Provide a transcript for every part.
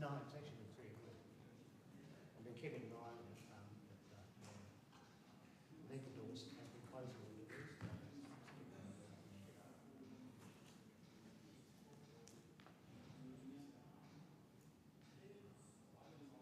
No, it's actually been pretty good. I've been keeping an eye on it, I think the doors have been closing all the doors. When the speaker, they announce the speaker, just stand up.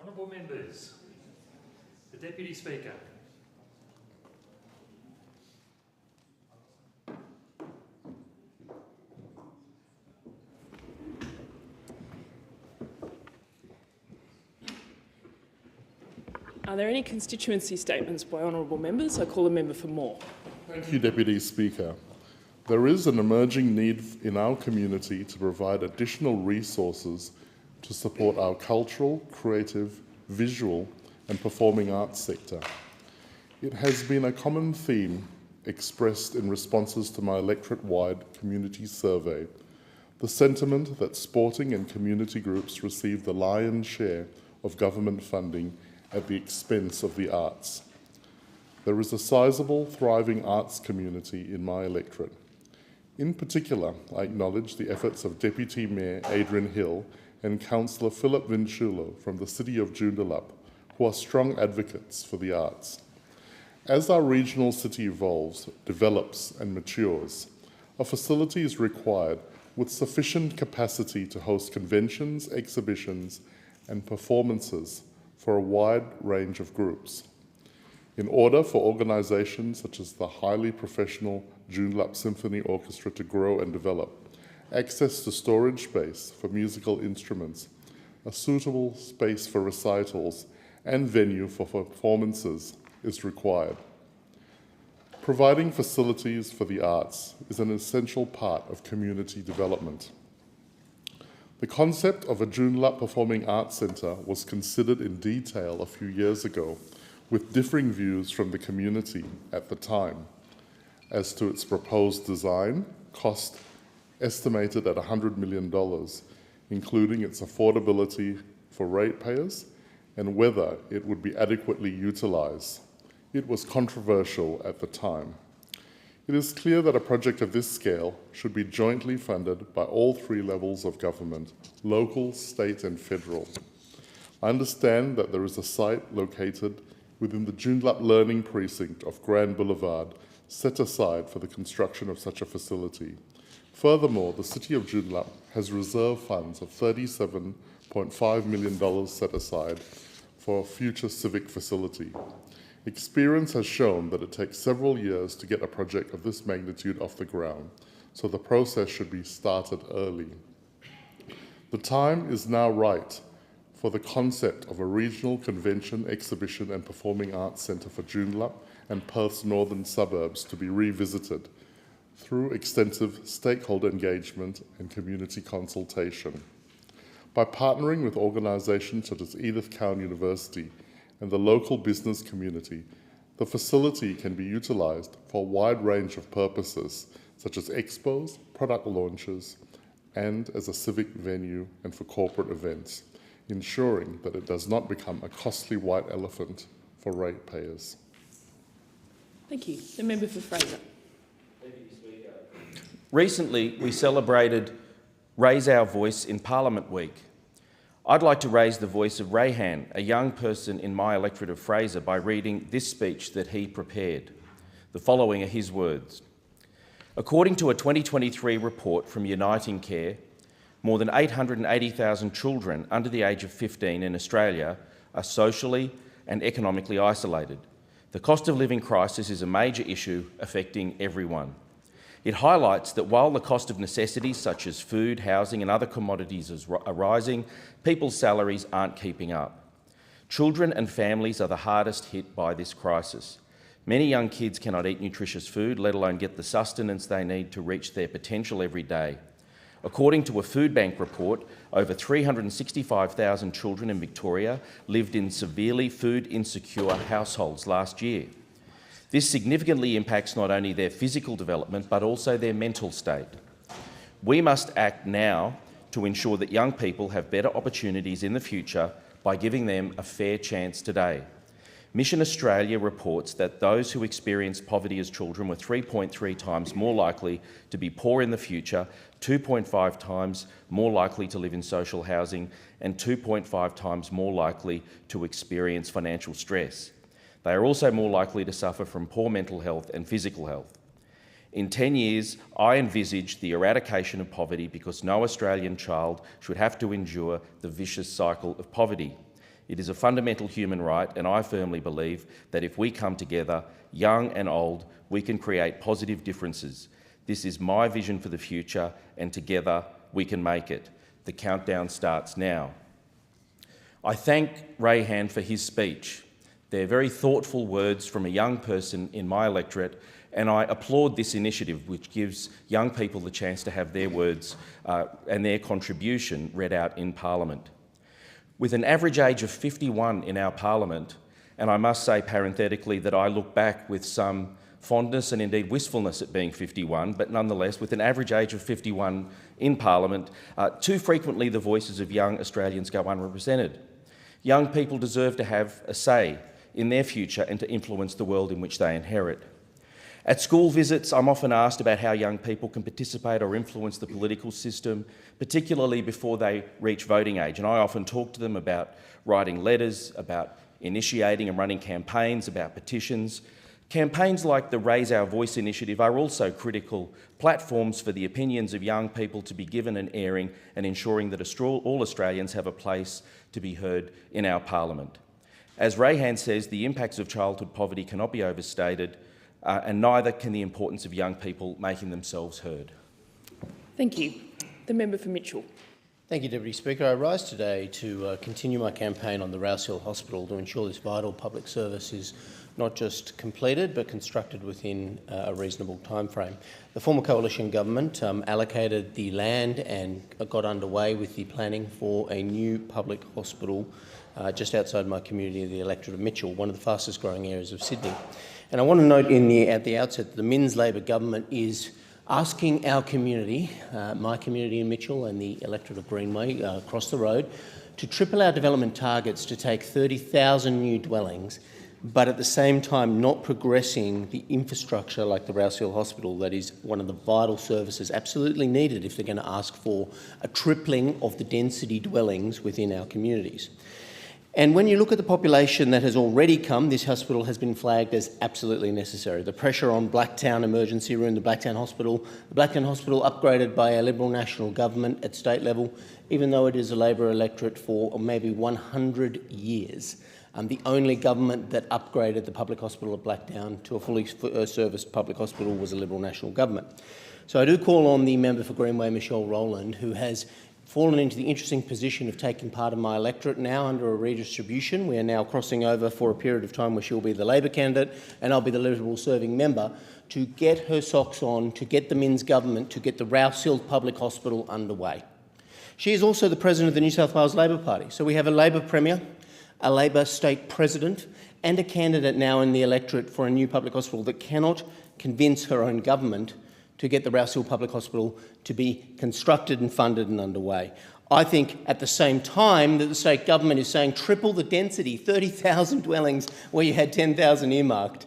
Honourable members, the Deputy Speaker. Are there any constituency statements by honourable members? I call the member for Moore. Thank you, Deputy Speaker. There is an emerging need in our community to provide additional resources to support our cultural, creative, visual and performing arts sector. It has been a common theme expressed in responses to my electorate-wide community survey, the sentiment that sporting and community groups receive the lion's share of government funding at the expense of the arts. There is a sizable, thriving arts community in my electorate. In particular, I acknowledge the efforts of Deputy Mayor Adrian Hill and Councillor Philip Vinchulo from the City of Joondalup, who are strong advocates for the arts. As our regional city evolves, develops and matures, a facility is required with sufficient capacity to host conventions, exhibitions and performances for a wide range of groups. In order for organisations such as the highly professional Joondalup Symphony Orchestra to grow and develop, access to storage space for musical instruments, a suitable space for recitals and venue for performances is required. Providing facilities for the arts is an essential part of community development. The concept of a Joondalup Performing Arts Centre was considered in detail a few years ago, with differing views from the community at the time as to its proposed design, cost estimated at $100 million, including its affordability for ratepayers and whether it would be adequately utilised. It was controversial at the time. It is clear that a project of this scale should be jointly funded by all three levels of government, local, state and federal. I understand that there is a site located within the Joondalup Learning Precinct of Grand Boulevard set aside for the construction of such a facility. Furthermore, the City of Joondalup has reserve funds of $37.5 million set aside for a future civic facility. Experience has shown that it takes several years to get a project of this magnitude off the ground, so the process should be started early. The time is now right for the concept of a regional convention, exhibition and performing arts centre for Joondalup and Perth's northern suburbs to be revisited through extensive stakeholder engagement and community consultation. By partnering with organisations such as Edith Cowan University and the local business community, The facility can be utilised for a wide range of purposes, such as expos, product launches, and as a civic venue and for corporate events, ensuring that it does not become a costly white elephant for ratepayers. Thank you. The member for Fraser. Recently, we celebrated Raise Our Voice in Parliament Week. I'd like to raise the voice of Rayhan, a young person in my electorate of Fraser, by reading this speech that he prepared. The following are his words. According to a 2023 report from Uniting Care, more than 880,000 children under the age of 15 in Australia are socially and economically isolated. The cost of living crisis is a major issue affecting everyone. It highlights that while the cost of necessities such as food, housing and other commodities are rising, people's salaries aren't keeping up. Children and families are the hardest hit by this crisis. Many young kids cannot eat nutritious food, let alone get the sustenance they need to reach their potential every day. According to a food bank report, over 365,000 children in Victoria lived in severely food insecure households last year. This significantly impacts not only their physical development, but also their mental state. We must act now to ensure that young people have better opportunities in the future by giving them a fair chance today. Mission Australia reports that those who experience poverty as children were 3.3 times more likely to be poor in the future, 2.5 times more likely to live in social housing, and 2.5 times more likely to experience financial stress. They are also more likely to suffer from poor mental health and physical health. In 10 years, I envisage the eradication of poverty because no Australian child should have to endure the vicious cycle of poverty. It is a fundamental human right, and I firmly believe that if we come together, young and old, we can create positive differences. This is my vision for the future, and together we can make it. The countdown starts now. I thank Rayhan for his speech. They're very thoughtful words from a young person in my electorate, and I applaud this initiative, which gives young people the chance to have their words and their contribution read out in Parliament. With an average age of 51 in our Parliament, and I must say parenthetically that I look back with some fondness and indeed wistfulness at being 51, but nonetheless, with an average age of 51 in Parliament, too frequently the voices of young Australians go unrepresented. Young people deserve to have a say in their future and to influence the world in which they inherit. At school visits, I'm often asked about how young people can participate or influence the political system, particularly before they reach voting age. And I often talk to them about writing letters, about initiating and running campaigns, about petitions. Campaigns like the Raise Our Voice initiative are also critical platforms for the opinions of young people to be given an airing and ensuring that all Australians have a place to be heard in our Parliament. As Rayhan says, the impacts of childhood poverty cannot be overstated, and neither can the importance of young people making themselves heard. Thank you. The member for Mitchell. Thank you, Deputy Speaker. I rise today to continue my campaign on the Rouse Hill Hospital to ensure this vital public service is not just completed but constructed within a reasonable timeframe. The former coalition government allocated the land and got underway with the planning for a new public hospital just outside my community, the electorate of Mitchell, one of the fastest growing areas of Sydney. And I want to note at the outset that the Minns Labor government is asking our community, my community in Mitchell and the electorate of Greenway across the road, to triple our development targets to take 30,000 new dwellings, but at the same time not progressing the infrastructure like the Rouse Hill Hospital that is one of the vital services absolutely needed if they're going to ask for a tripling of the density dwellings within our communities. And when you look at the population that has already come, this hospital has been flagged as absolutely necessary. The pressure on Blacktown Emergency Room, the Blacktown Hospital upgraded by a Liberal National Government at state level, even though it is a Labor electorate for maybe 100 years. The only government that upgraded the public hospital at Blacktown to a fully serviced public hospital was a Liberal National Government. So I do call on the member for Greenway, Michelle Rowland, who has fallen into the interesting position of taking part of my electorate now under a redistribution. We are now crossing over for a period of time where she'll be the Labor candidate and I'll be the Liberal serving member, to get her socks on, to get the Minns government, to get the Rouse Hill Public Hospital underway. She is also the President of the New South Wales Labor Party. So we have a Labor Premier, a Labor State President and a candidate now in the electorate for a new public hospital that cannot convince her own government to get the Rouse Hill Public Hospital to be constructed and funded and underway. I think at the same time that the state government is saying triple the density, 30,000 dwellings where you had 10,000 earmarked.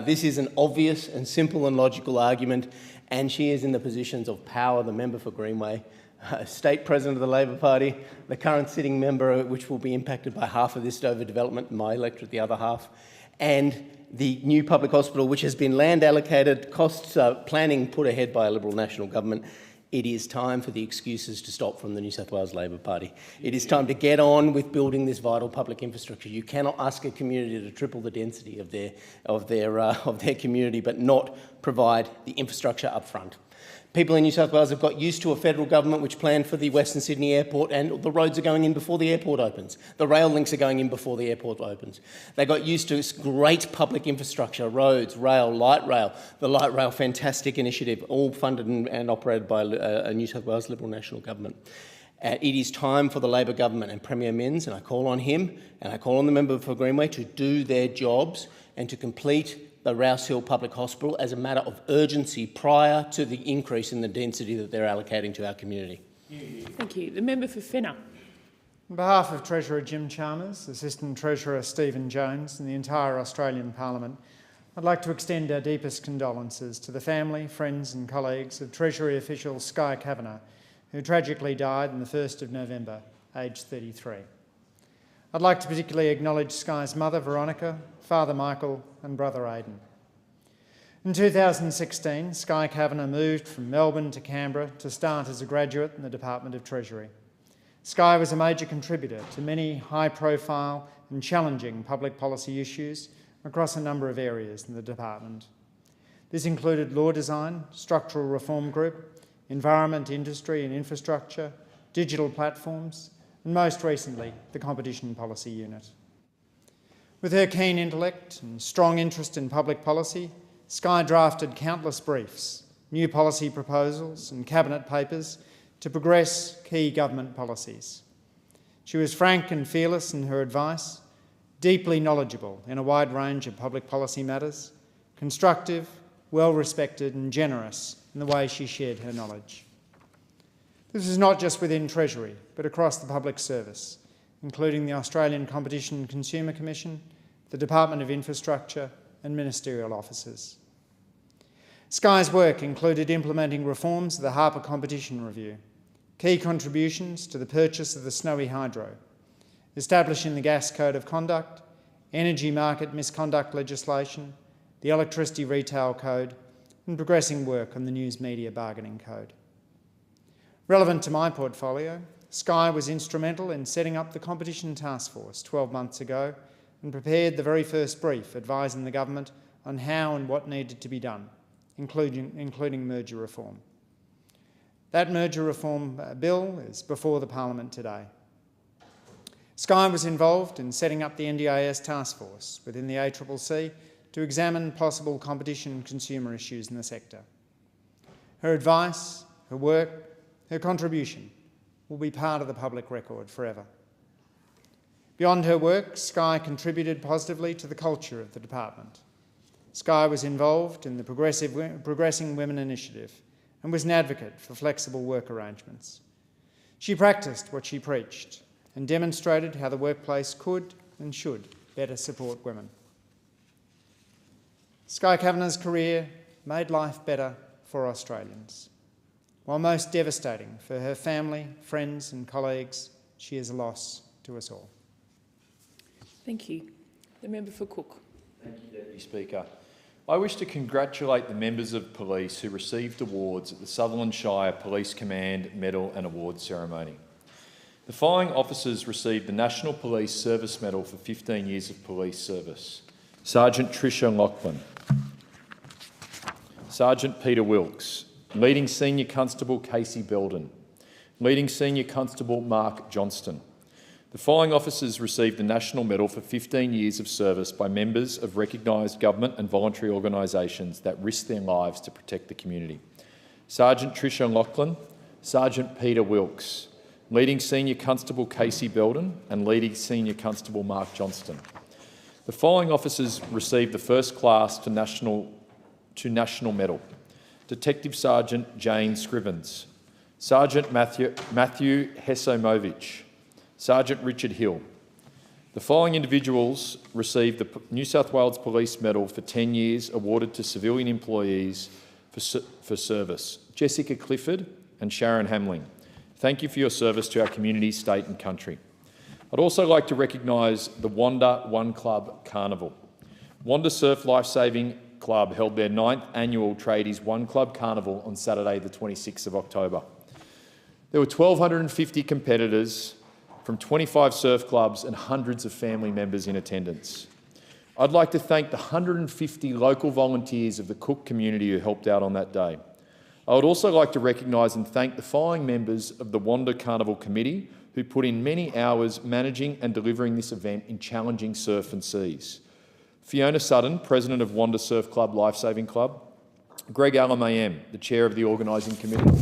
This is an obvious and simple and logical argument, and she is in the positions of power, the member for Greenway, state president of the Labor Party, the current sitting member, which will be impacted by half of this overdevelopment, my electorate the other half, and the new public hospital, which has been land allocated, costs planning put ahead by a Liberal National Government. It is time for the excuses to stop from the New South Wales Labor Party. It is time to get on with building this vital public infrastructure. You cannot ask a community to triple the density of their community, but not provide the infrastructure up front. People in New South Wales have got used to a federal government which planned for the Western Sydney Airport, and the roads are going in before the airport opens. The rail links are going in before the airport opens. They got used to great public infrastructure, roads, rail, light rail. The light rail, fantastic initiative, all funded and operated by a New South Wales Liberal National Government. It is time for the Labor government and Premier Minns, and I call on him and I call on the member for Greenway to do their jobs and to complete the Rouse Hill Public Hospital as a matter of urgency prior to the increase in the density that they're allocating to our community. Thank you. The member for Fenner. On behalf of Treasurer Jim Chalmers, Assistant Treasurer Stephen Jones and the entire Australian Parliament, I'd like to extend our deepest condolences to the family, friends and colleagues of Treasury official Sky Kavanagh, who tragically died on the 1st of November, aged 33. I'd like to particularly acknowledge Sky's mother, Veronica, father, Michael, and brother, Aidan. In 2016, Sky Kavanagh moved from Melbourne to Canberra to start as a graduate in the Department of Treasury. Sky was a major contributor to many high-profile and challenging public policy issues across a number of areas in the department. This included law design, structural reform group, environment, industry and infrastructure, digital platforms, and most recently, the Competition Policy Unit. With her keen intellect and strong interest in public policy, Sky drafted countless briefs, new policy proposals and cabinet papers to progress key government policies. She was frank and fearless in her advice, deeply knowledgeable in a wide range of public policy matters, constructive, well-respected and generous in the way she shared her knowledge. This was not just within Treasury, but across the public service, including the Australian Competition and Consumer Commission, the Department of Infrastructure and ministerial offices. Sky's work included implementing reforms of the Harper Competition Review, key contributions to the purchase of the Snowy Hydro, establishing the Gas Code of Conduct, energy market misconduct legislation, the Electricity Retail Code, and progressing work on the News Media Bargaining Code. Relevant to my portfolio, Sky was instrumental in setting up the Competition Task Force 12 months ago and prepared the very first brief advising the government on how and what needed to be done, including merger reform. That merger reform bill is before the Parliament today. Sky was involved in setting up the NDIS task force within the ACCC to examine possible competition and consumer issues in the sector. Her advice, her work, her contribution will be part of the public record forever. Beyond her work, Sky contributed positively to the culture of the department. Sky was involved in the Progressing Women initiative and was an advocate for flexible work arrangements. She practiced what she preached and demonstrated how the workplace could and should better support women. Sky Kavanagh's career made life better for Australians. While most devastating for her family, friends and colleagues, she is a loss to us all. Thank you. The member for Cook. Thank you, Deputy Speaker. I wish to congratulate the members of police who received awards at the Sutherland Shire Police Command Medal and Awards ceremony. The following officers received the National Police Service Medal for 15 years of police service. Sergeant Tricia Lachlan, Sergeant Peter Wilkes, Leading Senior Constable Casey Belden, Leading Senior Constable Mark Johnston. The following officers received the National Medal for 15 years of service by members of recognised government and voluntary organisations that risk their lives to protect the community. Sergeant Tricia Lachlan, Sergeant Peter Wilkes, Leading Senior Constable Casey Belden and Leading Senior Constable Mark Johnston. The following officers received the first class to National Medal. Detective Sergeant Jane Scrivens, Sergeant Matthew Hesomovich, Sergeant Richard Hill. The following individuals received the New South Wales Police Medal for 10 years awarded to civilian employees for service: Jessica Clifford and Sharon Hamling. Thank you for your service to our community, state and country. I'd also like to recognise the Wanda One Club Carnival. Wanda Surf Lifesaving Club held their 9th annual Tradies One Club Carnival on Saturday the 26th of October. There were 1,250 competitors from 25 surf clubs and hundreds of family members in attendance. I'd like to thank the 150 local volunteers of the Cook community who helped out on that day. I would also like to recognise and thank the following members of the Wanda Carnival Committee who put in many hours managing and delivering this event in challenging surf and seas. Fiona Sutton, President of Wanda Surf Club Lifesaving Club. Greg Alamayem, the Chair of the Organising Committee.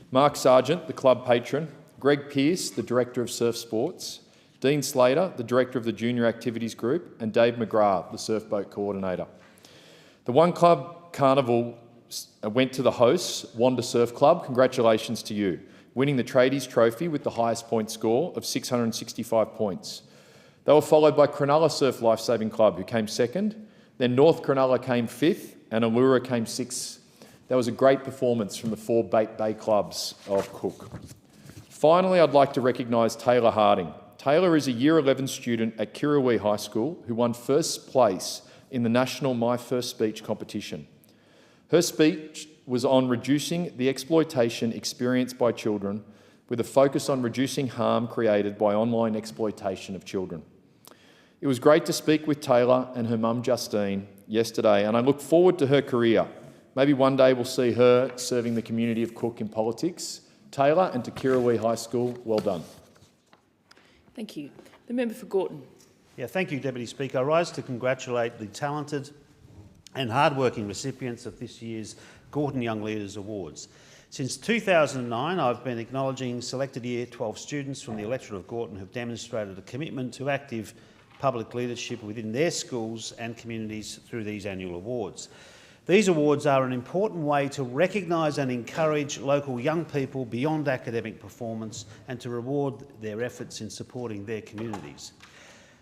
Mark Sargent, the club patron. Greg Pearce, the Director of Surf Sports. Dean Slater, the Director of the Junior Activities Group. And Dave McGrath, the Surf Boat Coordinator. The One Club Carnival went to the hosts, Wanda Surf Club. Congratulations to you, winning the Tradies Trophy with the highest point score of 665 points. They were followed by Cronulla Surf Lifesaving Club, who came second. Then North Cronulla came fifth and Allura came sixth. That was a great performance from the 4 Bait Bay clubs of Cook. Finally, I'd like to recognise Taylor Harding. Taylor is a Year 11 student at Kirrawee High School who won first place in the national My First Speech competition. Her speech was on reducing the exploitation experienced by children with a focus on reducing harm created by online exploitation of children. It was great to speak with Taylor and her mum Justine yesterday, and I look forward to her career. Maybe one day we'll see her serving the community of Cook in politics. Taylor, and to Kirrawee High School, well done. Thank you. The member for Gorton. Yeah, thank you, Deputy Speaker. I rise to congratulate the talented and hard-working recipients of this year's Gorton Young Leaders Awards. Since 2009, I've been acknowledging selected Year 12 students from the electorate of Gorton who've demonstrated a commitment to active public leadership within their schools and communities through these annual awards. These awards are an important way to recognise and encourage local young people beyond academic performance and to reward their efforts in supporting their communities.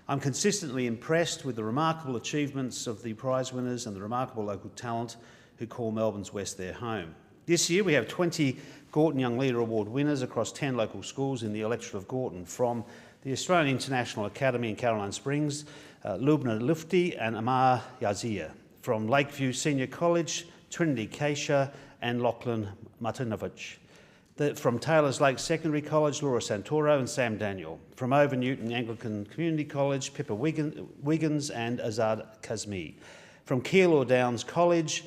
I'm consistently impressed with the remarkable achievements of the prize winners and the remarkable local talent who call Melbourne's West their home. This year we have 20 Gorton Young Leader Award winners across 10 local schools in the electorate of Gorton, from the Australian International Academy in Caroline Springs, Lubna Lufti and Amar Yazia; from Lakeview Senior College, Trinity Keisha and Lachlan Martinovich; from Taylors Lake Secondary College, Laura Santoro and Sam Daniel; from Over Newton Anglican Community College, Pippa Wiggins and Azad Kazmi; from Keilor Downs College,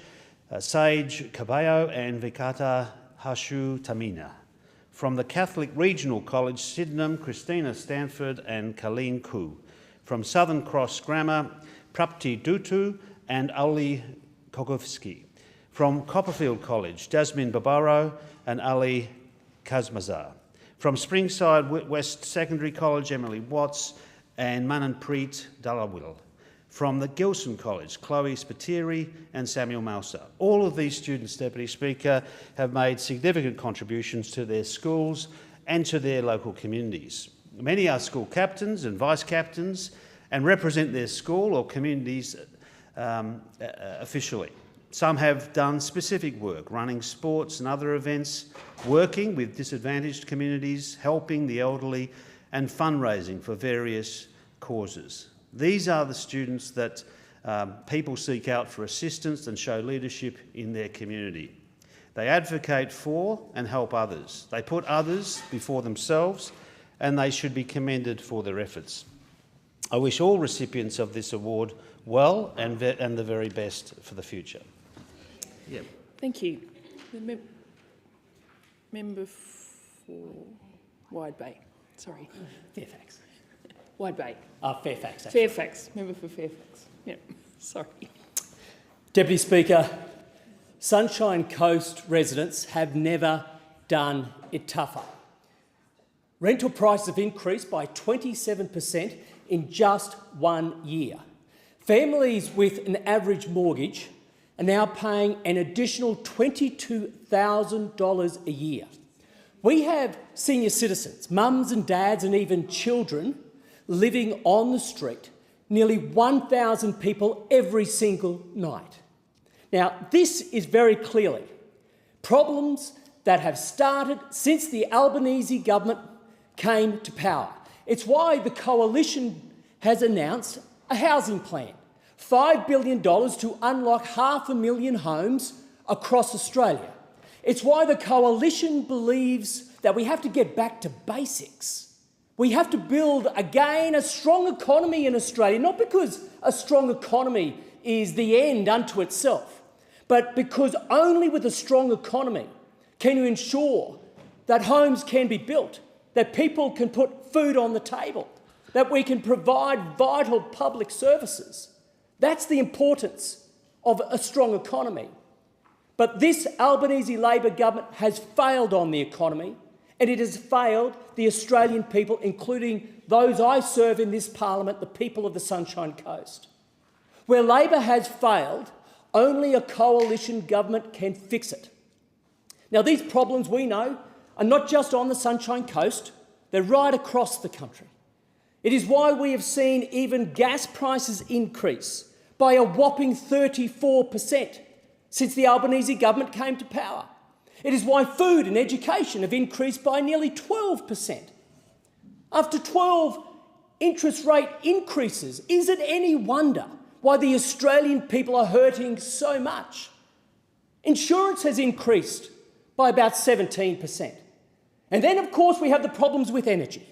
Sage Cabello and Vikata Hashu Tamina; from the Catholic Regional College, Sydenham, Christina Stanford and Colleen Koo; from Southern Cross Grammar, Prapti Dutu and Ali Kogovsky; from Copperfield College, Jasmine Barbaro and Ali Kazmazar; from Springside West Secondary College, Emily Watts and Mananpreet Dalawil; from the Gilson College, Chloe Spiteri and Samuel Mouser. All of these students, Deputy Speaker, have made significant contributions to their schools and to their local communities. Many are school captains and vice captains and represent their school or communities officially. Some have done specific work, running sports and other events, working with disadvantaged communities, helping the elderly and fundraising for various causes. These are the students that people seek out for assistance and show leadership in their community. They advocate for and help others. They put others before themselves, and they should be commended for their efforts. I wish all recipients of this award well and the very best for the future. Yep. Thank you. The member for Wide Bay. Sorry. Fairfax. Wide Bay. Fairfax, actually. Fairfax. Member for Fairfax. Yep. Sorry. Deputy Speaker, Sunshine Coast residents have never done it tougher. Rental prices have increased by 27% in just 1 year. Families with an average mortgage are now paying an additional $22,000 a year. We have senior citizens, mums and dads and even children living on the street, nearly 1,000 people every single night. Now, this is very clearly problems that have started since the Albanese government came to power. It's why the Coalition has announced a housing plan, $5 billion to unlock 500,000 homes across Australia. It's why the Coalition believes that we have to get back to basics. We have to build again a strong economy in Australia, not because a strong economy is the end unto itself, but because only with a strong economy can you ensure that homes can be built, that people can put food on the table, that we can provide vital public services. That's the importance of a strong economy. But this Albanese Labor government has failed on the economy, and it has failed the Australian people, including those I serve in this parliament, the people of the Sunshine Coast. Where Labor has failed, only a coalition government can fix it. Now, these problems, we know, are not just on the Sunshine Coast, they're right across the country. It is why we have seen even gas prices increase by a whopping 34% since the Albanese government came to power. It is why food and education have increased by nearly 12%. After 12 interest rate increases, is it any wonder why the Australian people are hurting so much? Insurance has increased by about 17%. And then, of course, we have the problems with energy.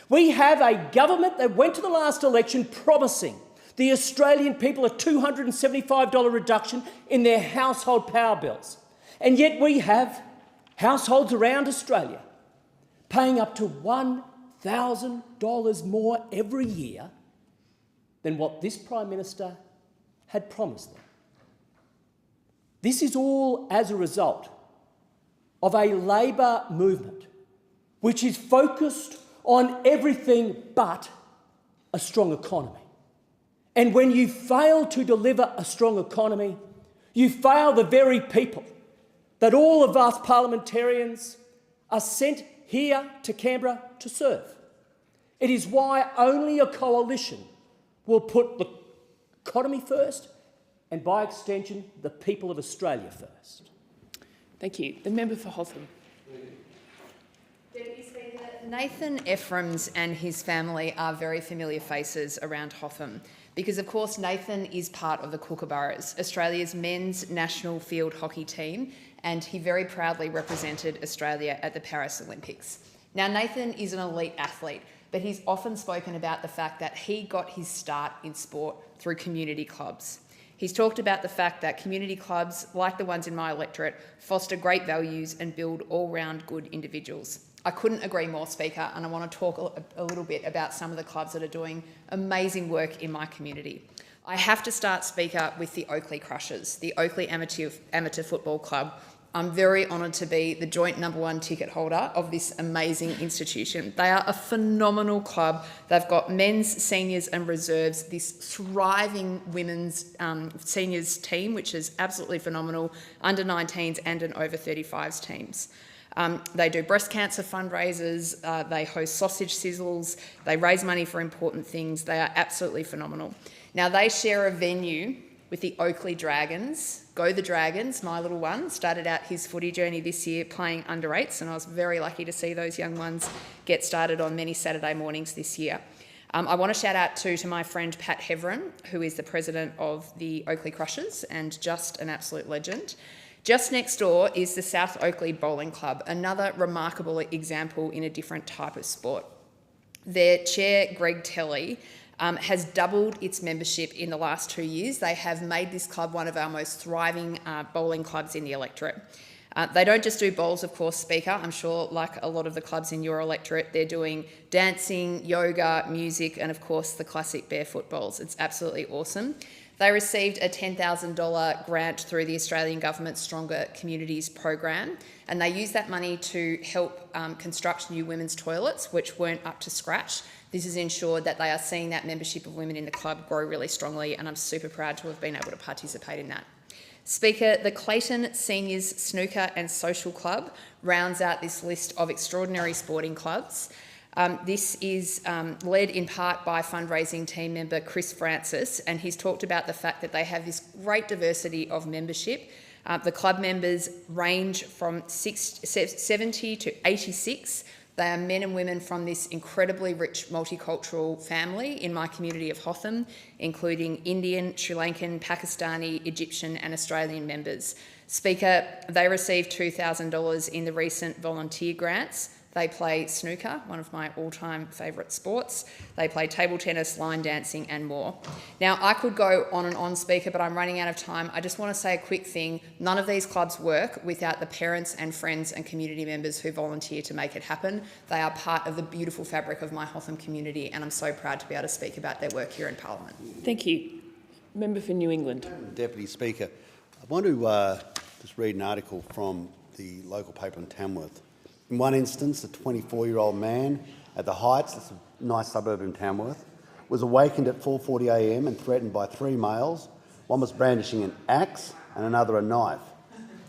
We have a government that went to the last election promising the Australian people a $275 reduction in their household power bills. And yet we have households around Australia paying up to $1,000 more every year than what this Prime Minister had promised them. This is all as a result of a Labor movement which is focused on everything but a strong economy. And when you fail to deliver a strong economy, you fail the very people that all of us parliamentarians are sent here to Canberra to serve. It is why only a coalition will put the economy first and, by extension, the people of Australia first. Thank you. The member for Hotham. Deputy Speaker, Nathan Ephraim's and his family are very familiar faces around Hotham because, of course, Nathan is part of the Kookaburras, Australia's men's national field hockey team, and he very proudly represented Australia at the Paris Olympics. Now, Nathan is an elite athlete, but he's often spoken about the fact that he got his start in sport through community clubs. He's talked about the fact that community clubs, like the ones in my electorate, foster great values and build all-round good individuals. I couldn't agree more, Speaker, and I want to talk a little bit about some of the clubs that are doing amazing work in my community. I have to start, Speaker, with the Oakley Crushers, the Oakley Amateur Football Club. I'm very honoured to be the joint #1 ticket holder of this amazing institution. They are a phenomenal club. They've got men's, seniors and reserves, this thriving women's seniors team, which is absolutely phenomenal, under-19s and an over-35s teams. They do breast cancer fundraisers, they host sausage sizzles, they raise money for important things. They are absolutely phenomenal. Now, they share a venue with the Oakley Dragons. Go the Dragons, my little one, started out his footy journey this year playing under-8s, and I was very lucky to see those young ones get started on many Saturday mornings this year. I want to shout out to my friend Pat Heverin, who is the president of the Oakley Crushers and just an absolute legend. Just next door is the South Oakley Bowling Club, another remarkable example in a different type of sport. Their chair, Greg Telly, has doubled its membership in the last 2 years. They have made this club one of our most thriving bowling clubs in the electorate. They don't just do bowls, of course, Speaker. I'm sure, like a lot of the clubs in your electorate, they're doing dancing, yoga, music, and of course the classic barefoot bowls. It's absolutely awesome. They received a $10,000 grant through the Australian Government's Stronger Communities program, and they used that money to help construct new women's toilets, which weren't up to scratch. This has ensured that they are seeing that membership of women in the club grow really strongly, and I'm super proud to have been able to participate in that. Speaker, the Clayton Seniors Snooker and Social Club rounds out this list of extraordinary sporting clubs. This is led in part by fundraising team member Chris Francis, and he's talked about the fact that they have this great diversity of membership. The club members range from 70 to 86. They are men and women from this incredibly rich multicultural family in my community of Hotham, including Indian, Sri Lankan, Pakistani, Egyptian and Australian members. Speaker, they received $2,000 in the recent volunteer grants. They play snooker, one of my all-time favourite sports. They play table tennis, line dancing and more. Now, I could go on and on, Speaker, but I'm running out of time. I just want to say a quick thing. None of these clubs work without the parents and friends and community members who volunteer to make it happen. They are part of the beautiful fabric of my Hotham community, and I'm so proud to be able to speak about their work here in Parliament. Thank you. Member for New England. Deputy Speaker, I want to just read an article from the local paper in Tamworth. In one instance, a 24-year-old man at the Heights, that's a nice suburb in Tamworth, was awakened at 4:40 a.m. and threatened by 3 males. One was brandishing an axe and another a knife.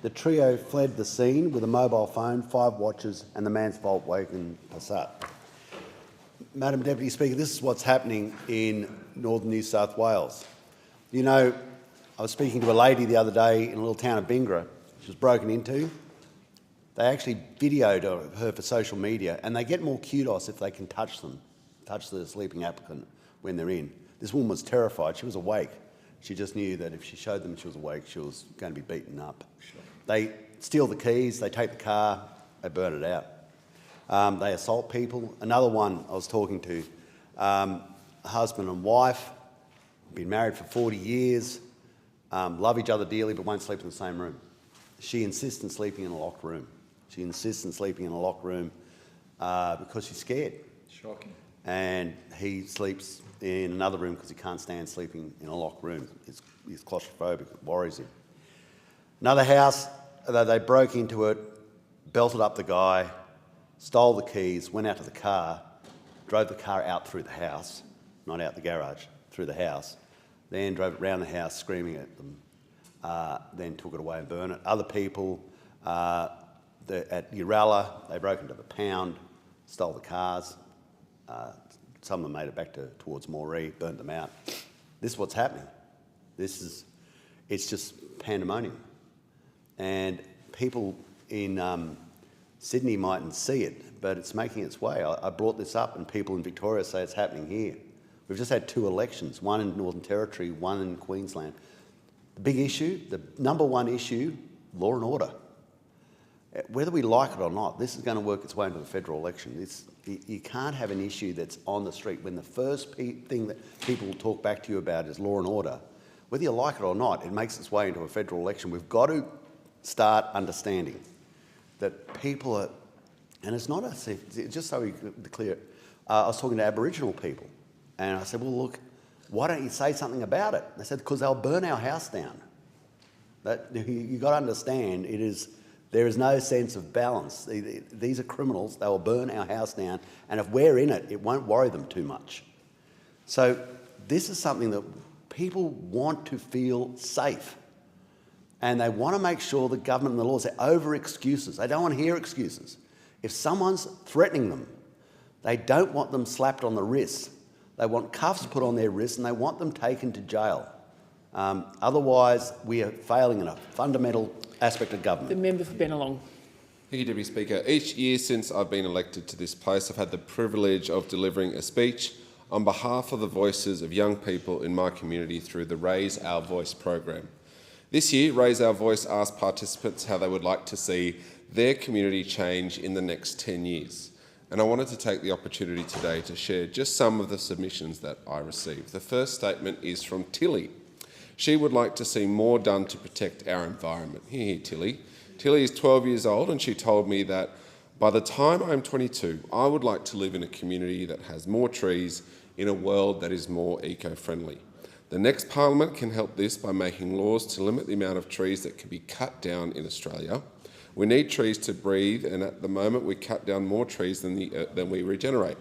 The trio fled the scene with a mobile phone, 5 watches and the man's Volkswagen Passat. Madam Deputy Speaker, this is what's happening in northern New South Wales. You know, I was speaking to a lady the other day in a little town of Bingra. She was broken into. They actually videoed her for social media, and they get more kudos if they can touch the sleeping applicant when they're in. This woman was terrified. She was awake. She just knew that if she showed them she was awake, she was going to be beaten up. Sure. They steal the keys, they take the car, they burn it out. They assault people. Another one I was talking to, husband and wife, been married for 40 years, love each other dearly but won't sleep in the same room. She insists on sleeping in a locked room. She insists on sleeping in a locked room because she's scared. Shocking. And he sleeps in another room because he can't stand sleeping in a locked room. He's claustrophobic, it worries him. Another house, they broke into it, belted up the guy, stole the keys, went out to the car, drove the car out through the house, not out the garage, through the house, then drove it round the house screaming at them, then took it away and burned it. Other people, at Uralla, they broke into the pound, stole the cars. Some of them made it back towards Moree, burnt them out. This is what's happening. It's just pandemonium. And people in Sydney mightn't see it, but it's making its way. I brought this up and people in Victoria say it's happening here. We've just had 2 elections, one in Northern Territory, one in Queensland. The big issue, the number one issue, law and order. Whether we like it or not, this is going to work its way into the federal election. You can't have an issue that's on the street when the first thing that people will talk back to you about is law and order. Whether you like it or not, it makes its way into a federal election. We've got to start understanding that people are, and it's not just so we clear, I was talking to Aboriginal people and I said, well, look, why don't you say something about it? They said, because they'll burn our house down. You've got to understand, there is no sense of balance. These are criminals, they will burn our house down, and if we're in it, it won't worry them too much. So this is something that people want to feel safe, and they want to make sure the government and the laws are over excuses. They don't want to hear excuses. If someone's threatening them, they don't want them slapped on the wrists. They want cuffs put on their wrists and they want them taken to jail. Otherwise, we are failing in a fundamental aspect of government. The member for Bennelong. Thank you, Deputy Speaker. Each year since I've been elected to this place, I've had the privilege of delivering a speech on behalf of the voices of young people in my community through the Raise Our Voice program. This year, Raise Our Voice asked participants how they would like to see their community change in the next 10 years. And I wanted to take the opportunity today to share just some of the submissions that I received. The first statement is from Tilly. She would like to see more done to protect our environment. Here, Tilly. Tilly is 12 years old and she told me that by the time I'm 22, I would like to live in a community that has more trees in a world that is more eco-friendly. The next Parliament can help this by making laws to limit the amount of trees that can be cut down in Australia. We need trees to breathe, and at the moment we cut down more trees than we regenerate.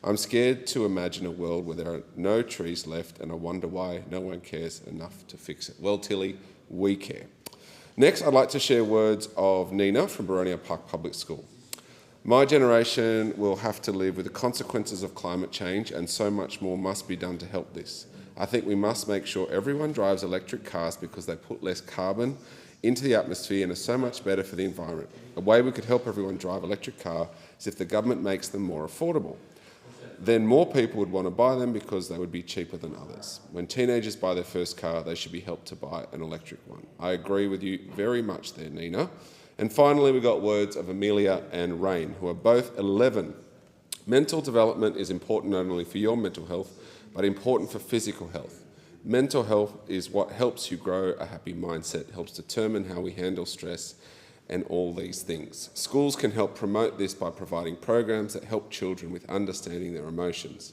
I'm scared to imagine a world where there are no trees left, and I wonder why no one cares enough to fix it. Well, Tilly, we care. Next, I'd like to share words of Nina from Boronia Park Public School. My generation will have to live with the consequences of climate change, and so much more must be done to help this. I think we must make sure everyone drives electric cars because they put less carbon into the atmosphere and are so much better for the environment. A way we could help everyone drive electric car is if the government makes them more affordable. Then more people would want to buy them because they would be cheaper than others. When teenagers buy their first car, they should be helped to buy an electric one. I agree with you very much there, Nina. And finally, we got words of Amelia and Rain, who are both 11. Mental development is important not only for your mental health, but important for physical health. Mental health is what helps you grow a happy mindset, helps determine how we handle stress and all these things. Schools can help promote this by providing programs that help children with understanding their emotions.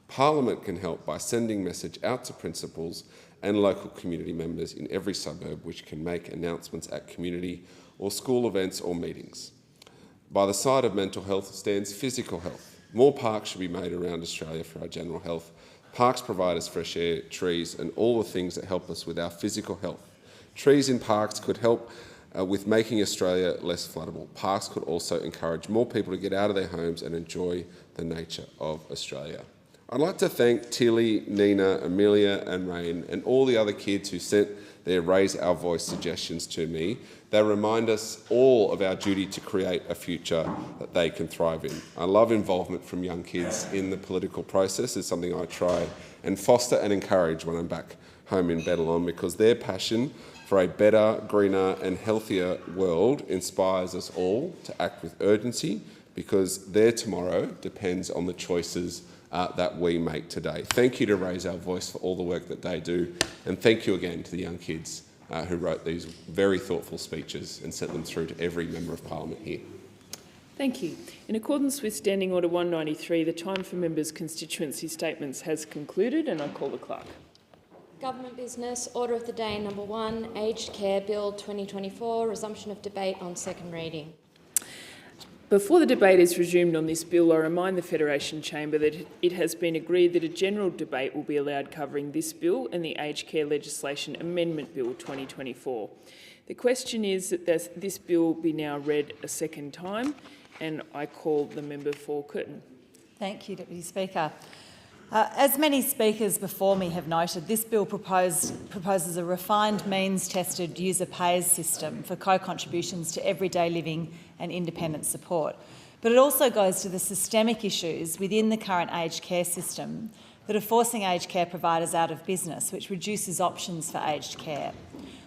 Parliament can help by sending message out to principals and local community members in every suburb, which can make announcements at community or school events or meetings. By the side of mental health stands physical health. More parks should be made around Australia for our general health. Parks provide us fresh air, trees, and all the things that help us with our physical health. Trees in parks could help with making Australia less floodable. Parks could also encourage more people to get out of their homes and enjoy the nature of Australia. I'd like to thank Tilly, Nina, Amelia and Rain and all the other kids who sent their Raise Our Voice suggestions to me. They remind us all of our duty to create a future that they can thrive in. I love involvement from young kids in the political process. It's something I try and foster and encourage when I'm back home in Bedalon, because their passion for a better, greener and healthier world inspires us all to act with urgency, because their tomorrow depends on the choices that we make today. Thank you to Raise Our Voice for all the work that they do, and thank you again to the young kids who wrote these very thoughtful speeches and sent them through to every Member of Parliament here. Thank you. In accordance with Standing Order 193, the time for members' constituency statements has concluded, and I call the clerk. Government business, order of the day number 1, Aged Care Bill 2024, resumption of debate on second reading. Before the debate is resumed on this bill, I remind the Federation Chamber that it has been agreed that a general debate will be allowed covering this bill and the Aged Care Legislation Amendment Bill 2024. The question is that this bill be now read a second time, and I call the member for Curtin. Thank you, Deputy Speaker. As many speakers before me have noted, this bill proposes a refined means-tested user pays system for co-contributions to everyday living and independent support. But it also goes to the systemic issues within the current aged care system that are forcing aged care providers out of business, which reduces options for aged care.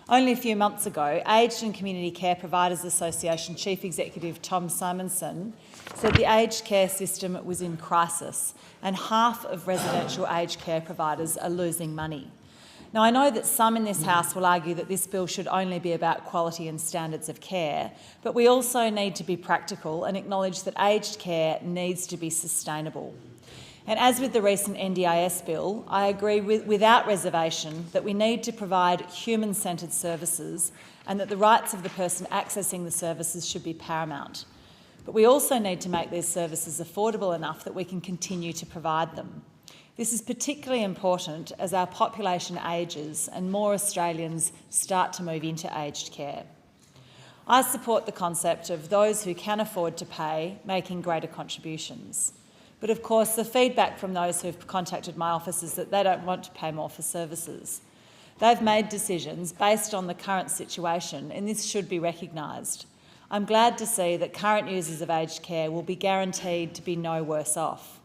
Only a few months ago, Aged and Community Care Providers Association Chief Executive Tom Simonson said the aged care system was in crisis and half of residential aged care providers are losing money. Now, I know that some in this House will argue that this bill should only be about quality and standards of care, but we also need to be practical and acknowledge that aged care needs to be sustainable. And as with the recent NDIS bill, I agree without reservation that we need to provide human-centred services and that the rights of the person accessing the services should be paramount. But we also need to make these services affordable enough that we can continue to provide them. This is particularly important as our population ages and more Australians start to move into aged care. I support the concept of those who can afford to pay making greater contributions. But of course, the feedback from those who have contacted my office is that they don't want to pay more for services. They've made decisions based on the current situation, and this should be recognised. I'm glad to see that current users of aged care will be guaranteed to be no worse off.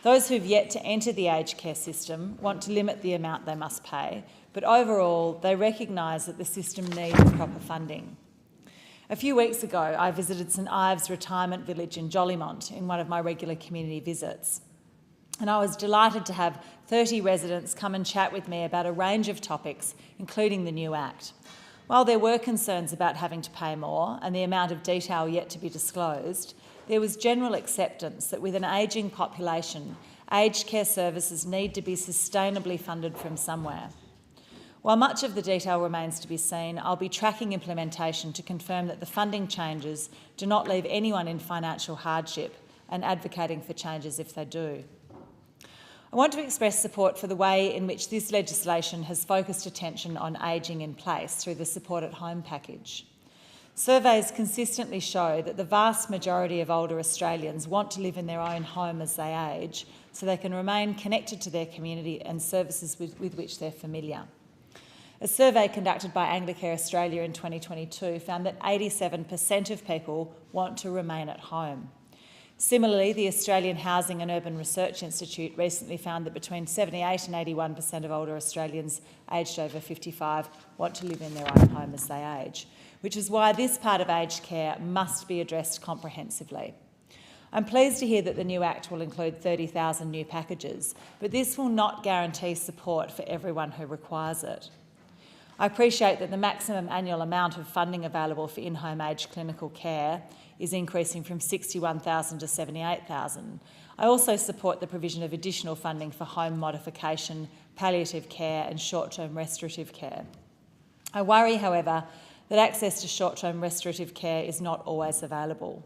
Those who've yet to enter the aged care system want to limit the amount they must pay, but overall they recognise that the system needs proper funding. A few weeks ago, I visited St Ives Retirement Village in Jolimont in one of my regular community visits. And I was delighted to have 30 residents come and chat with me about a range of topics, including the new Act. While there were concerns about having to pay more and the amount of detail yet to be disclosed, there was general acceptance that with an ageing population, aged care services need to be sustainably funded from somewhere. While much of the detail remains to be seen, I'll be tracking implementation to confirm that the funding changes do not leave anyone in financial hardship and advocating for changes if they do. I want to express support for the way in which this legislation has focused attention on ageing in place through the Support at Home package. Surveys consistently show that the vast majority of older Australians want to live in their own home as they age, so they can remain connected to their community and services with which they're familiar. A survey conducted by Anglicare Australia in 2022 found that 87% of people want to remain at home. Similarly, the Australian Housing and Urban Research Institute recently found that between 78 and 81% of older Australians aged over 55 want to live in their own home as they age, which is why this part of aged care must be addressed comprehensively. I'm pleased to hear that the new Act will include 30,000 new packages, but this will not guarantee support for everyone who requires it. I appreciate that the maximum annual amount of funding available for in-home aged clinical care is increasing from $61,000 to $78,000. I also support the provision of additional funding for home modification, palliative care and short-term restorative care. I worry, however, that access to short-term restorative care is not always available.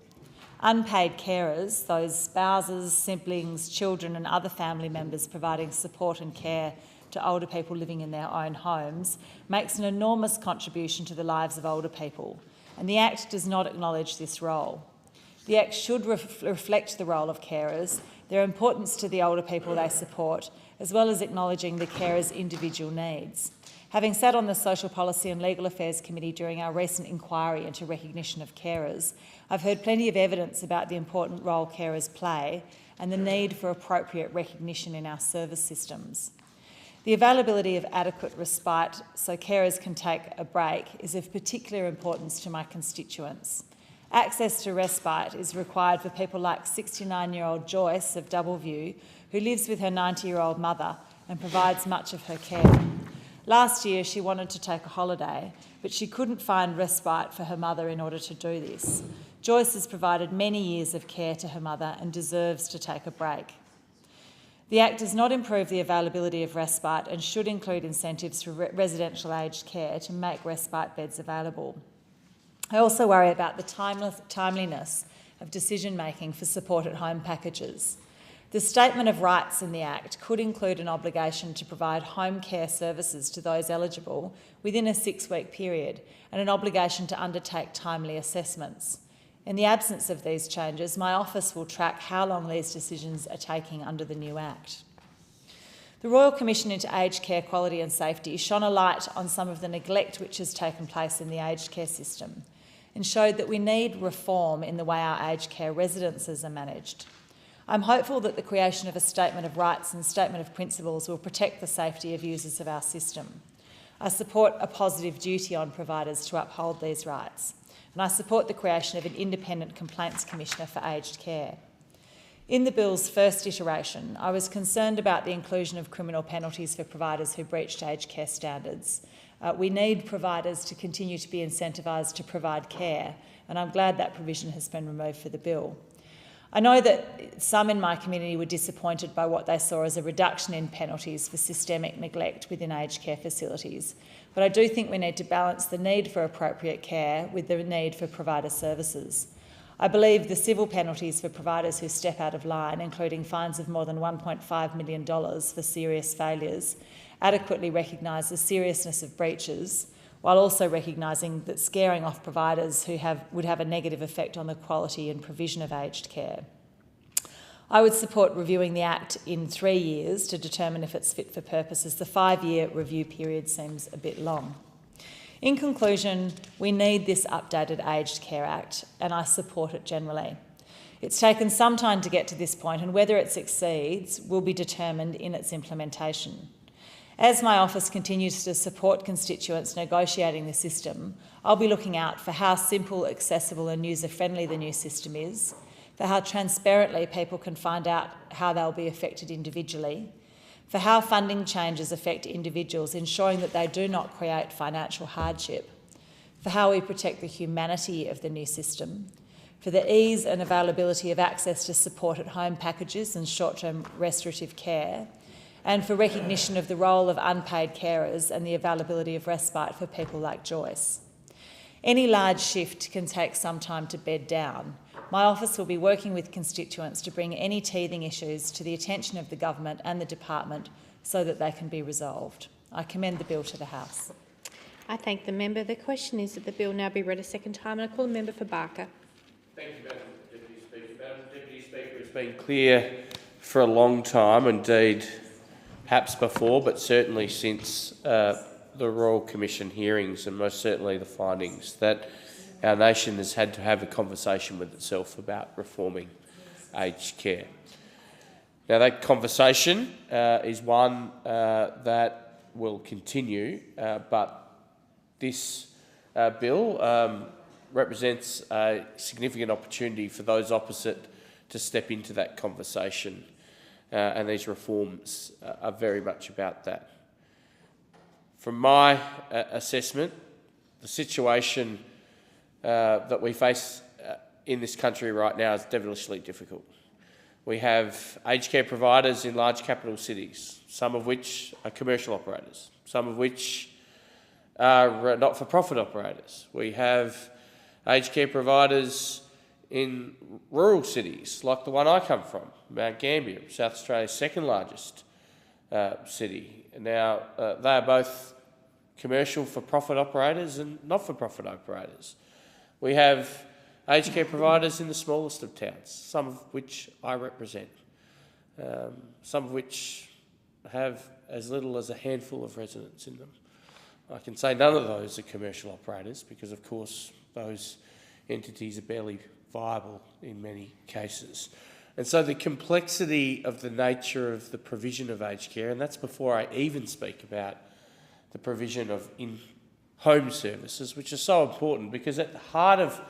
Unpaid carers, those spouses, siblings, children and other family members providing support and care to older people living in their own homes, makes an enormous contribution to the lives of older people, and the Act does not acknowledge this role. The Act should reflect the role of carers, their importance to the older people they support, as well as acknowledging the carers' individual needs. Having sat on the Social Policy and Legal Affairs Committee during our recent inquiry into recognition of carers, I've heard plenty of evidence about the important role carers play and the need for appropriate recognition in our service systems. The availability of adequate respite so carers can take a break is of particular importance to my constituents. Access to respite is required for people like 69-year-old Joyce of Doubleview, who lives with her 90-year-old mother and provides much of her care. Last year, she wanted to take a holiday, but she couldn't find respite for her mother in order to do this. Joyce has provided many years of care to her mother and deserves to take a break. The Act does not improve the availability of respite and should include incentives for residential aged care to make respite beds available. I also worry about the timeliness of decision-making for support at home packages. The statement of rights in the Act could include an obligation to provide home care services to those eligible within a 6-week period and an obligation to undertake timely assessments. In the absence of these changes, my office will track how long these decisions are taking under the new Act. The Royal Commission into Aged Care Quality and Safety shone a light on some of the neglect which has taken place in the aged care system and showed that we need reform in the way our aged care residences are managed. I'm hopeful that the creation of a statement of rights and statement of principles will protect the safety of users of our system. I support a positive duty on providers to uphold these rights, and I support the creation of an independent complaints commissioner for aged care. In the bill's first iteration, I was concerned about the inclusion of criminal penalties for providers who breached aged care standards. We need providers to continue to be incentivised to provide care, and I'm glad that provision has been removed for the bill. I know that some in my community were disappointed by what they saw as a reduction in penalties for systemic neglect within aged care facilities, but I do think we need to balance the need for appropriate care with the need for provider services. I believe the civil penalties for providers who step out of line, including fines of more than $1.5 million for serious failures, adequately recognise the seriousness of breaches, while also recognising that scaring off providers who would have a negative effect on the quality and provision of aged care. I would support reviewing the Act in 3 years to determine if it's fit for purpose, as the 5-year review period seems a bit long. In conclusion, we need this updated Aged Care Act, and I support it generally. It's taken some time to get to this point, and whether it succeeds will be determined in its implementation. As my office continues to support constituents negotiating the system, I'll be looking out for how simple, accessible and user-friendly the new system is, for how transparently people can find out how they'll be affected individually, for how funding changes affect individuals, ensuring that they do not create financial hardship, for how we protect the humanity of the new system, for the ease and availability of access to support at home packages and short-term restorative care, and for recognition of the role of unpaid carers and the availability of respite for people like Joyce. Any large shift can take some time to bed down. My office will be working with constituents to bring any teething issues to the attention of the government and the department so that they can be resolved. I commend the bill to the House. I thank the member. The question is that the bill now be read a second time, and I call the member for Barker. Thank you, Madam Deputy Speaker. Madam Deputy Speaker, it's been clear for a long time, indeed perhaps before, but certainly since the Royal Commission hearings and most certainly the findings, that our nation has had to have a conversation with itself about reforming aged care. Now, that conversation is one that will continue, but this bill represents a significant opportunity for those opposite to step into that conversation, and these reforms are very much about that. From my assessment, the situation that we face in this country right now is devilishly difficult. We have aged care providers in large capital cities, some of which are commercial operators, some of which are not-for-profit operators. We have aged care providers in rural cities, like the one I come from, Mount Gambier, South Australia's second largest city. Now, they are both commercial for-profit operators and not-for-profit operators. We have aged care providers in the smallest of towns, some of which I represent, some of which have as little as a handful of residents in them. I can say none of those are commercial operators because, of course, those entities are barely viable in many cases. And so the complexity of the nature of the provision of aged care, and that's before I even speak about the provision of in-home services, which is so important because at the heart of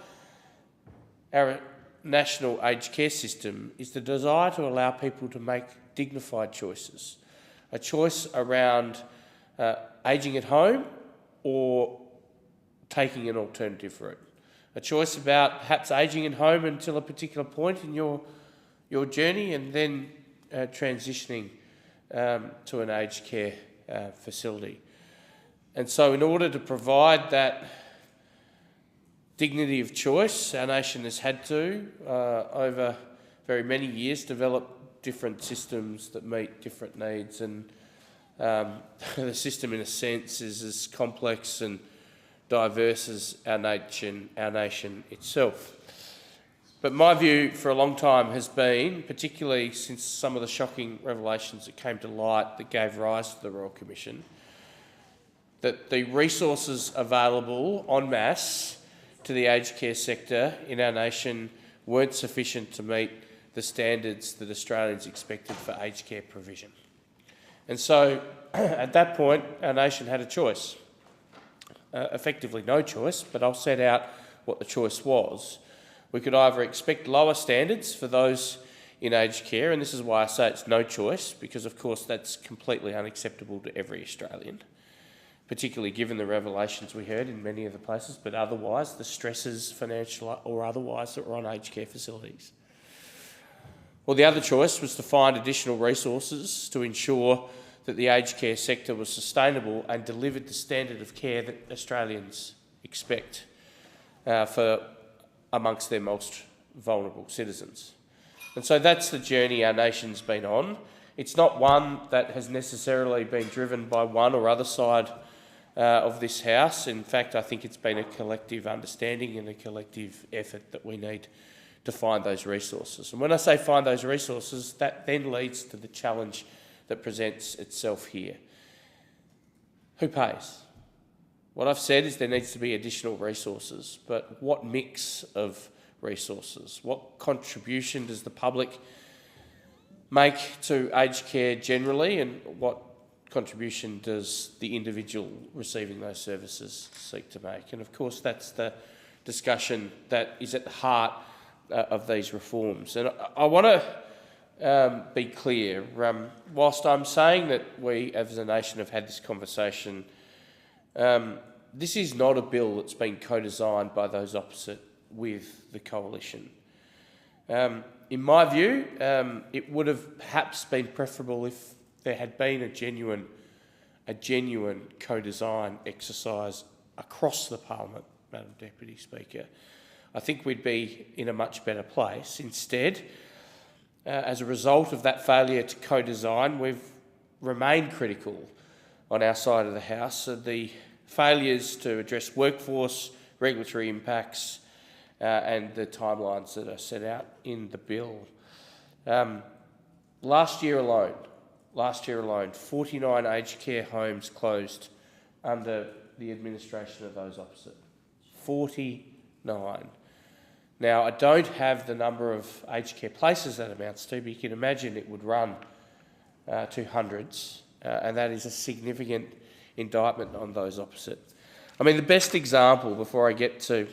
our national aged care system is the desire to allow people to make dignified choices, a choice around ageing at home or taking an alternative route, a choice about perhaps ageing at home until a particular point in your journey and then transitioning to an aged care facility. And so in order to provide that dignity of choice, our nation has had to, over very many years, develop different systems that meet different needs, and the system, in a sense, is as complex and diverse as our nation itself. But my view for a long time has been, particularly since some of the shocking revelations that came to light that gave rise to the Royal Commission, that the resources available en masse to the aged care sector in our nation weren't sufficient to meet the standards that Australians expected for aged care provision. And so at that point, our nation had a choice. Effectively no choice, but I'll set out what the choice was. We could either expect lower standards for those in aged care, and this is why I say it's no choice, because of course that's completely unacceptable to every Australian, particularly given the revelations we heard in many of the places, but otherwise the stresses, financial or otherwise, that were on aged care facilities. Well, the other choice was to find additional resources to ensure that the aged care sector was sustainable and delivered the standard of care that Australians expect for amongst their most vulnerable citizens. And so that's the journey our nation's been on. It's not one that has necessarily been driven by one or other side of this House. In fact, I think it's been a collective understanding and a collective effort that we need to find those resources. And when I say find those resources, that then leads to the challenge that presents itself here. Who pays? What I've said is there needs to be additional resources, but what mix of resources? What contribution does the public make to aged care generally, and what contribution does the individual receiving those services seek to make? And of course that's the discussion that is at the heart of these reforms. And I want to be clear, whilst I'm saying that we as a nation have had this conversation, this is not a bill that's been co-designed by those opposite with the Coalition. In my view, it would have perhaps been preferable if there had been a genuine co-design exercise across the Parliament, Madam Deputy Speaker. I think we'd be in a much better place. Instead, as a result of that failure to co-design, we've remained critical on our side of the House of the failures to address workforce, regulatory impacts, and the timelines that are set out in the bill. Last year alone, 49 aged care homes closed under the administration of those opposite. 49. Now, I don't have the number of aged care places that amounts to, but you can imagine it would run to hundreds, and that is a significant indictment on those opposite. I mean, the best example, before I get to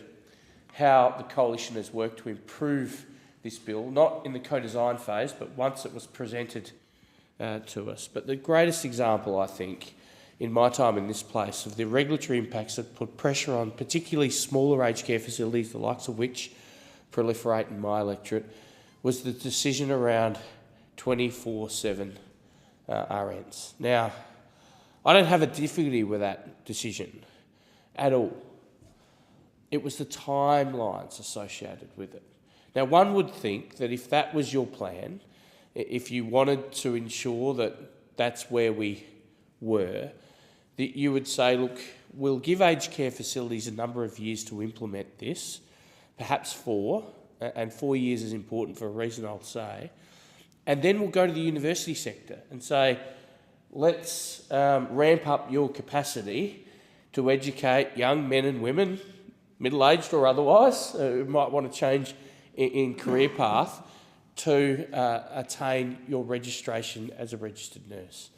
how the Coalition has worked to improve this bill, not in the co-design phase, but once it was presented to us. But the greatest example, I think, in my time in this place, of the regulatory impacts that put pressure on particularly smaller aged care facilities, the likes of which proliferate in my electorate, was the decision around 24/7 RNs. Now, I don't have a difficulty with that decision at all. It was the timelines associated with it. Now, one would think that if that was your plan, if you wanted to ensure that that's where we were, that you would say, look, we'll give aged care facilities a number of years to implement this, perhaps 4, and 4 years is important for a reason I'll say, and then we'll go to the university sector and say, let's ramp up your capacity to educate young men and women, middle-aged or otherwise, who might want to change in career path, to attain your registration as a registered nurse.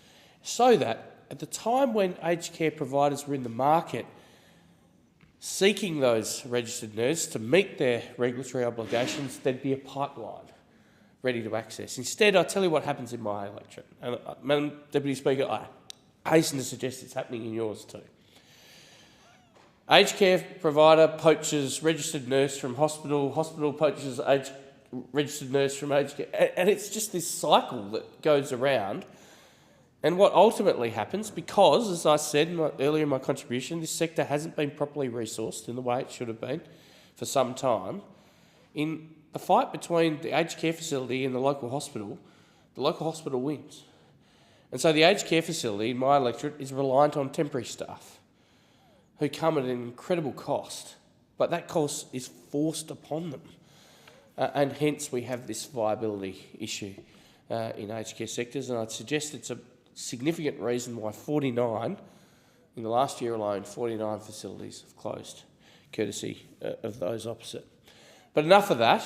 So that at the time when aged care providers were in the market seeking those registered nurses to meet their regulatory obligations, there'd be a pipeline ready to access. Instead, I'll tell you what happens in my electorate. And, Madam Deputy Speaker, I hasten to suggest it's happening in yours too. Aged care provider poaches registered nurse from hospital, hospital poaches registered nurse from aged care, and it's just this cycle that goes around. And what ultimately happens, because, as I said earlier in my contribution, this sector hasn't been properly resourced in the way it should have been for some time, in the fight between the aged care facility and the local hospital wins. And so the aged care facility in my electorate is reliant on temporary staff who come at an incredible cost, but that cost is forced upon them. And hence we have this viability issue in aged care sectors, and I'd suggest it's a significant reason why 49, in the last year alone, 49 facilities have closed, courtesy of those opposite. But enough of that.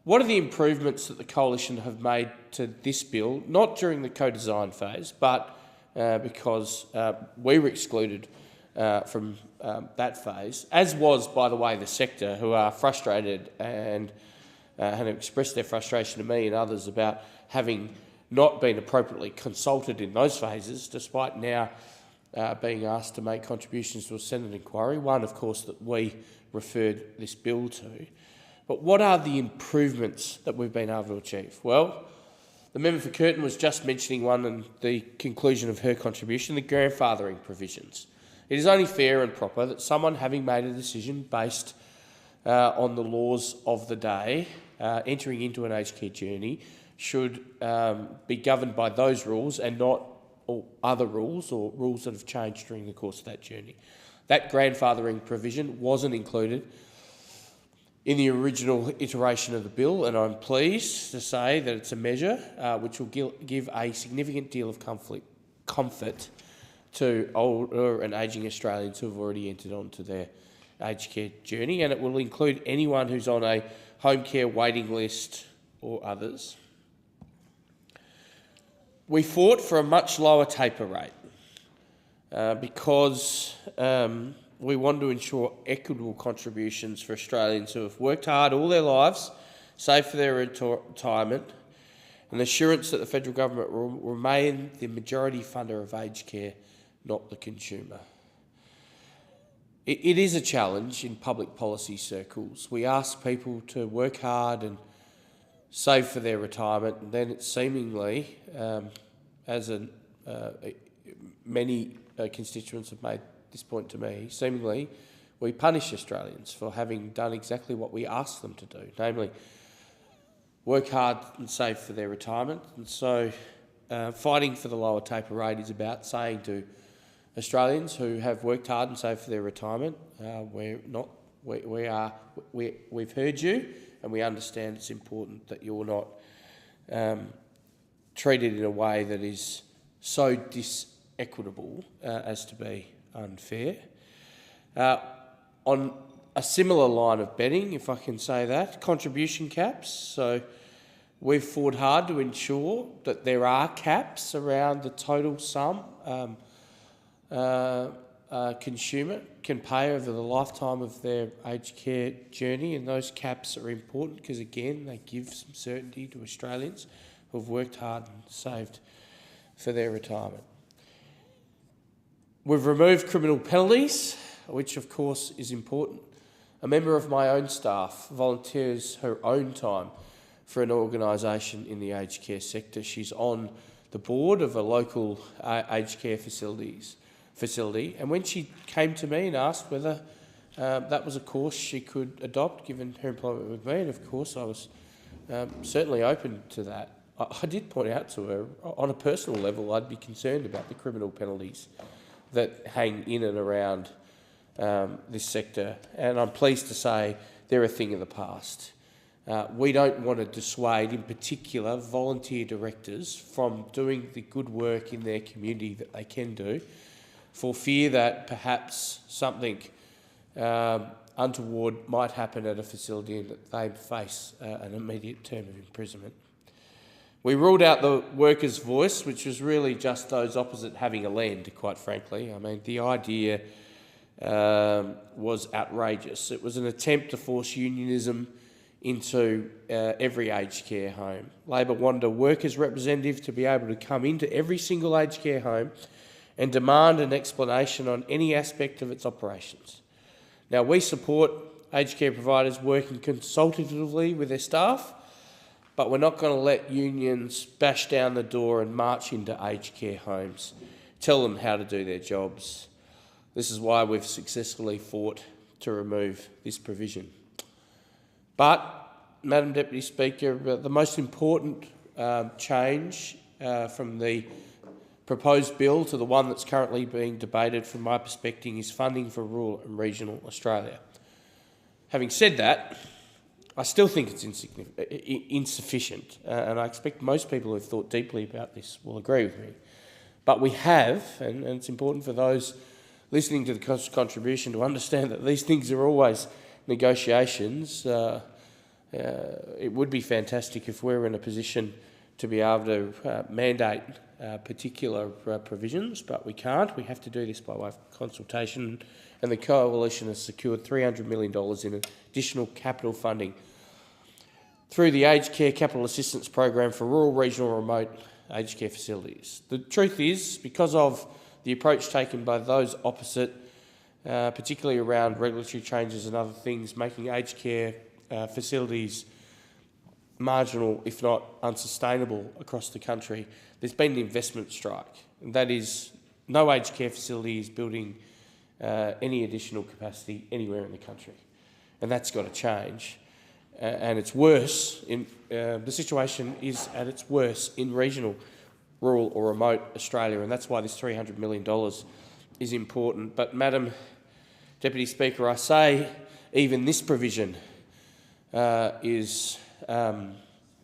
What are the improvements that the Coalition have made to this bill, not during the co-design phase, but because we were excluded from that phase, as was, by the way, the sector, who are frustrated and have expressed their frustration to me and others about having not been appropriately consulted in those phases, despite now being asked to make contributions to a Senate inquiry, one, of course, that we referred this bill to. But what are the improvements that we've been able to achieve? Well, the member for Curtin was just mentioning one in the conclusion of her contribution, the grandfathering provisions. It is only fair and proper that someone having made a decision based on the laws of the day, entering into an aged care journey, should be governed by those rules and not all other rules or rules that have changed during the course of that journey. That grandfathering provision wasn't included in the original iteration of the bill, and I'm pleased to say that it's a measure which will give a significant deal of comfort to older and ageing Australians who have already entered onto their aged care journey, and it will include anyone who's on a home care waiting list or others. We fought for a much lower taper rate because we want to ensure equitable contributions for Australians who have worked hard all their lives, saved for their retirement, and the assurance that the federal government will remain the majority funder of aged care, not the consumer. it is a challenge in public policy circles. We ask people to work hard and save for their retirement, and then it's seemingly, many constituents have made this point to me, seemingly we punish Australians for having done exactly what we ask them to do, namely work hard and save for their retirement. And so fighting for the lower taper rate is about saying to Australians who have worked hard and saved for their retirement, we've heard you, and we understand it's important that you're not treated in a way that is so disequitable as to be unfair. On a similar line of betting, if I can say that, contribution caps. So we've fought hard to ensure that there are caps around the total sum a consumer can pay over the lifetime of their aged care journey, and those caps are important because, again, they give some certainty to Australians who have worked hard and saved for their retirement. We've removed criminal penalties, which of course is important. A member of my own staff volunteers her own time for an organisation in the aged care sector. She's on the board of a local aged care facility, and when she came to me and asked whether that was a course she could adopt given her employment with me, and of course I was certainly open to that, I did point out to her, on a personal level, I'd be concerned about the criminal penalties that hang in and around this sector, and I'm pleased to say they're a thing of the past. We don't want to dissuade, in particular, volunteer directors from doing the good work in their community that they can do, for fear that perhaps something untoward might happen at a facility and that they face an immediate term of imprisonment. We ruled out the workers' voice, which was really just those opposite having a land, quite frankly. I mean, the idea was outrageous. It was an attempt to force unionism into every aged care home. Labor wanted a workers' representative to be able to come into every single aged care home and demand an explanation on any aspect of its operations. Now, we support aged care providers working consultatively with their staff, but we're not going to let unions bash down the door and march into aged care homes, tell them how to do their jobs. This is why we've successfully fought to remove this provision. But, Madam Deputy Speaker, the most important change from the proposed bill to the one that's currently being debated, from my perspective, is funding for rural and regional Australia. Having said that, I still think it's insufficient, and I expect most people who have thought deeply about this will agree with me. But we have, and it's important for those listening to the contribution to understand that these things are always negotiations. It would be fantastic if we were in a position to be able to mandate particular provisions, but we can't. We have to do this by way of consultation, and the Coalition has secured $300 million in additional capital funding through the Aged Care Capital Assistance Program for rural, regional, remote aged care facilities. The truth is, because of the approach taken by those opposite, particularly around regulatory changes and other things, making aged care facilities marginal, if not unsustainable, across the country, there's been an investment strike. And that is, no aged care facility is building any additional capacity anywhere in the country. And that's got to change. And it's worse, the situation is at its worst in regional, rural or remote Australia, and that's why this $300 million is important. But, Madam Deputy Speaker, I say even this provision is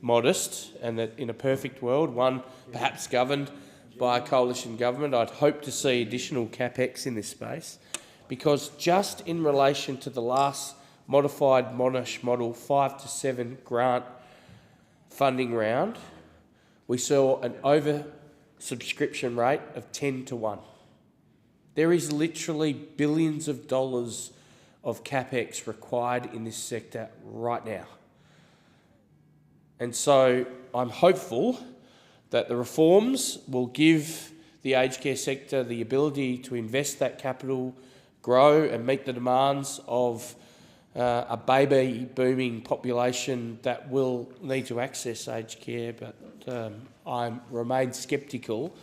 modest, and that in a perfect world, one perhaps governed by a coalition government, I'd hope to see additional capex in this space, because just in relation to the last modified Monash model 5 to 7 grant funding round, we saw an over-subscription rate of 10 to 1. There is literally billions of dollars of capex required in this sector right now. And so I'm hopeful that the reforms will give the aged care sector the ability to invest that capital, grow and meet the demands of a baby booming population that will need to access aged care, but I remain sceptical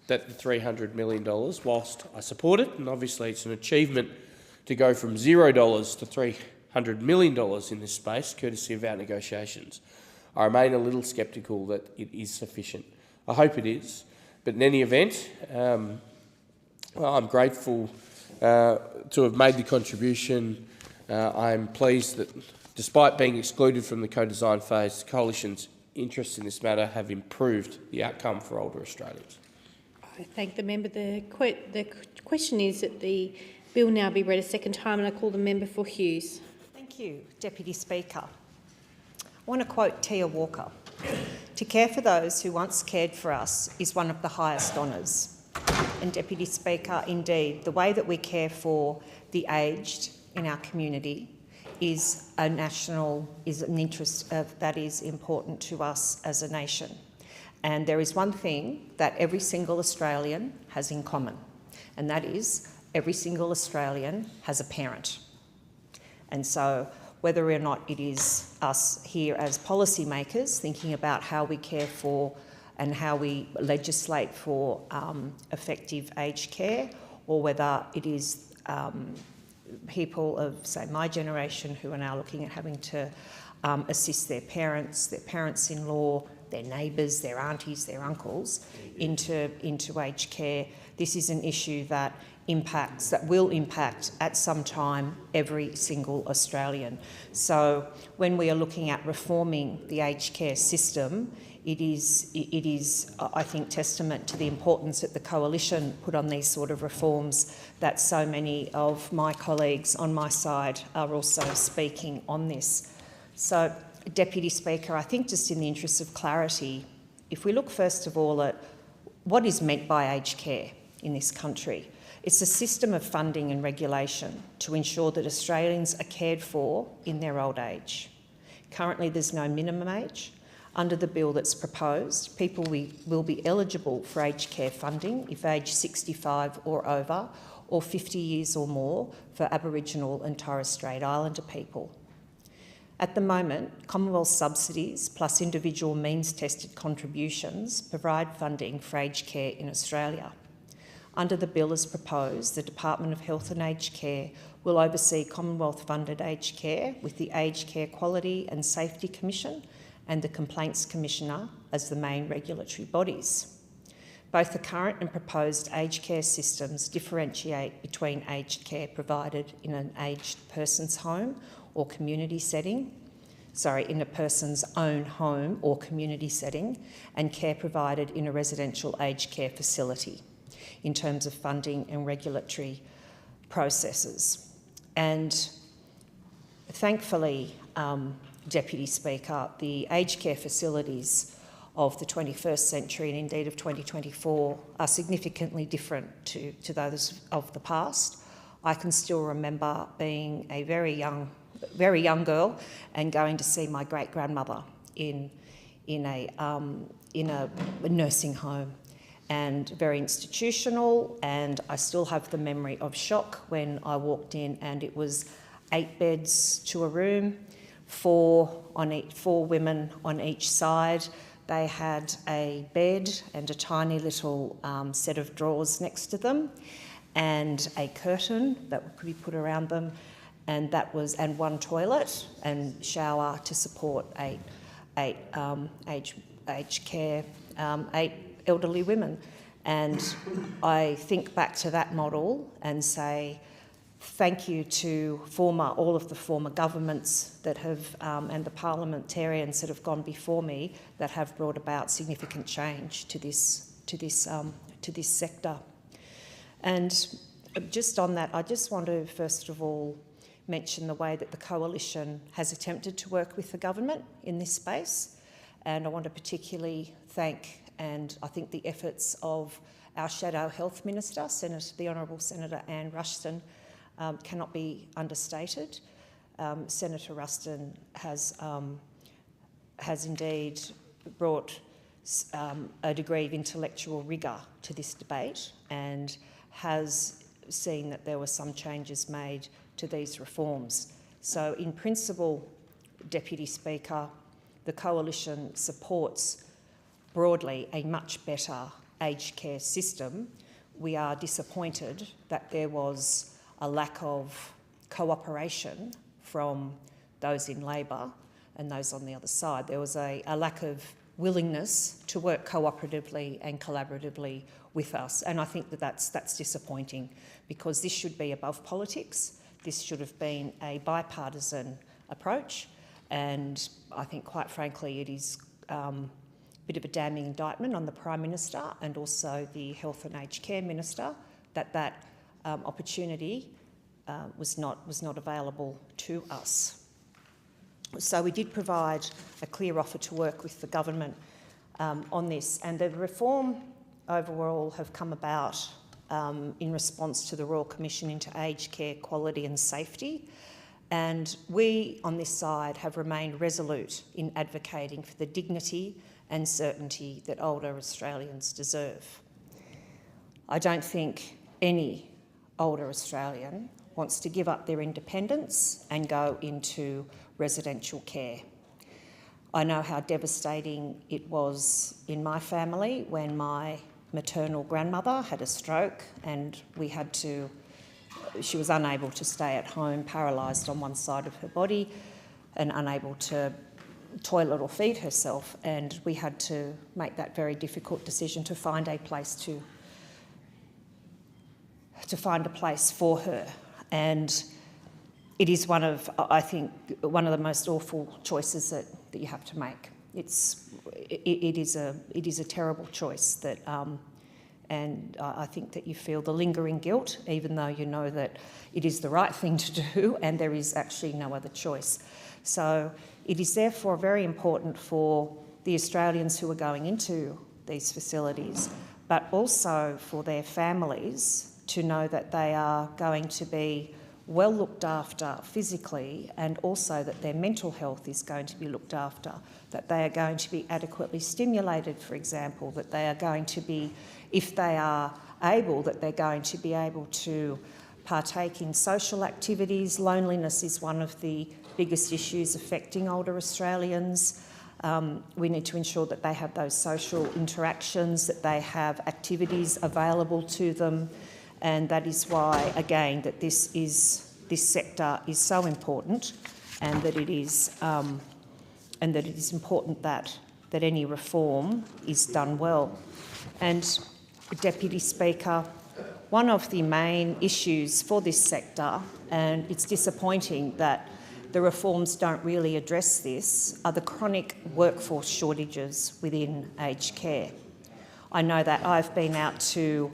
that the $300 million, whilst I support it, and obviously it's an achievement to go from $0 to $300 million in this space, courtesy of our negotiations, I remain a little sceptical that it is sufficient. I hope it is, but in any event, I'm grateful to have made the contribution. I'm pleased that, despite being excluded from the co-design phase, the Coalition's interests in this matter have improved the outcome for older Australians. I thank the member. The question is that the bill now be read a second time, and I call the member for Hughes. Thank you, Deputy Speaker. I want to quote Tia Walker. "To care for those who once cared for us is one of the highest honours." And Deputy Speaker, indeed, the way that we care for the aged in our community is an interest that is important to us as a nation. And there is one thing that every single Australian has in common, and that is every single Australian has a parent. And so whether or not it is us here as policymakers thinking about how we care for and how we legislate for effective aged care, or whether it is people of, say, my generation who are now looking at having to assist their parents-in-law, their neighbours, their aunties, their uncles into aged care. This is an issue that will impact at some time every single Australian. So when we are looking at reforming the aged care system, it is, I think, testament to the importance that the Coalition put on these sort of reforms, that so many of my colleagues on my side are also speaking on this. So, Deputy Speaker, I think just in the interest of clarity, if we look first of all at what is meant by aged care in this country, it's a system of funding and regulation to ensure that Australians are cared for in their old age. Currently, there's no minimum age. Under the bill that's proposed, people will be eligible for aged care funding if aged 65 or over, or 50 years or more for Aboriginal and Torres Strait Islander people. At the moment, Commonwealth subsidies plus individual means-tested contributions provide funding for aged care in Australia. Under the bill as proposed, the Department of Health and Aged Care will oversee Commonwealth-funded aged care with the Aged Care Quality and Safety Commission and the Complaints Commissioner as the main regulatory bodies. Both the current and proposed aged care systems differentiate between aged care provided in an aged person's home or community setting, in a person's own home or community setting, and care provided in a residential aged care facility in terms of funding and regulatory processes. And thankfully, Deputy Speaker, the aged care facilities of the 21st century and indeed of 2024 are significantly different to those of the past. I can still remember being a very young girl and going to see my great-grandmother in a nursing home, and very institutional, and I still have the memory of shock when I walked in and it was 8 beds to a room, 4 women on each side. They had a bed and a tiny little set of drawers next to them, and a curtain that could be put around them, and one toilet and shower to support eight aged care, 8 elderly women. And I think back to that model and say thank you to all of the former governments that have, and the parliamentarians that have gone before me, that have brought about significant change to this sector. And just on that, I just want to first of all mention the way that the Coalition has attempted to work with the government in this space, and I want to particularly thank and I think the efforts of our Shadow Health Minister, the Honourable Senator Anne Ruston, cannot be understated. Senator Ruston has indeed brought a degree of intellectual rigour to this debate and has seen that there were some changes made to these reforms. So in principle, Deputy Speaker, the Coalition supports broadly a much better aged care system. We are disappointed that there was a lack of cooperation from those in Labor and those on the other side. There was a lack of willingness to work cooperatively and collaboratively with us, and I think that that's disappointing, because this should be above politics. This should have been a bipartisan approach, and I think, quite frankly, it is a bit of a damning indictment on the Prime Minister and also the Health and Aged Care Minister that opportunity was not available to us. So we did provide a clear offer to work with the government on this, and the reform overall have come about in response to the Royal Commission into Aged Care Quality and Safety, and we on this side have remained resolute in advocating for the dignity and certainty that older Australians deserve. I don't think any older Australian wants to give up their independence and go into residential care. I know how devastating it was in my family when my maternal grandmother had a stroke and she was unable to stay at home, paralysed on one side of her body and unable to toilet or feed herself, and we had to make that very difficult decision to find a place for her. And it is I think, one of the most awful choices that you have to make. It is a terrible choice that, and I think that you feel the lingering guilt, even though you know that it is the right thing to do and there is actually no other choice. So it is therefore very important for the Australians who are going into these facilities, but also for their families to know that they are going to be well looked after physically, and also that their mental health is going to be looked after, that they are going to be adequately stimulated, for example, that they are going to be, if they are able, that they're going to be able to partake in social activities. Loneliness is one of the biggest issues affecting older Australians. We need to ensure that they have those social interactions, that they have activities available to them, and that is why, again, that this sector is so important, and that it is important that any reform is done well. And, Deputy Speaker, one of the main issues for this sector, and it's disappointing that the reforms don't really address this, are the chronic workforce shortages within aged care. I know that I've been out to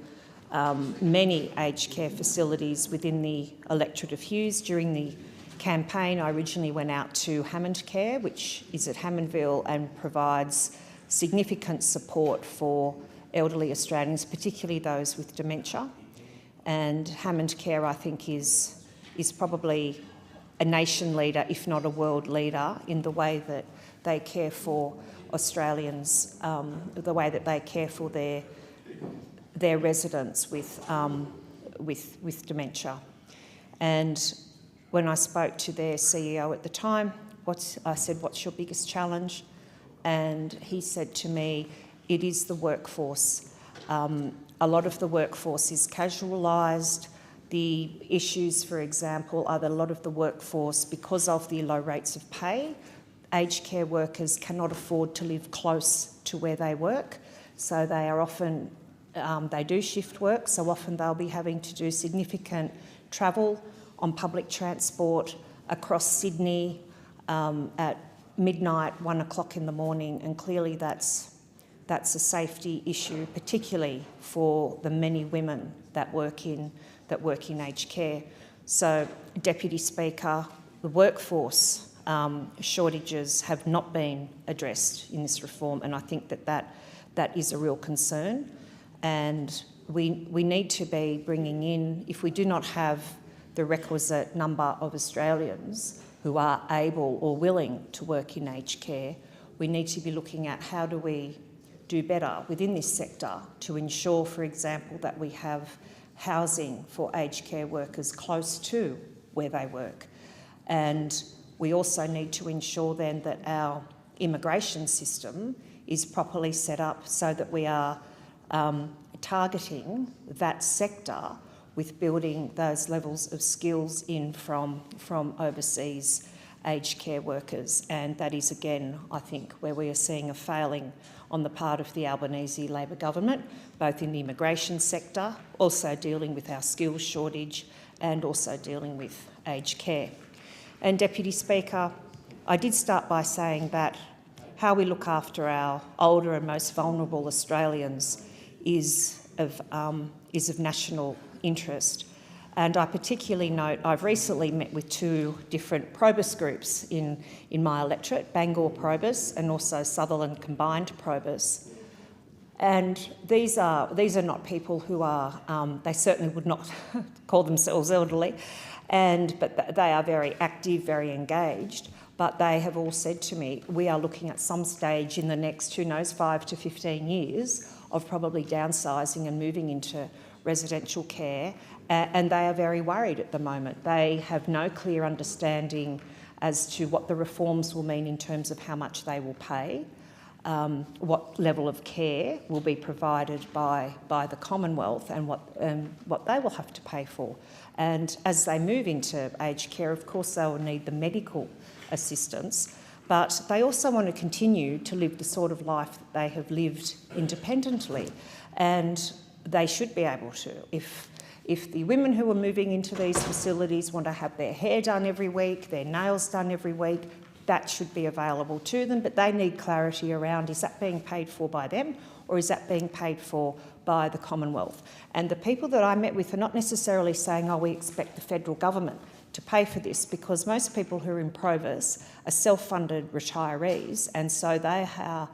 many aged care facilities within the electorate of Hughes. During the campaign, I originally went out to Hammond Care, which is at Hammondville and provides significant support for elderly Australians, particularly those with dementia. And Hammond Care, I think, is probably a nation leader, if not a world leader, in the way that they care for Australians, the way that they care for their residents with dementia. And when I spoke to their CEO at the time, I said, "What's your biggest challenge?" And he said to me, "It is the workforce. A lot of the workforce is casualised. The issues, for example, are that a lot of the workforce, because of the low rates of pay, aged care workers cannot afford to live close to where they work, so they are often they do shift work, so often they'll be having to do significant travel on public transport across Sydney at midnight, 1 o'clock in the morning, and clearly that's a safety issue, particularly for the many women that work in aged care." So, Deputy Speaker, the workforce shortages have not been addressed in this reform, and I think that is a real concern. And we need to be bringing in, if we do not have the requisite number of Australians who are able or willing to work in aged care, we need to be looking at how do we do better within this sector to ensure, for example, that we have housing for aged care workers close to where they work. And we also need to ensure then that our immigration system is properly set up so that we are targeting that sector with building those levels of skills in from overseas aged care workers. And that is, again, I think, where we are seeing a failing on the part of the Albanese Labor government, both in the immigration sector, also dealing with our skills shortage and also dealing with aged care. And Deputy Speaker, I did start by saying that how we look after our older and most vulnerable Australians is of national interest. And I particularly note I've recently met with two different probus groups in my electorate, Bangor probus and also Sutherland combined probus. And these are not people who are, they certainly would not call themselves elderly, but they are very active, very engaged. But they have all said to me, we are looking at some stage in the next, 5 to 15 years of probably downsizing and moving into residential care, and they are very worried at the moment. They have no clear understanding as to what the reforms will mean in terms of how much they will pay, what level of care will be provided by the Commonwealth and what they will have to pay for. And as they move into aged care, of course, they will need the medical assistance, but they also want to continue to live the sort of life that they have lived independently. And they should be able to. If the women who are moving into these facilities want to have their hair done every week, their nails done every week, that should be available to them, but they need clarity around, is that being paid for by them or is that being paid for by the Commonwealth? And the people that I met with are not necessarily saying, oh, we expect the federal government to pay for this, because most people who are in Provis are self-funded retirees, and so they are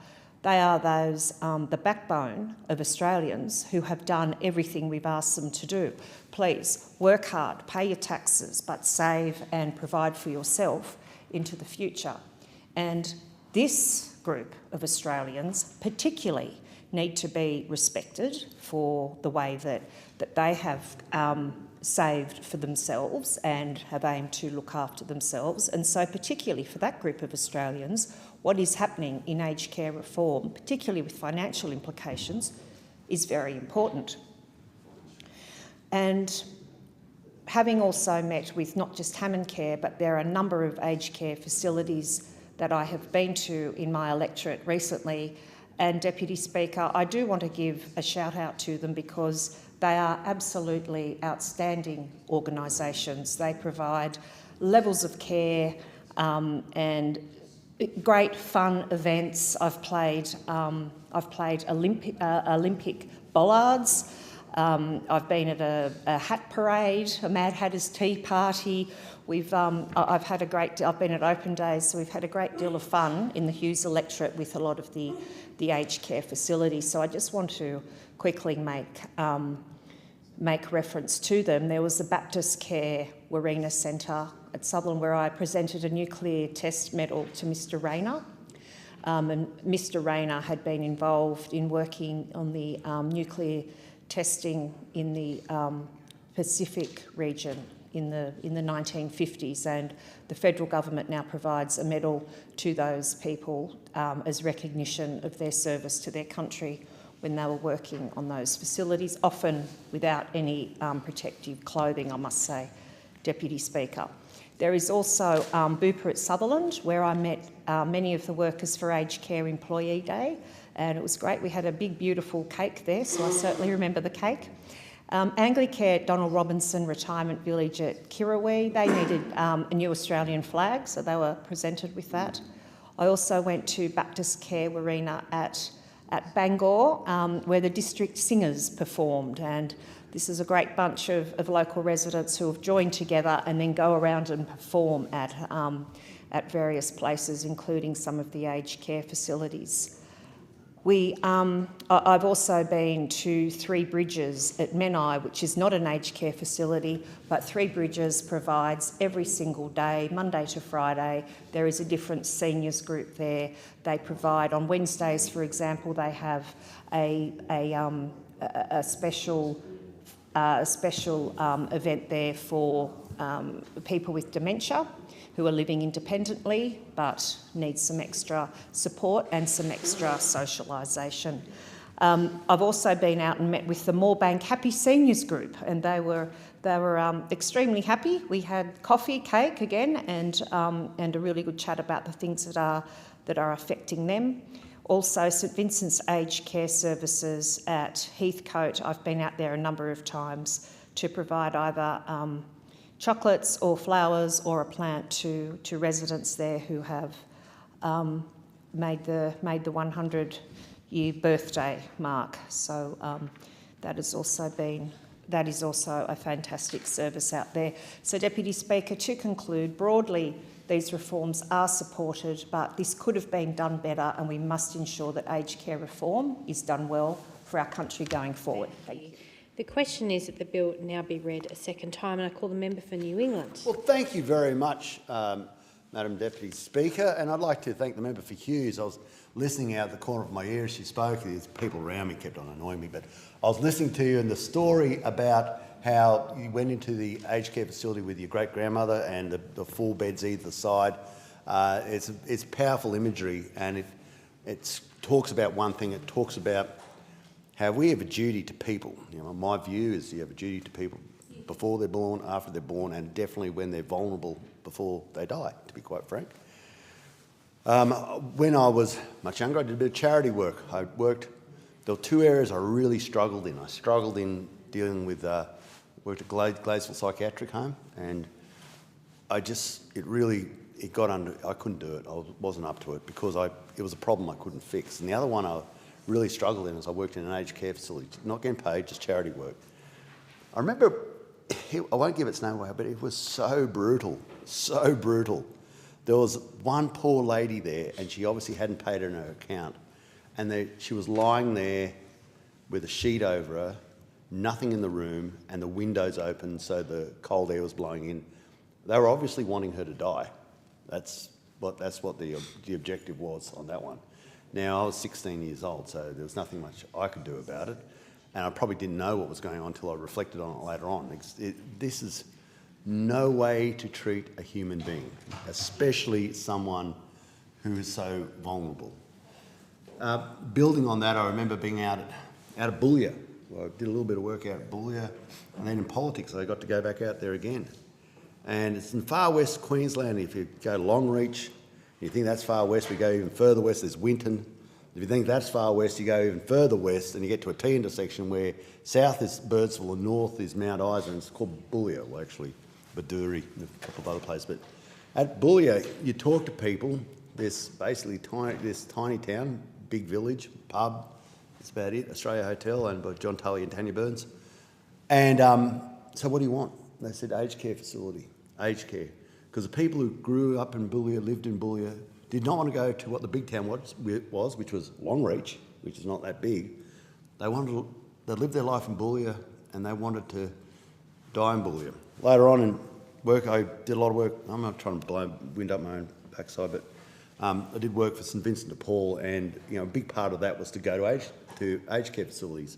those, the backbone of Australians who have done everything we've asked them to do. Please work hard, pay your taxes, but save and provide for yourself into the future. And this group of Australians particularly need to be respected for the way that they have saved for themselves and have aimed to look after themselves. And so particularly for that group of Australians, what is happening in aged care reform, particularly with financial implications, is very important. And having also met with not just Hammond Care, but there are a number of aged care facilities that I have been to in my electorate recently. And Deputy Speaker, I do want to give a shout out to them because they are absolutely outstanding organisations. They provide levels of care and great fun events. I've played Olympic bollards. I've been at a hat parade, a Mad Hatter's Tea Party. I've been at open days, so we've had a great deal of fun in the Hughes electorate with a lot of the aged care facilities. So I just want to quickly make reference to them. There was the Baptist Care Warina Centre at Sutherland where I presented a nuclear test medal to Mr Rayner. And Mr Rayner had been involved in working on the nuclear testing in the Pacific region in the 1950s, and the federal government now provides a medal to those people as recognition of their service to their country when they were working on those facilities, often without any protective clothing, I must say, Deputy Speaker. There is also Bupa at Sutherland, where I met many of the workers for Aged Care Employee Day, and it was great. We had a big, beautiful cake there, so I certainly remember the cake. Anglicare at Donald Robinson Retirement Village at Kirrawee, they needed a new Australian flag, so they were presented with that. I also went to Baptist Care Warina at Bangor, where the district singers performed, and this is a great bunch of local residents who have joined together and then go around and perform at various places, including some of the aged care facilities. I've also been to Three Bridges at Menai, which is not an aged care facility, but Three Bridges provides every single day, Monday to Friday. There is a different seniors group there. They provide, on Wednesdays, for example, they have a special a special event there for people with dementia who are living independently but need some extra support and some extra socialisation. I've also been out and met with the Moorebank Happy Seniors group, and they were extremely happy. We had coffee, cake again, and a really good chat about the things that are affecting them. Also, St Vincent's Aged Care Services at Heathcote, I've been out there a number of times to provide either chocolates or flowers or a plant to residents there who have made the 100-year birthday mark. So that is also a fantastic service out there. So, Deputy Speaker, to conclude, broadly, these reforms are supported, but this could have been done better, and we must ensure that aged care reform is done well for our country going forward. Thank you. The question is that the bill now be read a second time, and I call the member for New England. Well, thank you very much, Madam Deputy Speaker, and I'd like to thank the member for Hughes. I was listening out the corner of my ear as she spoke. There's people around me kept on annoying me, but I was listening to you and the story about how you went into the aged care facility with your great-grandmother and the 4 beds either side. It's powerful imagery, and it talks about one thing. It talks about how we have a duty to people. You know, my view is you have a duty to people before they're born, after they're born, and definitely when they're vulnerable before they die, to be quite frank. When I was much younger, I did a bit of charity work. There were 2 areas I really struggled in. I struggled in dealing with, worked at Gladesville Psychiatric Home, and I couldn't do it. I wasn't up to it because it was a problem I couldn't fix. And the other one I really struggled in is I worked in an aged care facility, not getting paid, just charity work. I remember, I won't give its name away, but it was so brutal, so brutal. There was one poor lady there, and she obviously hadn't paid her in her account, and she was lying there with a sheet over her, nothing in the room, and the windows open so the cold air was blowing in. They were obviously wanting her to die. That's what the objective was on that one. Now, I was 16 years old, so there was nothing much I could do about it, and I probably didn't know what was going on until I reflected on it later on. This is no way to treat a human being, especially someone who is so vulnerable. Building on that, I remember being out at Boulia. Well, I did a little bit of work out at Boulia, and then in politics I got to go back out there again. And it's in far west Queensland. If you go to Longreach, you think that's far west, we go even further west, there's Winton. If you think that's far west, you go even further west and you get to a T intersection where south is Birdsville and north is Mount Isa, and it's called Boulia, well actually Baduri and a couple of other places. But at Boulia, you talk to people, this tiny town, big village, pub, that's about it, Australia Hotel owned by John Tully and Tanya Burns. And so what do you want? They said aged care facility, aged care. Because the people who grew up in Boulia, lived in Boulia, did not want to go to what the big town was, which was Longreach, which is not that big. They lived their life in Boulia and they wanted to die in Boulia. Later on in work, I did a lot of work. I'm not trying to blow wind up my own backside, but I did work for St Vincent de Paul, and a big part of that was to go to aged care facilities.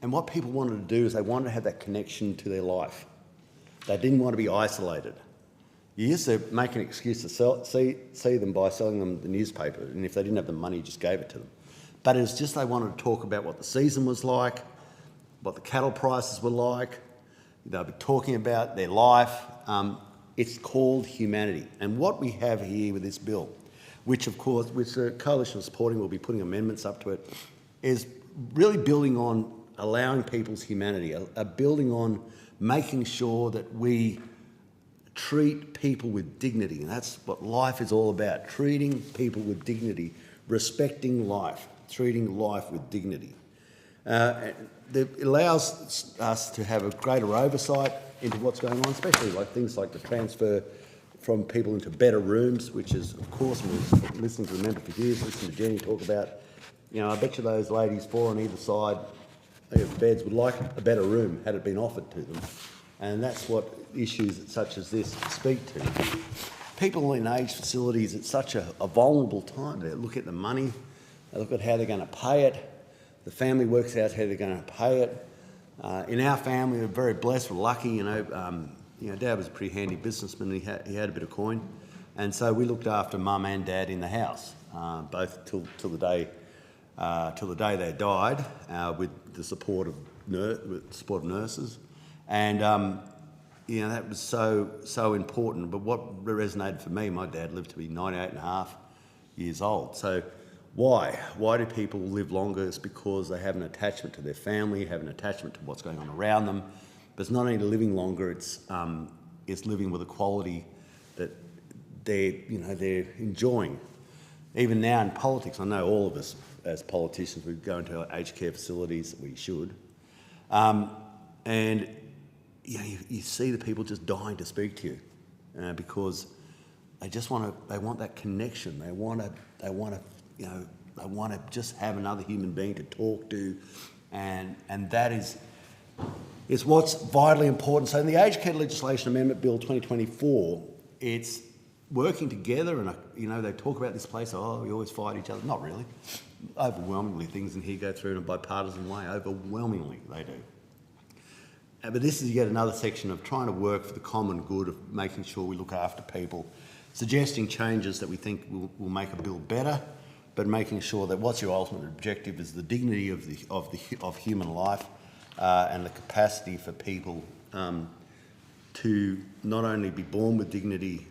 And what people wanted to do is they wanted to have that connection to their life. They didn't want to be isolated. You used to make an excuse to see them by selling them the newspaper, and if they didn't have the money, you just gave it to them. But it was just they wanted to talk about what the season was like, what the cattle prices were like. They'd be talking about their life. It's called humanity. And what we have here with this bill, which the Coalition is supporting, will be putting amendments up to it, is really building on allowing people's humanity, building on making sure that we treat people with dignity. And that's what life is all about, treating people with dignity, respecting life, treating life with dignity. It allows us to have a greater oversight into what's going on, especially things like the transfer from people into better rooms, which is, of course, listening to the member for years, listening to Jenny talk about, I bet you those ladies 4 on either side of beds would like a better room had it been offered to them. And that's what issues such as this speak to. People in aged facilities, it's such a vulnerable time. They look at the money, they look at how they're going to pay it, the family works out how they're going to pay it, In our family, we're very blessed, we're lucky, Dad was a pretty handy businessman, he had a bit of coin. And so we looked after Mum and Dad in the house, both till the day they died, with the support of nurses. And that was so important. But what resonated for me, my dad lived to be 98 and a half years old. So why? Why do people live longer? It's because they have an attachment to their family, have an attachment to what's going on around them. But it's not only living longer, it's living with a quality that they're enjoying. Even now in politics, I know all of us as politicians, we go into our aged care facilities, we should. And you see the people just dying to speak to you because they want that connection. They want to just have another human being to talk to, and that is what's vitally important. So in the Aged Care Legislation Amendment Bill 2024, it's working together, and they talk about this place. Oh, we always fight each other. Not really. Overwhelmingly, things in here go through in a bipartisan way. Overwhelmingly, they do. But this is yet another section of trying to work for the common good of making sure we look after people, suggesting changes that we think will make a bill better, but making sure that what's your ultimate objective is the dignity of human life and the capacity for people to not only be born with dignity,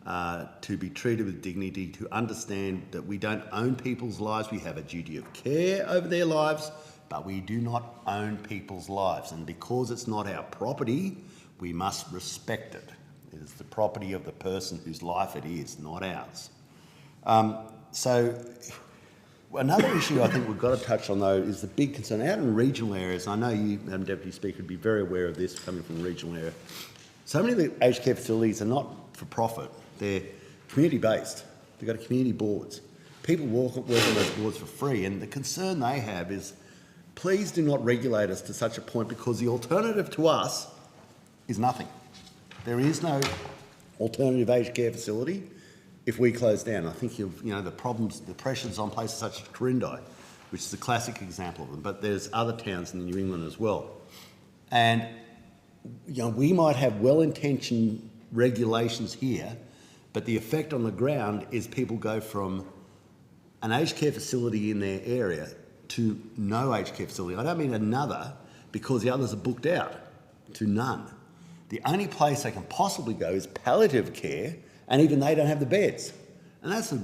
to be treated with dignity, to understand that we don't own people's lives. We have a duty of care over their lives, but we do not own people's lives. And because it's not our property, we must respect it. It is the property of the person whose life it is, not ours. So another issue I think we've got to touch on, though, is the big concern out in regional areas. I know you, Madam Deputy Speaker, would be very aware of this coming from a regional area. So many of the aged care facilities are not for profit. They're community-based. They've got community boards. People work on those boards for free, and the concern they have is, please do not regulate us to such a point, because the alternative to us is nothing. There is no alternative aged care facility if we close down. I think the problems, the pressures on places such as Corindai, which is a classic example of them, but there's other towns in New England as well. And we might have well-intentioned regulations here, but the effect on the ground is people go from an aged care facility in their area to no aged care facility. I don't mean another because the others are booked out, to none. The only place they can possibly go is palliative care, and even they don't have the beds. And that's a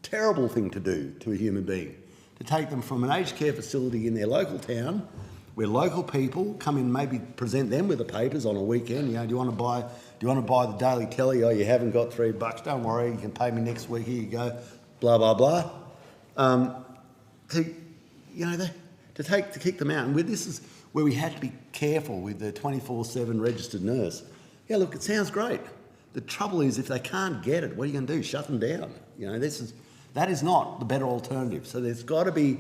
terrible thing to do to a human being, to take them from an aged care facility in their local town, where local people come in, maybe present them with the papers on a weekend. Do you want to buy the Daily Telly? Oh, you haven't got $3. Don't worry, you can pay me next week. Here you go. Blah blah blah. To kick them out. And this is where we had to be careful with the 24/7 registered nurse. Yeah, look, it sounds great. The trouble is, if they can't get it, what are you going to do? Shut them down? That is not the better alternative. So there's got to be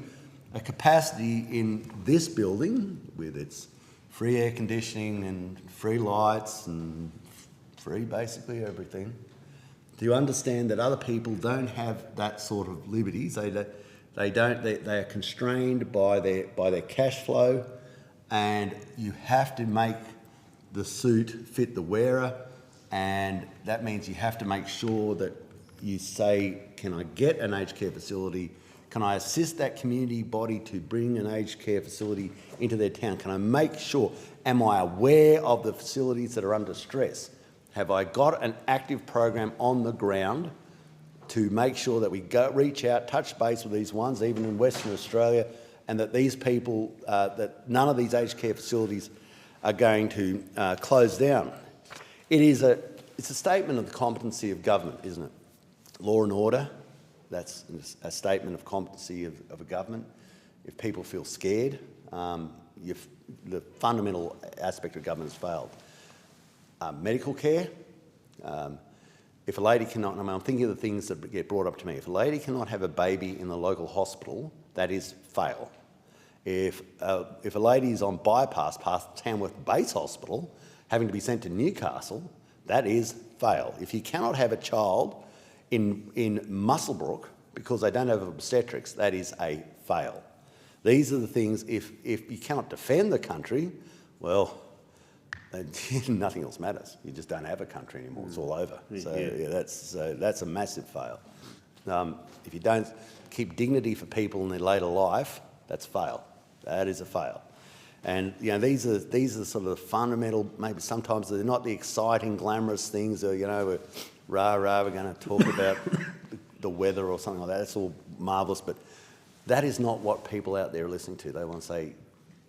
a capacity in this building with its free air conditioning and free lights and free basically everything, to understand that other people don't have that sort of liberties. They are constrained by their cash flow, and you have to make the suit fit the wearer, and that means you have to make sure that you say, can I get an aged care facility? Can I assist that community body to bring an aged care facility into their town? Can I make sure, am I aware of the facilities that are under stress? Have I got an active program on the ground to make sure that we reach out, touch base with these ones, even in Western Australia, and that these people, that none of these aged care facilities are going to close down? It's a statement of the competency of government, isn't it? Law and order, that's a statement of competency of a government. If people feel scared, the fundamental aspect of government has failed. Medical care, if a lady cannot, I'm thinking of the things that get brought up to me. If a lady cannot have a baby in the local hospital, that is fail. If a lady is on bypass past Tamworth Base Hospital, having to be sent to Newcastle, that is fail. If you cannot have a child in Muswellbrook because they don't have obstetrics, that is a fail. These are the things, if you cannot defend the country, well, nothing else matters. You just don't have a country anymore. It's all over. So, yeah, that's a massive fail. If you don't keep dignity for people in their later life, that's a fail. That is a fail. And these are sort of the fundamental. Maybe sometimes they're not the exciting, glamorous things. Or we're we're going to talk about the weather or something like that. That's all marvellous, but that is not what people out there are listening to. They want to say,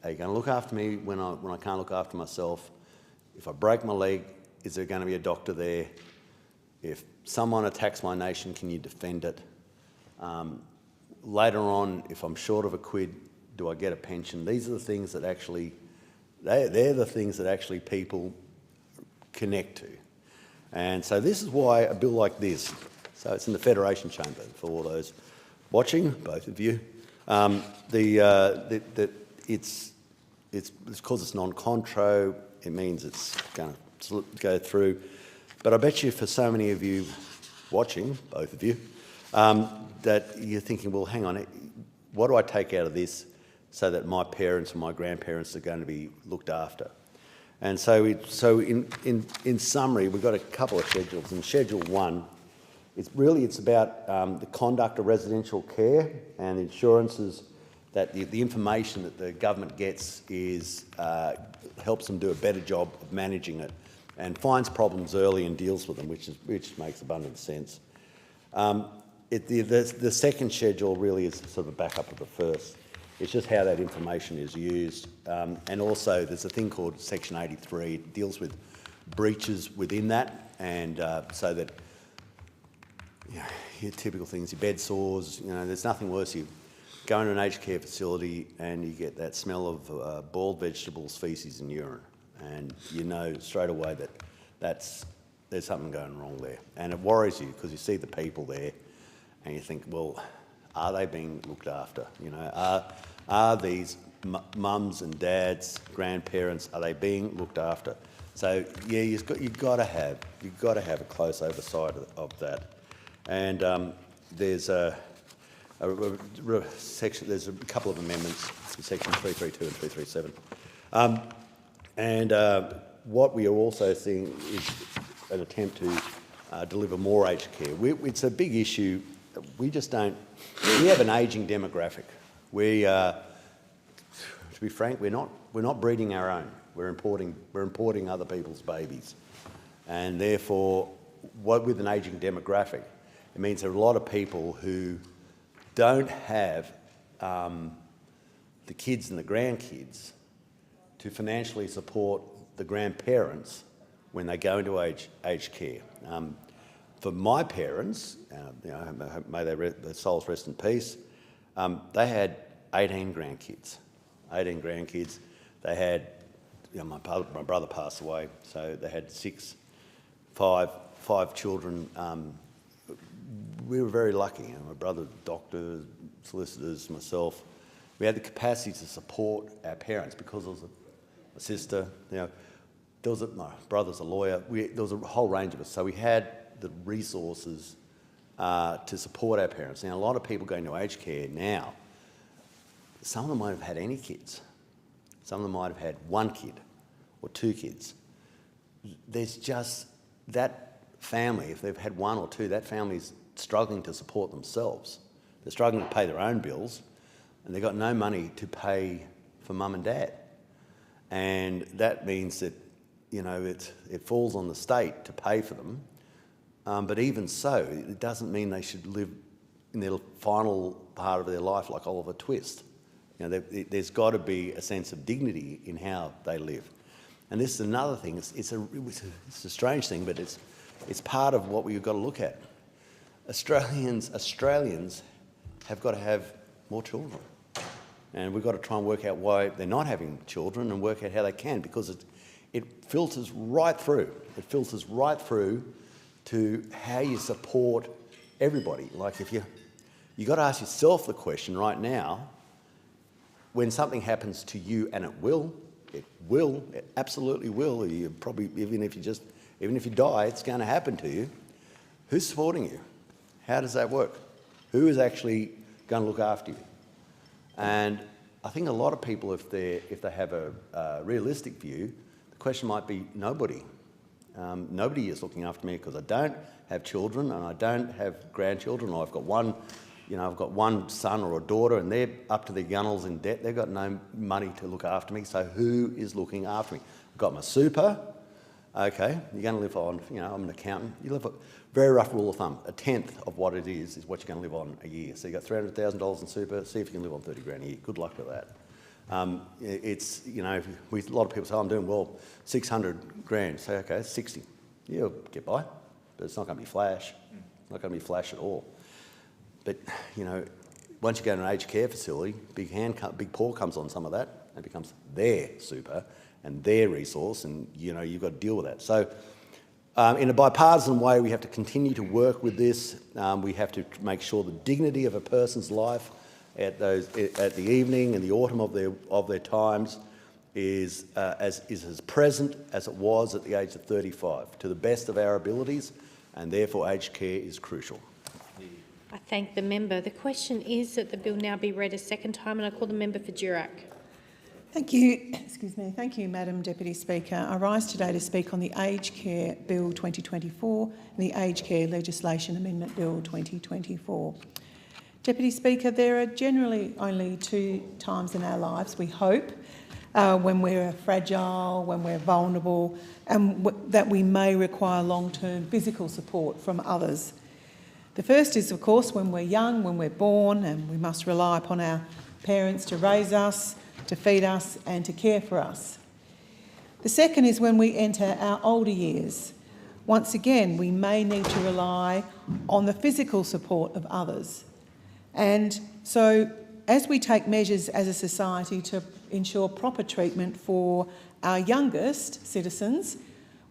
"Are you going to look after me when I can't look after myself? If I break my leg, is there going to be a doctor there? If someone attacks my nation, can you defend it? Later on, if I'm short of a quid, do I get a pension?" These are the things that actually, they're the things that actually people connect to. And so this is why a bill like this, so it's in the Federation Chamber for all those watching, both of you, it's because it's non-contro, it means it's going to go through. But I bet you for so many of you watching, both of you, that you're thinking, well, hang on, what do I take out of this so that my parents and my grandparents are going to be looked after? And so in summary, we've got a couple of schedules. In Schedule 1, it's about the conduct of residential care and the insurances that the information that the government gets helps them do a better job of managing it and finds problems early and deals with them, which makes abundant sense. The second schedule really is sort of a backup of the first. It's just how that information is used. And also there's a thing called Section 83. It deals with breaches within that, and so that your typical things, your bed sores, there's nothing worse. You go into an aged care facility and you get that smell of boiled vegetables, faeces and urine, and you know straight away that there's something going wrong there. And it worries you because you see the people there and you think, well, are they being looked after? Are these mums and dads, grandparents, are they being looked after? So yeah, you've got to have a close oversight of that. And there's a section. There's a couple of amendments in Section 332 and 337. And what we are also seeing is an attempt to deliver more aged care. It's a big issue. We just don't. We have an ageing demographic. To be frank, we're not breeding our own. We're importing other people's babies, and therefore, with an ageing demographic, it means there are a lot of people who don't have the kids and the grandkids to financially support the grandparents when they go into aged care. For my parents, may their souls rest in peace, they had 18 grandkids. They had, my brother passed away, so they had five children. We were very lucky. My brother, doctors, solicitors, myself. We had the capacity to support our parents because there was a sister. My brother's a lawyer. There was a whole range of us, so we had the resources to support our parents. Now, a lot of people going to aged care now, some of them might have had any kids. Some of them might have had one kid or two kids. There's just that family, if they've had one or two, that family's struggling to support themselves. They're struggling to pay their own bills, and they've got no money to pay for mum and dad. And that means that, it falls on the state to pay for them. But even so, it doesn't mean they should live in their final part of their life like Oliver Twist. There's got to be a sense of dignity in how they live. And this is another thing. It's a strange thing, but it's part of what we've got to look at. Australians have got to have more children. And we've got to try and work out why they're not having children and work out how they can, because it filters right through. It filters right through to how you support everybody. Like you've got to ask yourself the question right now, when something happens to you, and it absolutely will, you probably, even if you die, it's going to happen to you. Who's supporting you? How does that work? Who is actually going to look after you? And I think a lot of people, if they have a realistic view, the question might be nobody. Nobody is looking after me because I don't have children and I don't have grandchildren, or I've got one son or a daughter and they're up to their gunnels in debt. They've got no money to look after me. So who is looking after me? I've got my super. Okay, you're going to live on, I'm an accountant. You live a very rough rule of thumb. 1/10 of what it is what you're going to live on a year. So you've got $300,000 in super. See if you can live on 30 grand a year. Good luck with that. A lot of people say, I'm doing well, 600 grand. Say, okay, 60. You'll get by, but it's not going to be flash. It's not going to be flash at all. But, once you go to an aged care facility, Big Paw comes on some of that and becomes their super and their resource, and, you've got to deal with that. So, in a bipartisan way, we have to continue to work with this. We have to make sure the dignity of a person's life at the evening and the autumn of their times is as present as it was at the age of 35, to the best of our abilities, and therefore aged care is crucial. I thank the member. The question is that the bill now be read a second time, and I call the member for Durack. Thank you. Excuse me. Thank you, Madam Deputy Speaker. I rise today to speak on the Aged Care Bill 2024 and the Aged Care Legislation Amendment Bill 2024. Deputy Speaker, there are generally only 2 times in our lives, we hope, when we're fragile, when we're vulnerable, and that we may require long-term physical support from others. The first is, of course, when we're young, when we're born, and we must rely upon our parents to raise us, to feed us and to care for us. The second is when we enter our older years. Once again, we may need to rely on the physical support of others. And so, as we take measures as a society to ensure proper treatment for our youngest citizens,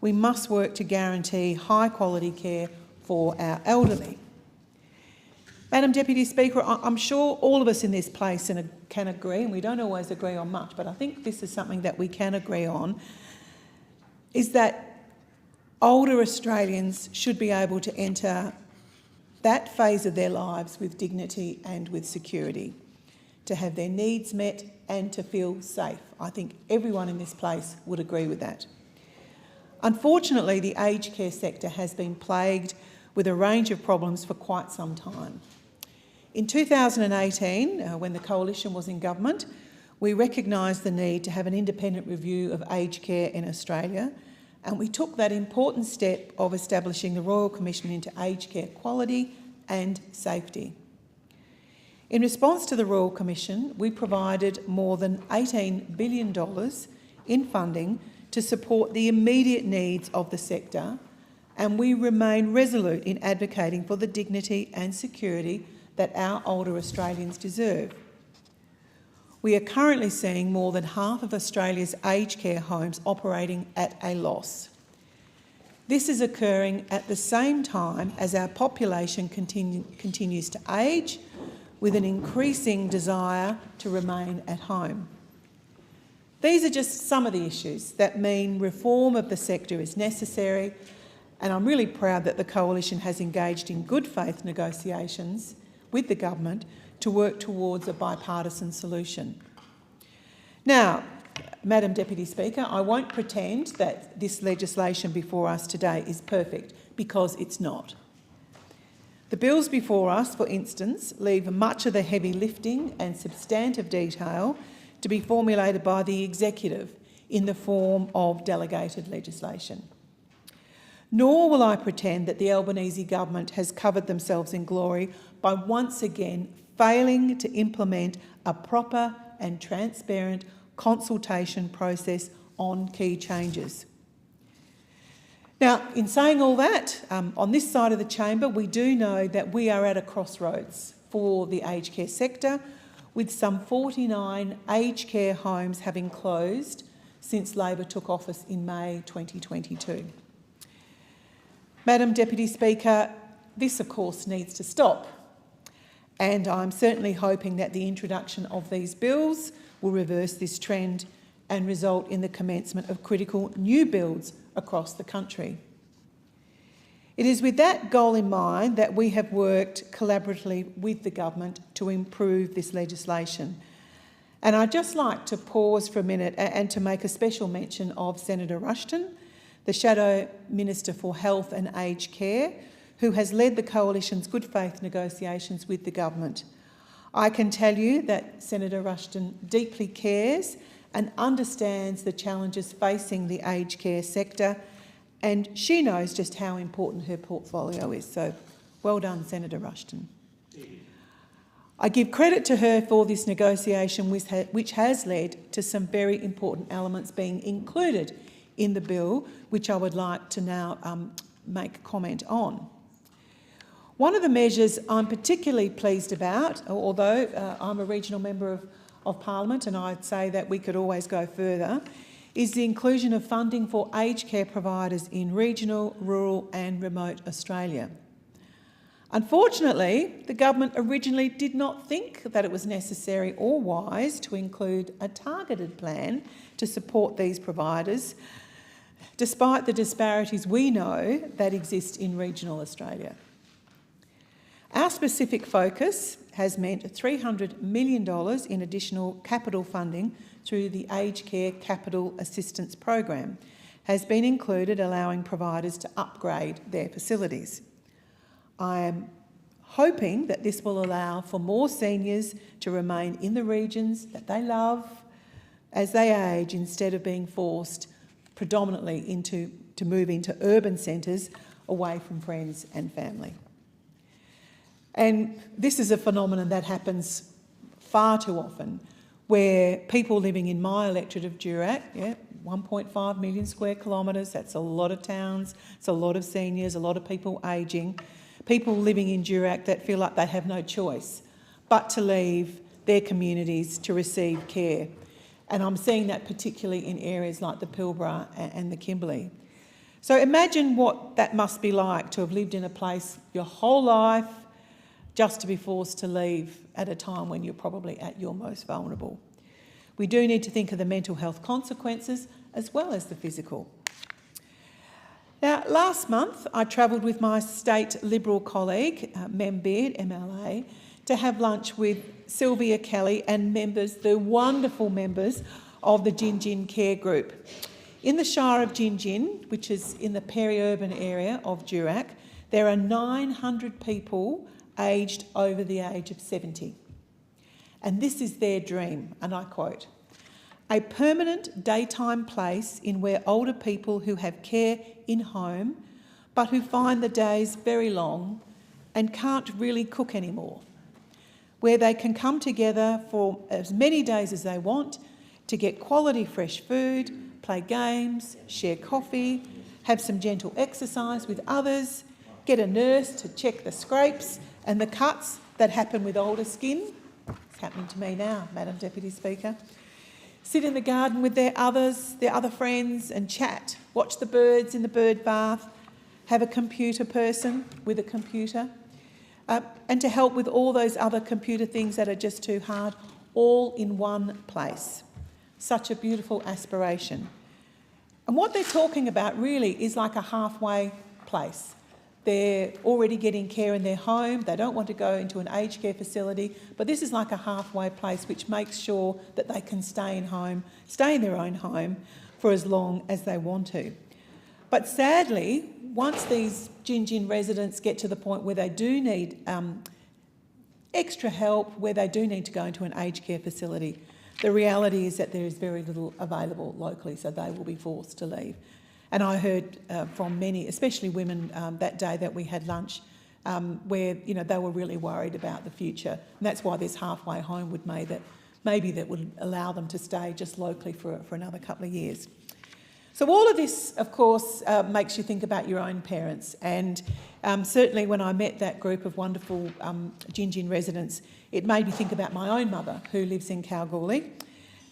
we must work to guarantee high quality care for our elderly. Madam Deputy Speaker, I'm sure all of us in this place can agree, and we don't always agree on much, but I think this is something that we can agree on, is that older Australians should be able to enter that phase of their lives with dignity and with security, to have their needs met and to feel safe. I think everyone in this place would agree with that. Unfortunately, the aged care sector has been plagued with a range of problems for quite some time. In 2018, when the Coalition was in government, we recognised the need to have an independent review of aged care in Australia, and we took that important step of establishing the Royal Commission into Aged Care Quality and Safety. In response to the Royal Commission, we provided more than $18 billion in funding to support the immediate needs of the sector, and we remain resolute in advocating for the dignity and security that our older Australians deserve. We are currently seeing more than half of Australia's aged care homes operating at a loss. This is occurring at the same time as our population continues to age, with an increasing desire to remain at home. These are just some of the issues that mean reform of the sector is necessary, and I'm really proud that the Coalition has engaged in good faith negotiations with the government to work towards a bipartisan solution. Now, Madam Deputy Speaker, I won't pretend that this legislation before us today is perfect, because it's not. The bills before us, for instance, leave much of the heavy lifting and substantive detail to be formulated by the Executive in the form of delegated legislation. Nor will I pretend that the Albanese government has covered themselves in glory by once again failing to implement a proper and transparent consultation process on key changes. Now, in saying all that, on this side of the chamber, we do know that we are at a crossroads for the aged care sector, with some 49 aged care homes having closed since Labor took office in May 2022. Madam Deputy Speaker, this of course needs to stop, and I'm certainly hoping that the introduction of these bills will reverse this trend and result in the commencement of critical new builds across the country. It is with that goal in mind that we have worked collaboratively with the government to improve this legislation. And I'd just like to pause for a minute and to make a special mention of Senator Rushton, the Shadow Minister for Health and Aged Care, who has led the Coalition's good faith negotiations with the government. I can tell you that Senator Rushton deeply cares and understands the challenges facing the aged care sector, and she knows just how important her portfolio is. So well done, Senator Rushton. I give credit to her for this negotiation, which has led to some very important elements being included in the bill, which I would like to now make comment on. One of the measures I'm particularly pleased about, although I'm a regional member of Parliament and I'd say that we could always go further, is the inclusion of funding for aged care providers in regional, rural and remote Australia. Unfortunately, the government originally did not think that it was necessary or wise to include a targeted plan to support these providers, despite the disparities we know that exist in regional Australia. Our specific focus has meant $300 million in additional capital funding through the Aged Care Capital Assistance Program has been included, allowing providers to upgrade their facilities. I am hoping that this will allow for more seniors to remain in the regions that they love as they age, instead of being forced predominantly to move into urban centres away from friends and family. And this is a phenomenon that happens far too often, where people living in my electorate of Durack, 1.5 million square kilometres, that's a lot of towns, it's a lot of seniors, a lot of people ageing, people living in Durack that feel like they have no choice but to leave their communities to receive care. And I'm seeing that particularly in areas like the Pilbara and the Kimberley. So imagine what that must be like to have lived in a place your whole life just to be forced to leave at a time when you're probably at your most vulnerable. We do need to think of the mental health consequences as well as the physical. Now, last month, I travelled with my state Liberal colleague, Mem Beard, MLA, to have lunch with Sylvia Kelly and members, the wonderful members of the Gin Gin Care Group. In the Shire of Gin Gin, which is in the peri-urban area of Durack, there are 900 people aged over the age of 70. And this is their dream, and I quote, "A permanent daytime place in where older people who have care in home but who find the days very long and can't really cook anymore, where they can come together for as many days as they want to get quality fresh food, play games, share coffee, have some gentle exercise with others, get a nurse to check the scrapes and the cuts that happen with older skin." It's happening to me now, Madam Deputy Speaker. "Sit in the garden with their other friends and chat, watch the birds in the bird bath, have a computer person with a computer, and to help with all those other computer things that are just too hard, all in one place." Such a beautiful aspiration. And what they're talking about really is like a halfway place. They're already getting care in their home, they don't want to go into an aged care facility, but this is like a halfway place which makes sure that they can stay in their own home for as long as they want to. But sadly, once these Gin Gin residents get to the point where they do need extra help, where they do need to go into an aged care facility, the reality is that there is very little available locally, so they will be forced to leave. And I heard from many, especially women, that day that we had lunch, where they were really worried about the future, and that's why this halfway home would maybe would allow them to stay just locally for another couple of years. So all of this, of course, makes you think about your own parents, and certainly when I met that group of wonderful Gin Gin residents, it made me think about my own mother, who lives in Kalgoorlie.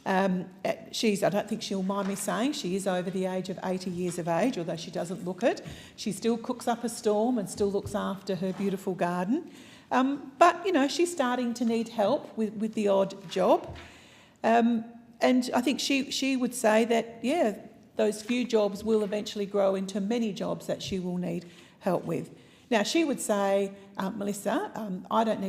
I don't think she'll mind me saying, she is over the age of 80 years of age, although she doesn't look it. She still cooks up a storm and still looks after her beautiful garden. But, she's starting to need help with the odd job. And I think she would say that, those few jobs will eventually grow into many jobs that she will need help with. Now, she would say, Melissa, I don't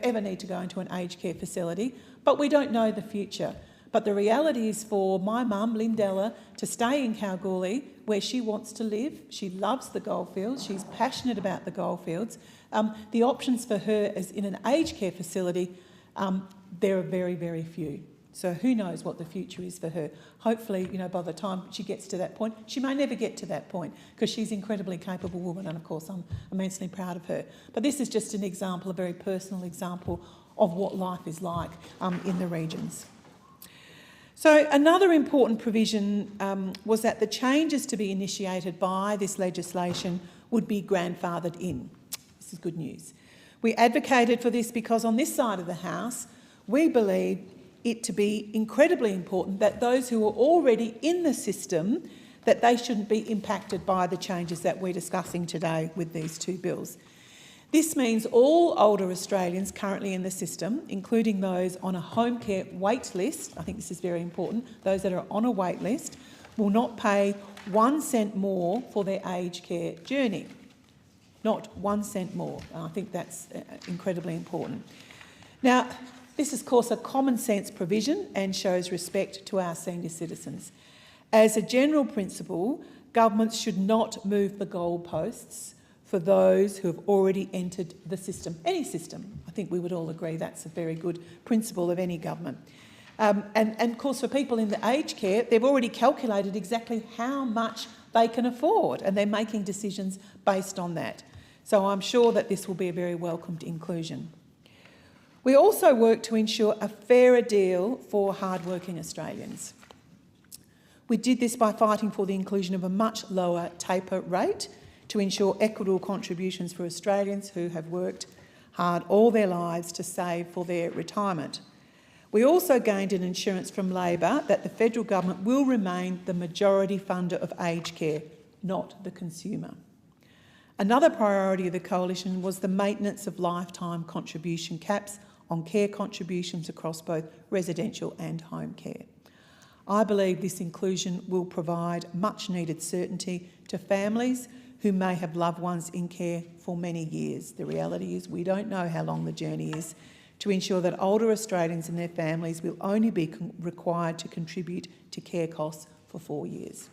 ever need to go into an aged care facility, but we don't know the future. But the reality is for my mum, Lindella, to stay in Kalgoorlie where she wants to live. She loves the goldfields. She's passionate about the goldfields. The options for her as in an aged care facility, there are very, very few. So who knows what the future is for her. Hopefully, you know, by the time she gets to that point, she may never get to that point because she's an incredibly capable woman, and of course I'm immensely proud of her. But this is just an example, a very personal example of what life is like in the regions. So another important provision was that the changes to be initiated by this legislation would be grandfathered in. This is good news. We advocated for this because on this side of the House, we believe it to be incredibly important that those who are already in the system, that they shouldn't be impacted by the changes that we're discussing today with these two bills. This means all older Australians currently in the system, including those on a home care wait list, I think this is very important, those that are on a wait list, will not pay 1 cent more for their aged care journey. Not 1 cent more. And I think that's incredibly important. Now, this is, of course, a common sense provision and shows respect to our senior citizens. As a general principle, governments should not move the goalposts for those who have already entered the system, any system. I think we would all agree that's a very good principle of any government. And of course, for people in the aged care, they've already calculated exactly how much they can afford, and they're making decisions based on that. So I'm sure that this will be a very welcomed inclusion. We also work to ensure a fairer deal for hard-working Australians. We did this by fighting for the inclusion of a much lower taper rate to ensure equitable contributions for Australians who have worked hard all their lives to save for their retirement. We also gained an assurance from Labor that the federal government will remain the majority funder of aged care, not the consumer. Another priority of the Coalition was the maintenance of lifetime contribution caps on care contributions across both residential and home care. I believe this inclusion will provide much needed certainty to families who may have loved ones in care for many years. The reality is we don't know how long the journey is, to ensure that older Australians and their families will only be required to contribute to care costs for 4 years.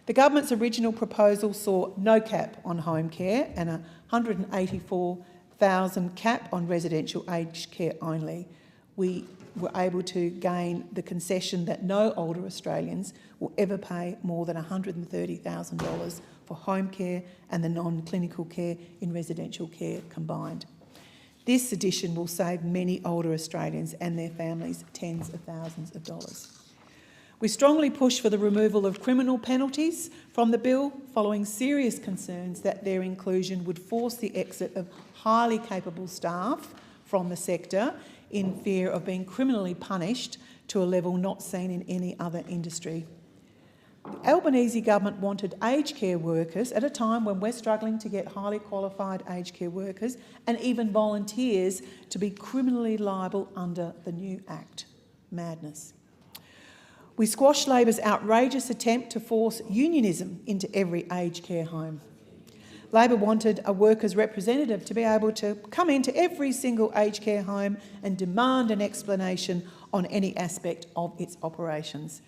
The government's original proposal saw no cap on home care and a $184,000 cap on residential aged care only. We were able to gain the concession that no older Australians will ever pay more than $130,000 for home care and the non-clinical care in residential care combined. This addition will save many older Australians and their families tens of thousands of dollars. We strongly push for the removal of criminal penalties from the bill, following serious concerns that their inclusion would force the exit of highly capable staff from the sector in fear of being criminally punished to a level not seen in any other industry. The Albanese government wanted aged care workers at a time when we're struggling to get highly qualified aged care workers and even volunteers to be criminally liable under the new Act. Madness. We squashed Labor's outrageous attempt to force unionism into every aged care home. Labor wanted a workers' representative to be able to come into every single aged care home and demand an explanation on any aspect of its operations.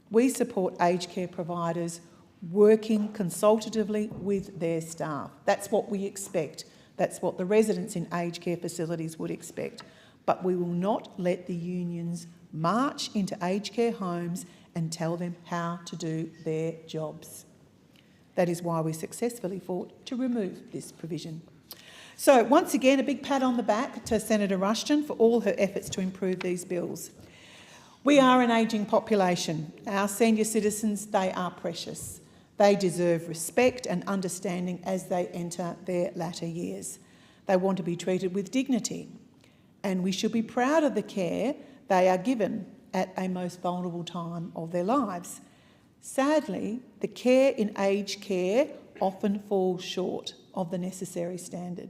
We support aged care providers working consultatively with their staff. That's what we expect. That's what the residents in aged care facilities would expect. But we will not let the unions march into aged care homes and tell them how to do their jobs. That is why we successfully fought to remove this provision. So once again, a big pat on the back to Senator Rushton for all her efforts to improve these bills. We are an ageing population. Our senior citizens, they are precious. They deserve respect and understanding as they enter their latter years. They want to be treated with dignity, and we should be proud of the care they are given at a most vulnerable time of their lives. Sadly, the care in aged care often falls short of the necessary standard.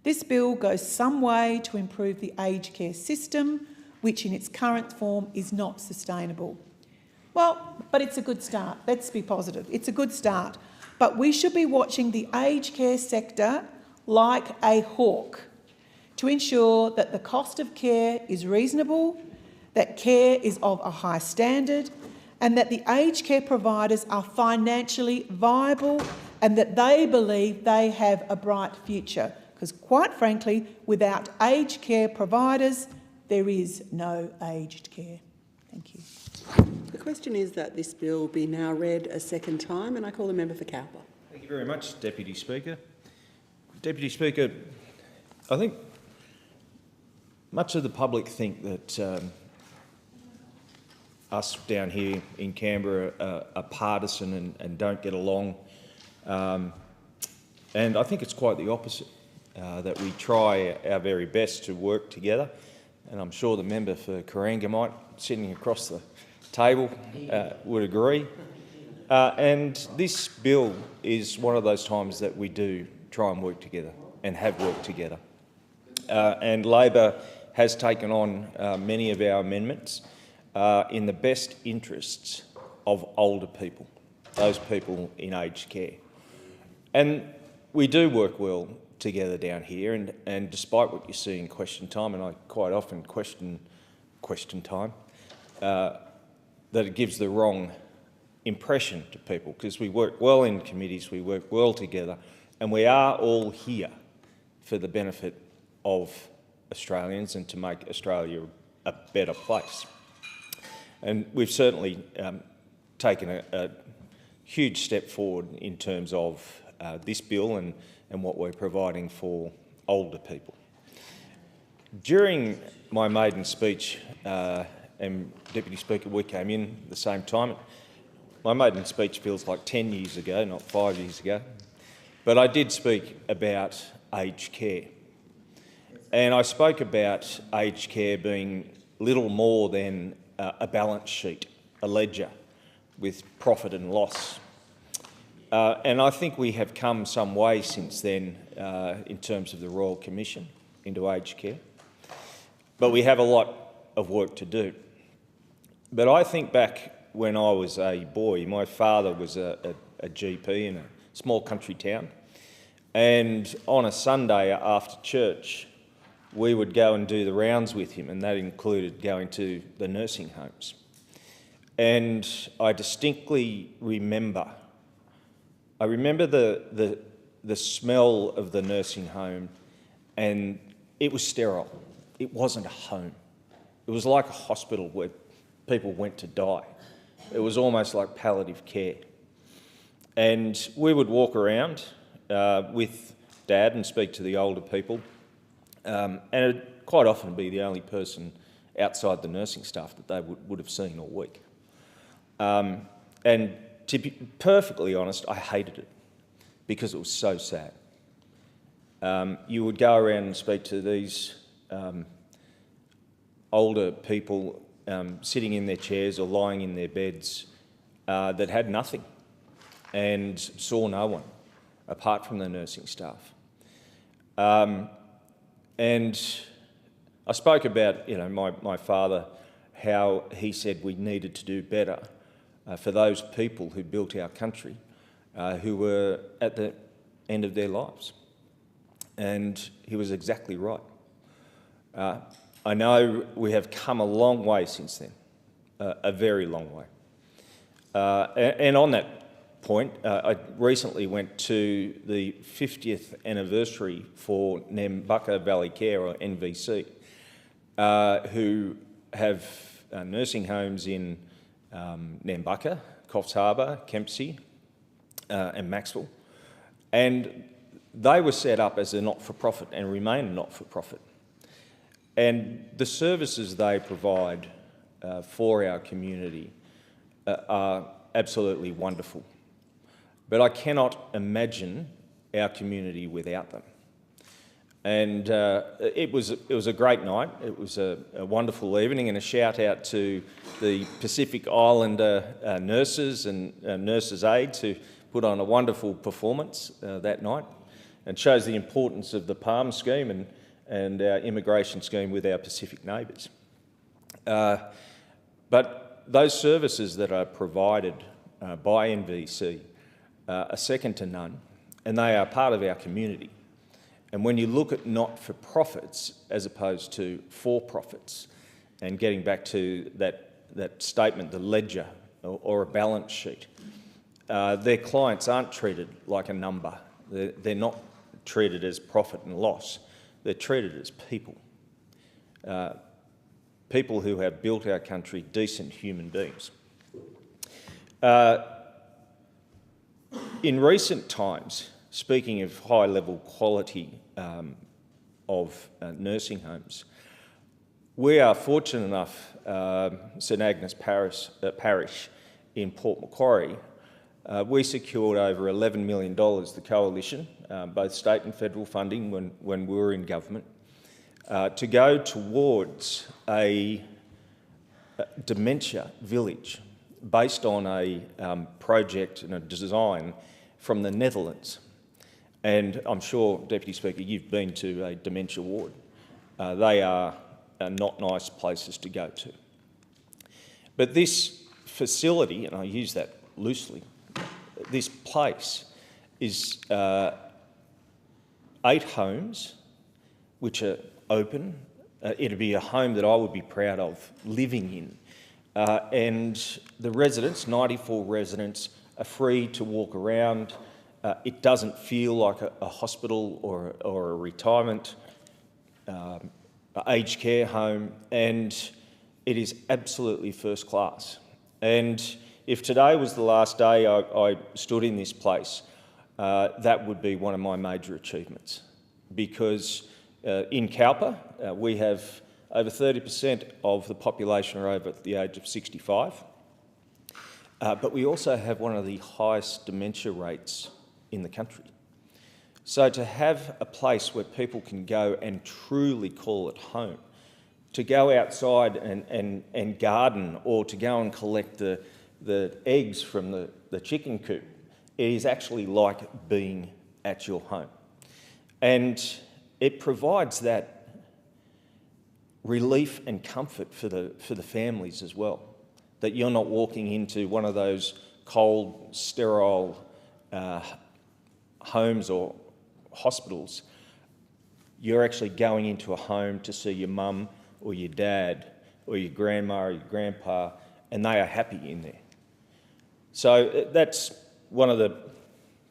This bill goes some way to improve the aged care system, which in its current form is not sustainable. Well, but it's a good start. Let's be positive. It's a good start. But we should be watching the aged care sector like a hawk to ensure that the cost of care is reasonable, that care is of a high standard, and that the aged care providers are financially viable and that they believe they have a bright future. Because quite frankly, without aged care providers, there is no aged care. Thank you. The question is that this bill be now read a second time, and I call the member for Cowper. Thank you very much, Deputy Speaker. Deputy Speaker, I think much of the public think that us down here in Canberra are partisan and don't get along. And I think it's quite the opposite, that we try our very best to work together. And I'm sure the member for Corangamite, sitting across the table, would agree. And this bill is one of those times that we do try and work together and have worked together. And Labor has taken on many of our amendments in the best interests of older people, those people in aged care. And we do work well together down here, and despite what you see in question time, and I quite often question time, that it gives the wrong impression to people, because we work well in committees, we work well together, and we are all here for the benefit of Australians and to make Australia a better place. And we've certainly taken a huge step forward in terms of this bill and what we're providing for older people. During my maiden speech, and Deputy Speaker, we came in at the same time. My maiden speech feels like 10 years ago, not 5 years ago. But I did speak about aged care. And I spoke about aged care being little more than a balance sheet, a ledger with profit and loss. And I think we have come some way since then in terms of the Royal Commission into aged care. But we have a lot of work to do. But I think back when I was a boy, my father was a GP in a small country town. And on a Sunday after church, we would go and do the rounds with him, and that included going to the nursing homes. And I distinctly remember, the smell of the nursing home, and it was sterile. It wasn't a home. It was like a hospital where people went to die. It was almost like palliative care. And we would walk around with Dad and speak to the older people, and it'd quite often be the only person outside the nursing staff that they would have seen all week. And to be perfectly honest, I hated it because it was so sad. You would go around and speak to these older people sitting in their chairs or lying in their beds that had nothing and saw no one apart from the nursing staff. And I spoke about, my father, how he said we needed to do better for those people who built our country, who were at the end of their lives. And he was exactly right. I know we have come a long way since then, a very long way. And on that point, I recently went to the 50th anniversary for Nambucca Valley Care, or NVC, who have nursing homes in Nambucca, Coffs Harbour, Kempsey and Maxwell. And they were set up as a not-for-profit and remain a not-for-profit. And the services they provide for our community are absolutely wonderful. But I cannot imagine our community without them. And it was a great night. It was a wonderful evening, and a shout out to the Pacific Islander nurses and nurses' aides who put on a wonderful performance that night, and shows the importance of the PALM scheme and our immigration scheme with our Pacific neighbours. But those services that are provided by NVC are second to none, and they are part of our community. And when you look at not-for-profits as opposed to for-profits, and getting back to that statement, the ledger or a balance sheet, their clients aren't treated like a number. They're not treated as profit and loss. They're treated as people. People who have built our country, decent human beings. In recent times, speaking of high-level quality of nursing homes, we are fortunate enough, St Agnes Parish in Port Macquarie, we secured over $11 million, the coalition, both state and federal funding when we were in government, to go towards a dementia village based on a project and a design from the Netherlands. And I'm sure, Deputy Speaker, you've been to a dementia ward. They are not nice places to go to. But this facility, and I use that loosely, this place is 8 homes which are open. It'd be a home that I would be proud of living in. And the residents, 94 residents, are free to walk around. It doesn't feel like a hospital or a retirement aged care home, and it is absolutely first class. And if today was the last day I stood in this place, that would be one of my major achievements, because in Cowper we have over 30% of the population are over the age of 65, but we also have one of the highest dementia rates in the country. So to have a place where people can go and truly call it home, to go outside and garden, or to go and collect the eggs from the chicken coop, it is actually like being at your home. And it provides that relief and comfort for the families as well, that you're not walking into one of those cold, sterile homes or hospitals. You're actually going into a home to see your mum or your dad or your grandma or your grandpa, and they are happy in there. So that's one of the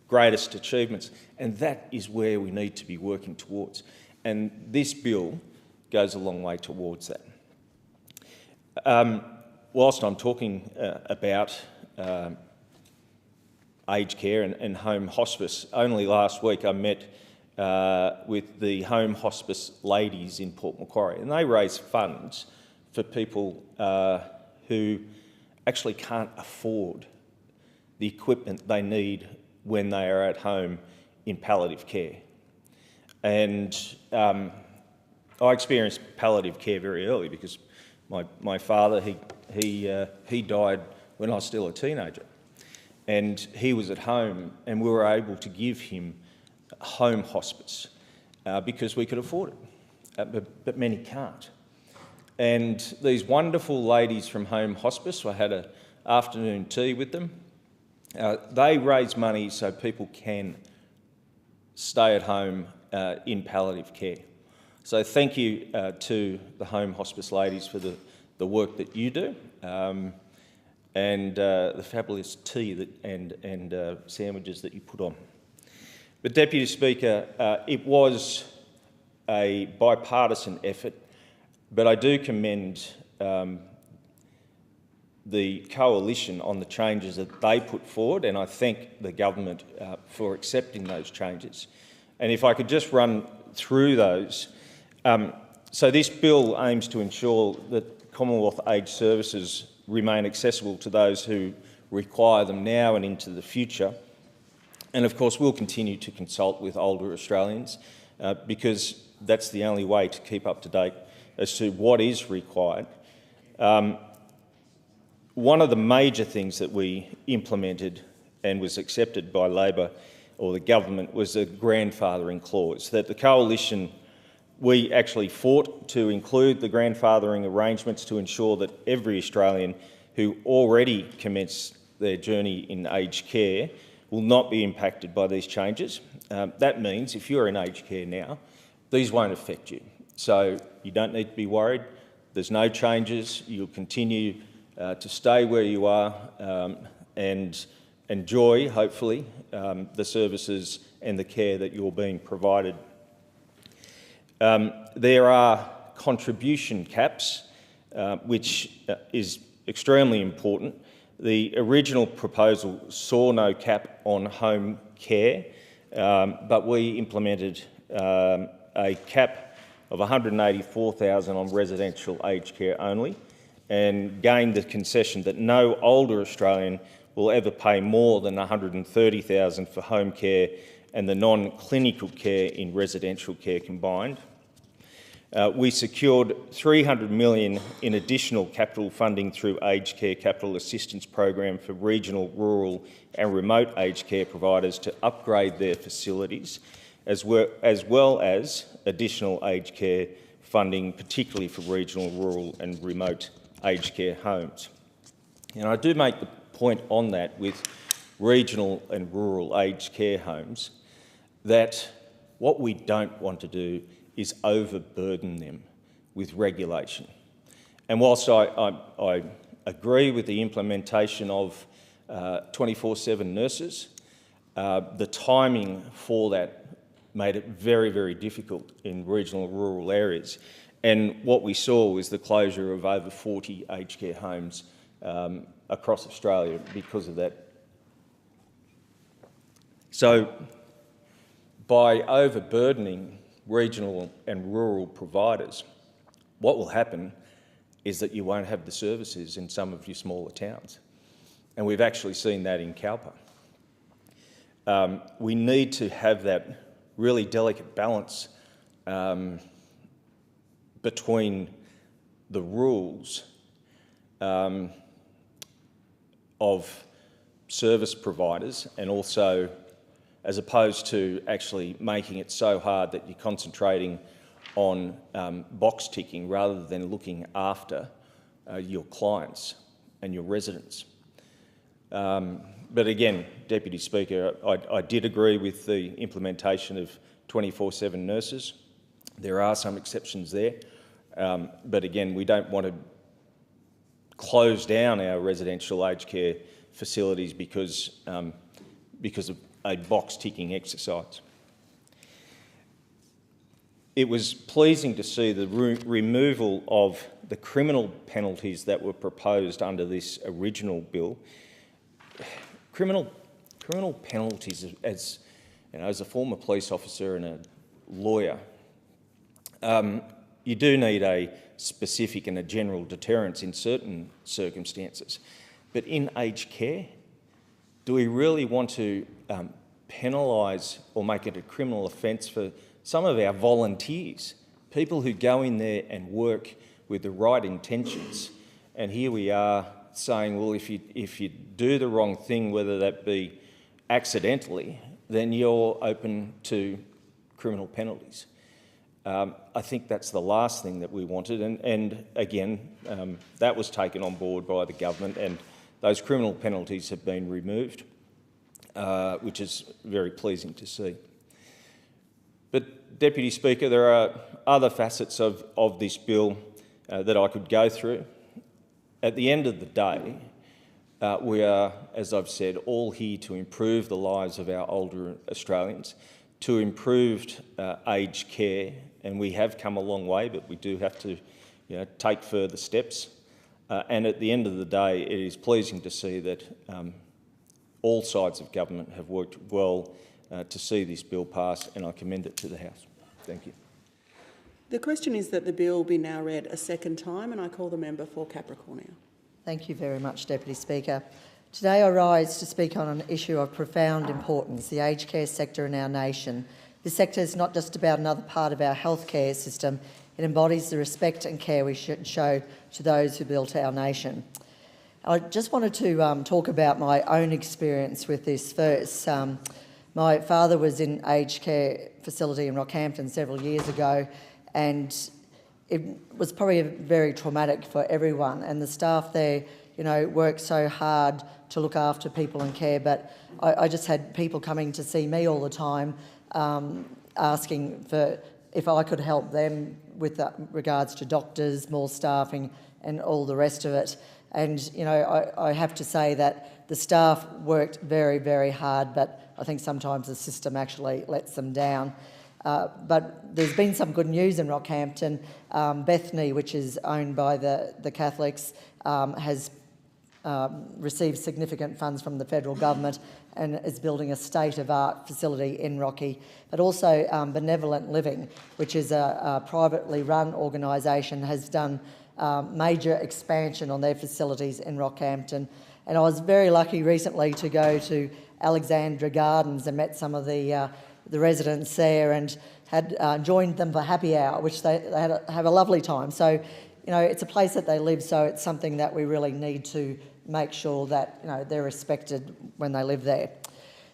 greatest achievements, and that is where we need to be working towards. And this bill goes a long way towards that. Whilst I'm talking about aged care and home hospice, only last week I met with the home hospice ladies in Port Macquarie, and they raise funds for people who actually can't afford the equipment they need when they are at home in palliative care. And I experienced palliative care very early, because my father, he died when I was still a teenager, and he was at home, and we were able to give him home hospice because we could afford it, but many can't. And these wonderful ladies from home hospice, I had an afternoon tea with them. They raise money so people can stay at home in palliative care. So thank you to the home hospice ladies for the work that you do, and the fabulous tea and sandwiches that you put on. But Deputy Speaker, it was a bipartisan effort, but I do commend the coalition on the changes that they put forward, and I thank the government for accepting those changes. And if I could just run through those. So this bill aims to ensure that Commonwealth aged services remain accessible to those who require them now and into the future. And of course we'll continue to consult with older Australians because that's the only way to keep up to date as to what is required. One of the major things that we implemented and was accepted by Labor or the government was a grandfathering clause, that the coalition, we actually fought to include the grandfathering arrangements to ensure that every Australian who already commenced their journey in aged care will not be impacted by these changes. That means if you're in aged care now, these won't affect you. So you don't need to be worried. There's no changes. You'll continue to stay where you are and enjoy, hopefully, the services and the care that you're being provided. There are contribution caps, which is extremely important. The original proposal saw no cap on home care, but we implemented a cap of $184,000 on residential aged care only, and gained the concession that no older Australian will ever pay more than $130,000 for home care and the non-clinical care in residential care combined. We secured $300 million in additional capital funding through Aged Care Capital Assistance Program for regional, rural and remote aged care providers to upgrade their facilities, as well as additional aged care funding, particularly for regional, rural and remote aged care homes. And I do make the point on that with regional and rural aged care homes that what we don't want to do is overburden them with regulation. And whilst I agree with the implementation of 24/7 nurses, the timing for that made it very, very difficult in regional and rural areas. And what we saw was the closure of over 40 aged care homes across Australia because of that. So by overburdening regional and rural providers, what will happen is that you won't have the services in some of your smaller towns. And we've actually seen that in Cowper. We need to have that really delicate balance between the rules of service providers and also, as opposed to actually making it so hard that you're concentrating on box ticking rather than looking after your clients and your residents. But again, Deputy Speaker, I did agree with the implementation of 24/7 nurses. There are some exceptions there, but again, we don't want to close down our residential aged care facilities because of a box-ticking exercise. It was pleasing to see the removal of the criminal penalties that were proposed under this original bill. Criminal penalties, as you know, as a former police officer and a lawyer, you do need a specific and a general deterrence in certain circumstances. But in aged care, do we really want to penalise or make it a criminal offence for some of our volunteers, people who go in there and work with the right intentions? And here we are saying, well, if you do the wrong thing, whether that be accidentally, then you're open to criminal penalties. I think that's the last thing that we wanted, and again, that was taken on board by the government, and those criminal penalties have been removed, which is very pleasing to see. But, Deputy Speaker, there are other facets of this bill that I could go through. At the end of the day, we are, as I've said, all here to improve the lives of our older Australians, to improve aged care, and we have come a long way, but we do have to take further steps. And at the end of the day, it is pleasing to see that all sides of government have worked well to see this bill pass, and I commend it to the House. Thank you. The question is that the bill be now read a second time, and I call the member for Capricorn now. Thank you very much, Deputy Speaker. Today I rise to speak on an issue of profound importance, the aged care sector in our nation. This sector is not just about another part of our healthcare system, it embodies the respect and care we should show to those who built our nation. I just wanted to talk about my own experience with this first. My father was in aged care facility in Rockhampton several years ago, and it was probably very traumatic for everyone, and the staff there work so hard to look after people and care, but I just had people coming to see me all the time asking for if I could help them with regards to doctors, more staffing and all the rest of it. And, I have to say that the staff worked very, very hard, but I think sometimes the system actually lets them down. But there's been some good news in Rockhampton. Bethany, which is owned by the Catholics, has received significant funds from the federal government and is building a state-of-art facility in Rocky. But also Benevolent Living, which is a privately run organisation, has done major expansion on their facilities in Rockhampton. And I was very lucky recently to go to Alexandra Gardens and met some of the residents there and had joined them for happy hour, which they have a lovely time. So, it's a place that they live, so it's something that we really need to make sure that they're respected when they live there.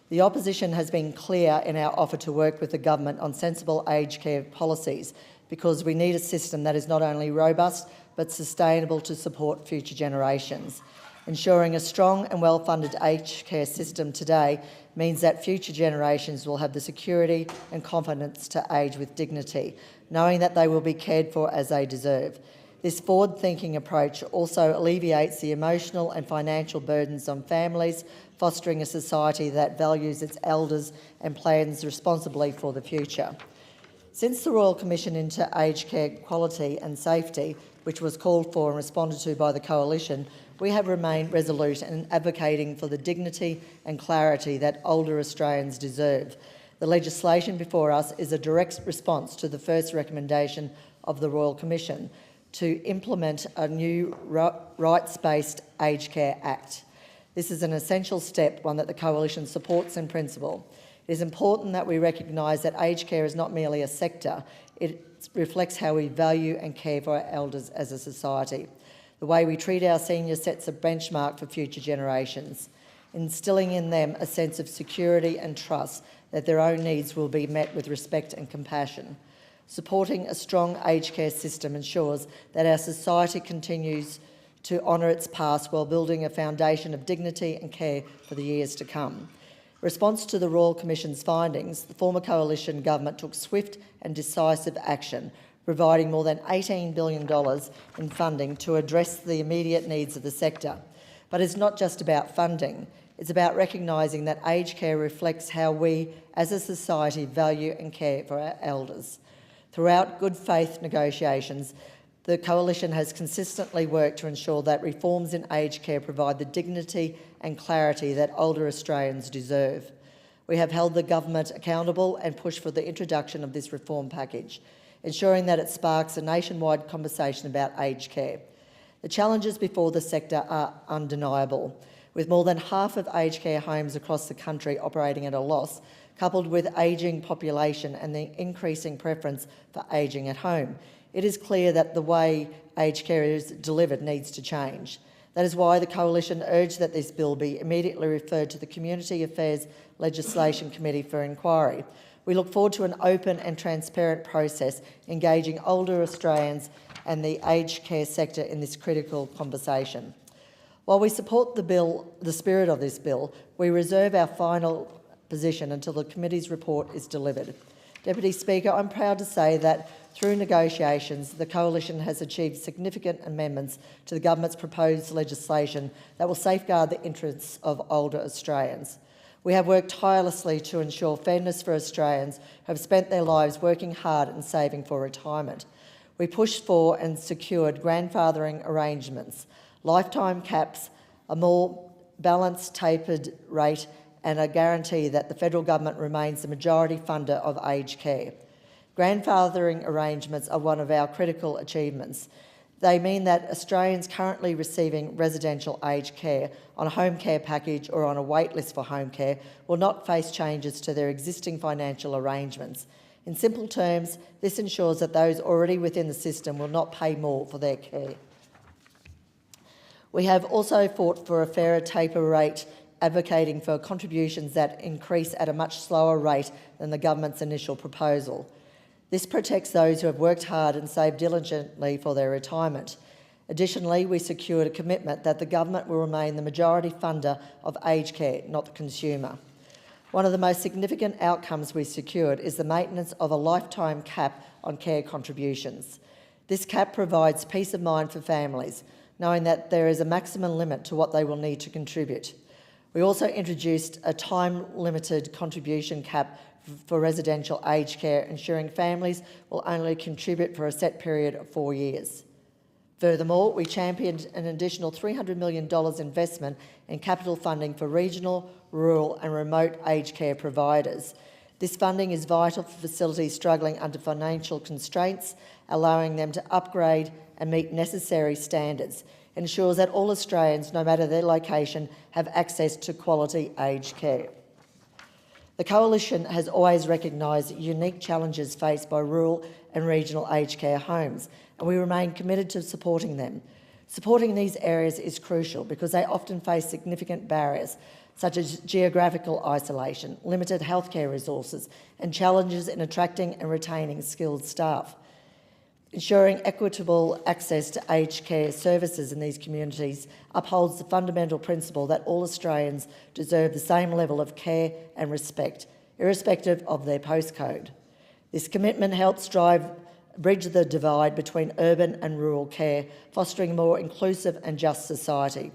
The opposition has been clear in our offer to work with the government on sensible aged care policies, because we need a system that is not only robust but sustainable to support future generations. Ensuring a strong and well-funded aged care system today means that future generations will have the security and confidence to age with dignity, knowing that they will be cared for as they deserve. This forward-thinking approach also alleviates the emotional and financial burdens on families, fostering a society that values its elders and plans responsibly for the future. Since the Royal Commission into Aged Care Quality and Safety, which was called for and responded to by the Coalition, we have remained resolute in advocating for the dignity and clarity that older Australians deserve. The legislation before us is a direct response to the first recommendation of the Royal Commission to implement a new rights-based Aged Care Act. This is an essential step, one that the Coalition supports in principle. It is important that we recognise that aged care is not merely a sector, it reflects how we value and care for our elders as a society. The way we treat our seniors sets a benchmark for future generations, instilling in them a sense of security and trust that their own needs will be met with respect and compassion. Supporting a strong aged care system ensures that our society continues to honour its past while building a foundation of dignity and care for the years to come. In response to the Royal Commission's findings, the former Coalition government took swift and decisive action, providing more than $18 billion in funding to address the immediate needs of the sector. But it's not just about funding, it's about recognising that aged care reflects how we as a society value and care for our elders. Throughout good faith negotiations, the Coalition has consistently worked to ensure that reforms in aged care provide the dignity and clarity that older Australians deserve. We have held the government accountable and pushed for the introduction of this reform package, ensuring that it sparks a nationwide conversation about aged care. The challenges before the sector are undeniable. With more than half of aged care homes across the country operating at a loss, coupled with ageing population and the increasing preference for ageing at home, it is clear that the way aged care is delivered needs to change. That is why the Coalition urged that this bill be immediately referred to the Community Affairs Legislation Committee for inquiry. We look forward to an open and transparent process engaging older Australians and the aged care sector in this critical conversation. While we support the spirit of this bill, we reserve our final position until the committee's report is delivered. Deputy Speaker, I'm proud to say that through negotiations, the Coalition has achieved significant amendments to the government's proposed legislation that will safeguard the interests of older Australians. We have worked tirelessly to ensure fairness for Australians who have spent their lives working hard and saving for retirement. We pushed for and secured grandfathering arrangements, lifetime caps, a more balanced tapered rate and a guarantee that the federal government remains the majority funder of aged care. Grandfathering arrangements are one of our critical achievements. They mean that Australians currently receiving residential aged care on a home care package or on a wait list for home care will not face changes to their existing financial arrangements. In simple terms, this ensures that those already within the system will not pay more for their care. We have also fought for a fairer taper rate, advocating for contributions that increase at a much slower rate than the government's initial proposal. This protects those who have worked hard and saved diligently for their retirement. Additionally, we secured a commitment that the government will remain the majority funder of aged care, not the consumer. One of the most significant outcomes we secured is the maintenance of a lifetime cap on care contributions. This cap provides peace of mind for families, knowing that there is a maximum limit to what they will need to contribute. We also introduced a time-limited contribution cap for residential aged care, ensuring families will only contribute for a set period of 4 years. Furthermore, we championed an additional $300 million investment in capital funding for regional, rural and remote aged care providers. This funding is vital for facilities struggling under financial constraints, allowing them to upgrade and meet necessary standards. It ensures that all Australians, no matter their location, have access to quality aged care. The Coalition has always recognised unique challenges faced by rural and regional aged care homes, and we remain committed to supporting them. Supporting these areas is crucial because they often face significant barriers, such as geographical isolation, limited healthcare resources, and challenges in attracting and retaining skilled staff. Ensuring equitable access to aged care services in these communities upholds the fundamental principle that all Australians deserve the same level of care and respect, irrespective of their postcode. This commitment helps bridge the divide between urban and rural care, fostering a more inclusive and just society.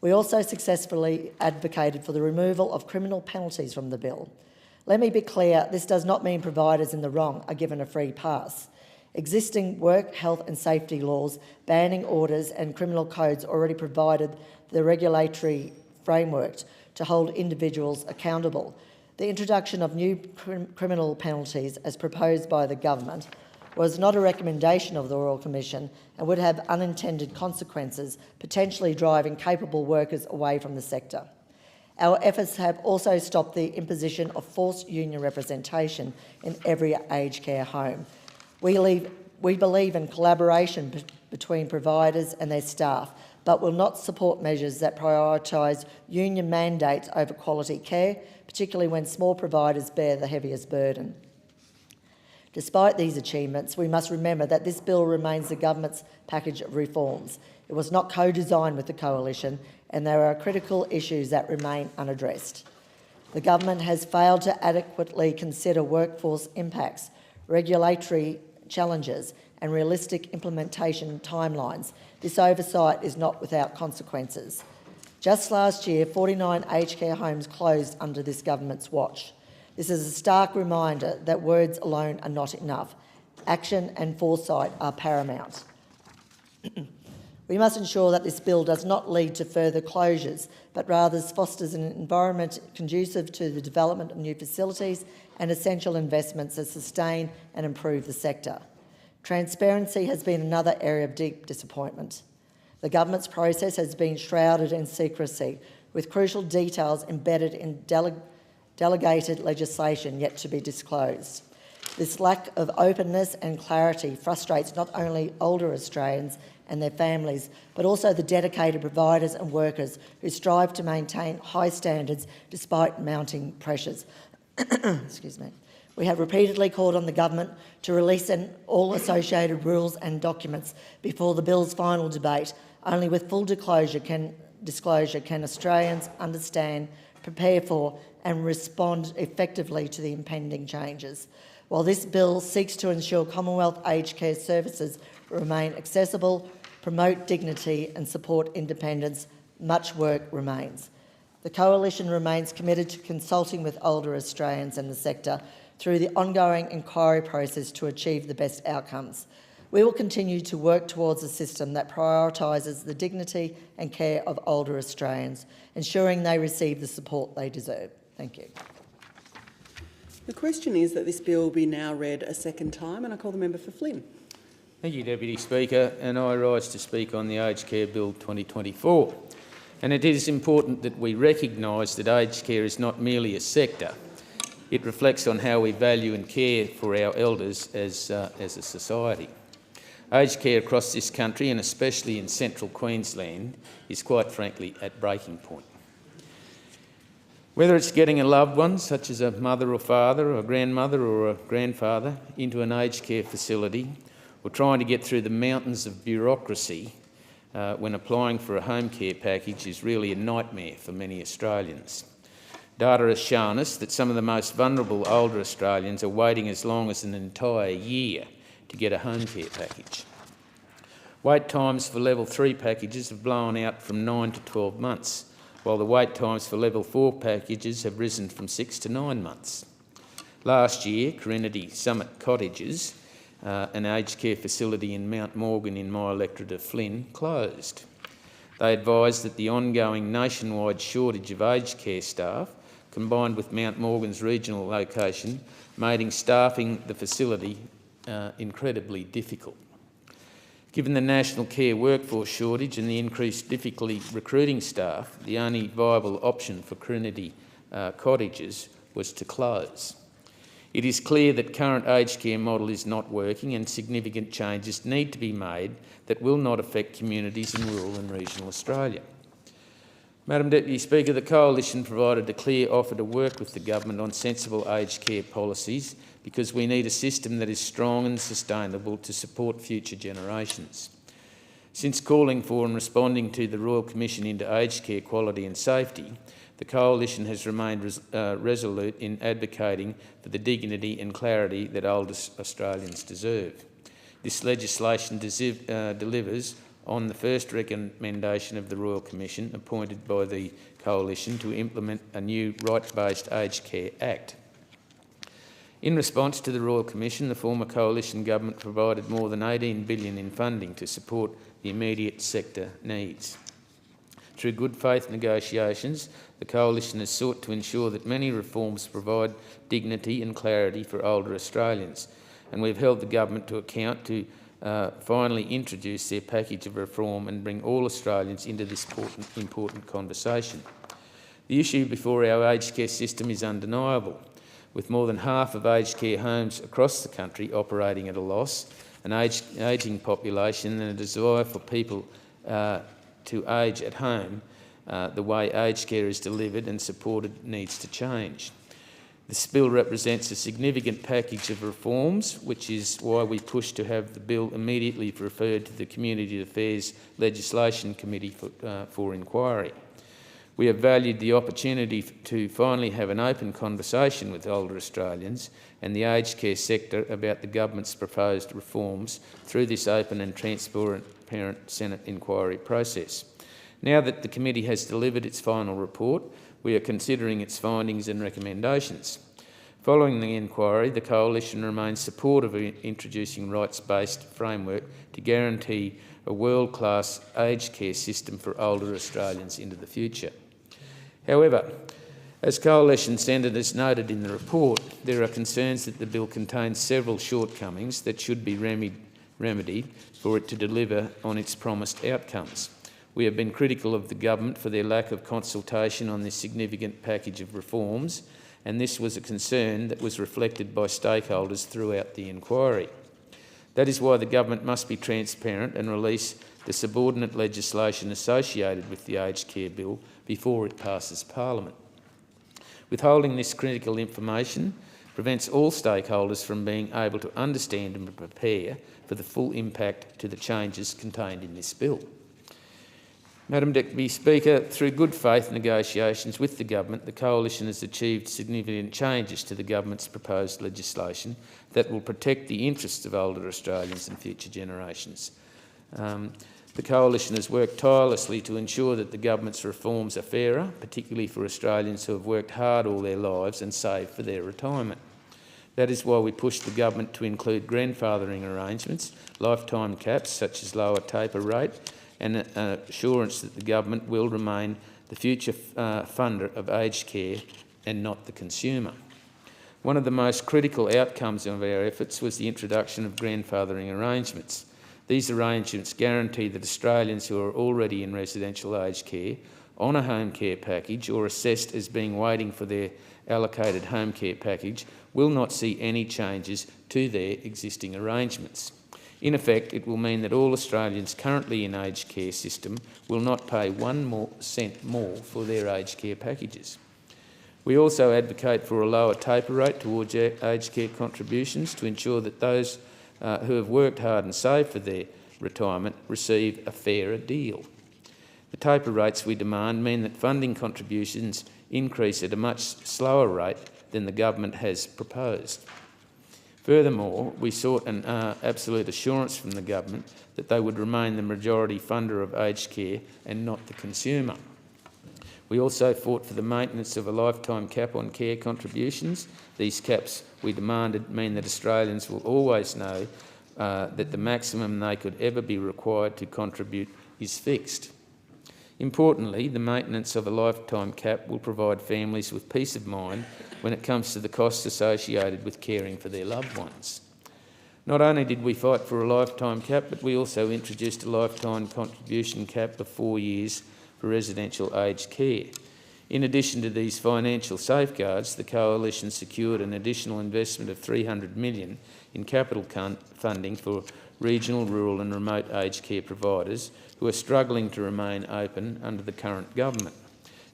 We also successfully advocated for the removal of criminal penalties from the bill. Let me be clear, this does not mean providers in the wrong are given a free pass. Existing work, health and safety laws, banning orders and criminal codes already provided the regulatory framework to hold individuals accountable. The introduction of new criminal penalties, as proposed by the government, was not a recommendation of the Royal Commission and would have unintended consequences, potentially driving capable workers away from the sector. Our efforts have also stopped the imposition of forced union representation in every aged care home. We believe in collaboration between providers and their staff, but will not support measures that prioritise union mandates over quality care, particularly when small providers bear the heaviest burden. Despite these achievements, we must remember that this bill remains the government's package of reforms. It was not co-designed with the Coalition, and there are critical issues that remain unaddressed. The government has failed to adequately consider workforce impacts, regulatory challenges and realistic implementation timelines. This oversight is not without consequences. Just last year, 49 aged care homes closed under this government's watch. This is a stark reminder that words alone are not enough. Action and foresight are paramount. We must ensure that this bill does not lead to further closures, but rather fosters an environment conducive to the development of new facilities and essential investments that sustain and improve the sector. Transparency has been another area of deep disappointment. The government's process has been shrouded in secrecy, with crucial details embedded in delegated legislation yet to be disclosed. This lack of openness and clarity frustrates not only older Australians and their families, but also the dedicated providers and workers who strive to maintain high standards despite mounting pressures. Excuse me. We have repeatedly called on the government to release all associated rules and documents before the bill's final debate. Only with full disclosure can Australians understand, prepare for and respond effectively to the impending changes. While this bill seeks to ensure Commonwealth aged care services remain accessible, promote dignity and support independence, much work remains. The Coalition remains committed to consulting with older Australians in the sector through the ongoing inquiry process to achieve the best outcomes. We will continue to work towards a system that prioritises the dignity and care of older Australians, ensuring they receive the support they deserve. Thank you. The question is that this bill be now read a second time, and I call the member for Flynn. Thank you, Deputy Speaker, and I rise to speak on the Aged Care Bill 2024. And it is important that we recognise that aged care is not merely a sector. It reflects on how we value and care for our elders as a society. Aged care across this country, and especially in central Queensland, is quite frankly at breaking point. Whether it's getting a loved one, such as a mother or father or a grandmother or a grandfather, into an aged care facility, or trying to get through the mountains of bureaucracy when applying for a home care package is really a nightmare for many Australians. Data has shown us that some of the most vulnerable older Australians are waiting as long as an entire year to get a home care package. Wait times for level 3 packages have blown out from 9 to 12 months, while the wait times for level 4 packages have risen from 6 to 9 months. Last year, Serenity Summit Cottages, an aged care facility in Mount Morgan in my electorate of Flynn, closed. They advised that the ongoing nationwide shortage of aged care staff, combined with Mount Morgan's regional location, made staffing the facility incredibly difficult. Given the national care workforce shortage and the increased difficulty recruiting staff, the only viable option for Serenity Cottages was to close. It is clear that current aged care model is not working and significant changes need to be made that will not affect communities in rural and regional Australia. Madam Deputy Speaker, the Coalition provided a clear offer to work with the government on sensible aged care policies because we need a system that is strong and sustainable to support future generations. Since calling for and responding to the Royal Commission into Aged Care Quality and Safety, the Coalition has remained resolute in advocating for the dignity and clarity that older Australians deserve. This legislation delivers on the first recommendation of the Royal Commission appointed by the Coalition to implement a new right-based Aged Care Act. In response to the Royal Commission, the former Coalition government provided more than $18 billion in funding to support the immediate sector needs. Through good faith negotiations, the Coalition has sought to ensure that many reforms provide dignity and clarity for older Australians, and we've held the government to account to finally introduce their package of reform and bring all Australians into this important conversation. The issue before our aged care system is undeniable. With more than half of aged care homes across the country operating at a loss, an ageing population and a desire for people to age at home, the way aged care is delivered and supported needs to change. This bill represents a significant package of reforms, which is why we push to have the bill immediately referred to the Community Affairs Legislation Committee for inquiry. We have valued the opportunity to finally have an open conversation with older Australians and the aged care sector about the government's proposed reforms through this open and transparent Senate inquiry process. Now that the committee has delivered its final report, we are considering its findings and recommendations. Following the inquiry, the Coalition remains supportive of introducing rights-based framework to guarantee a world-class aged care system for older Australians into the future. However, as Coalition senators noted in the report, there are concerns that the bill contains several shortcomings that should be remedied for it to deliver on its promised outcomes. We have been critical of the government for their lack of consultation on this significant package of reforms, and this was a concern that was reflected by stakeholders throughout the inquiry. That is why the government must be transparent and release the subordinate legislation associated with the Aged Care Bill before it passes Parliament. Withholding this critical information prevents all stakeholders from being able to understand and prepare for the full impact to the changes contained in this bill. Madam Deputy Speaker, through good faith negotiations with the government, the Coalition has achieved significant changes to the government's proposed legislation that will protect the interests of older Australians and future generations. The Coalition has worked tirelessly to ensure that the government's reforms are fairer, particularly for Australians who have worked hard all their lives and saved for their retirement. That is why we pushed the government to include grandfathering arrangements, lifetime caps such as lower taper rate, and assurance that the government will remain the future funder of aged care and not the consumer. One of the most critical outcomes of our efforts was the introduction of grandfathering arrangements. These arrangements guarantee that Australians who are already in residential aged care, on a home care package or assessed as being waiting for their allocated home care package will not see any changes to their existing arrangements. In effect, it will mean that all Australians currently in aged care system will not pay 1 cent more for their aged care packages. We also advocate for a lower taper rate towards aged care contributions to ensure that those who have worked hard and saved for their retirement receive a fairer deal. The taper rates we demand mean that funding contributions increase at a much slower rate than the government has proposed. Furthermore, we sought an absolute assurance from the government that they would remain the majority funder of aged care and not the consumer. We also fought for the maintenance of a lifetime cap on care contributions. These caps, we demanded, mean that Australians will always know that the maximum they could ever be required to contribute is fixed. Importantly, the maintenance of a lifetime cap will provide families with peace of mind when it comes to the costs associated with caring for their loved ones. Not only did we fight for a lifetime cap, but we also introduced a lifetime contribution cap of 4 years for residential aged care. In addition to these financial safeguards, the Coalition secured an additional investment of $300 million in capital funding for regional, rural and remote aged care providers who are struggling to remain open under the current government.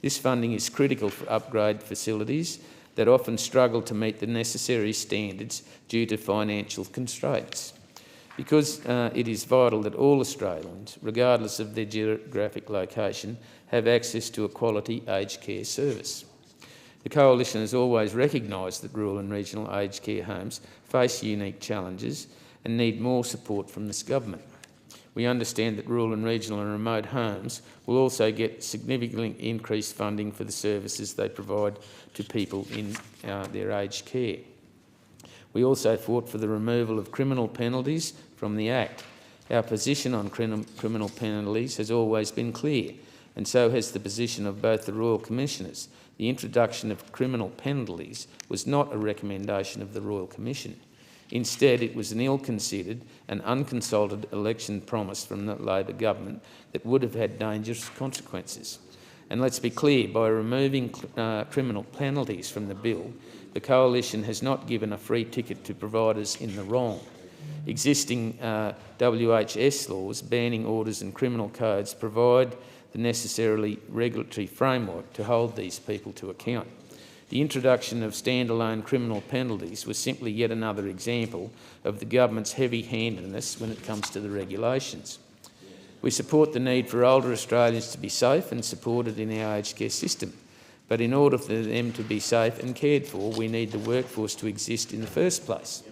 This funding is critical for upgrade facilities that often struggle to meet the necessary standards due to financial constraints. Because it is vital that all Australians, regardless of their geographic location, have access to a quality aged care service. The Coalition has always recognised that rural and regional aged care homes face unique challenges and need more support from this government. We understand that rural and regional and remote homes will also get significantly increased funding for the services they provide to people in their aged care. We also fought for the removal of criminal penalties from the Act. Our position on criminal penalties has always been clear, and so has the position of both the Royal Commissioners. The introduction of criminal penalties was not a recommendation of the Royal Commission. Instead, it was an ill-considered and unconsulted election promise from the Labor government that would have had dangerous consequences. And let's be clear, by removing criminal penalties from the bill, the Coalition has not given a free ticket to providers in the wrong. Existing WHS laws banning orders and criminal codes provide the necessarily regulatory framework to hold these people to account. The introduction of standalone criminal penalties was simply yet another example of the government's heavy-handedness when it comes to the regulations. We support the need for older Australians to be safe and supported in our aged care system, but in order for them to be safe and cared for, we need the workforce to exist in the first place.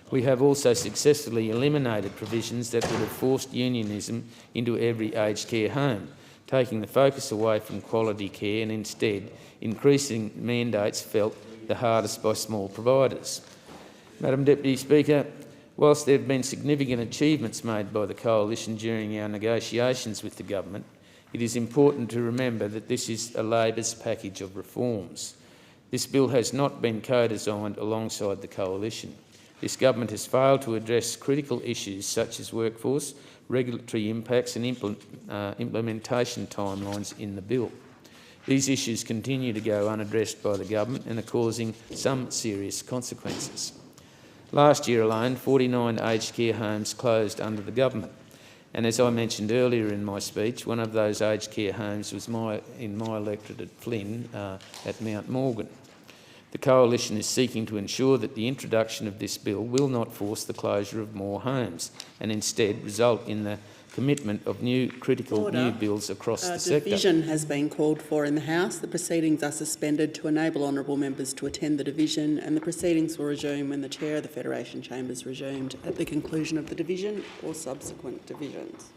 We have also successfully eliminated provisions that would have forced unionism into every aged care home, taking the focus away from quality care and instead increasing mandates felt the hardest by small providers. Madam Deputy Speaker, whilst there have been significant achievements made by the Coalition during our negotiations with the government, it is important to remember that this is a Labor's package of reforms. This bill has not been co-designed alongside the Coalition. This government has failed to address critical issues such as workforce, regulatory impacts and implementation timelines in the bill. These issues continue to go unaddressed by the government and are causing some serious consequences. Last year alone, 49 aged care homes closed under the government. And as I mentioned earlier in my speech, one of those aged care homes was in my electorate at Flynn at Mount Morgan. The Coalition is seeking to ensure that the introduction of this bill will not force the closure of more homes and instead result in the commitment of critical new bills across the sector. Division has been called for in the House. The proceedings are suspended to enable honourable members to attend the division, and the proceedings will resume when the Chair of the Federation Chambers resumed at the conclusion of the division or subsequent divisions.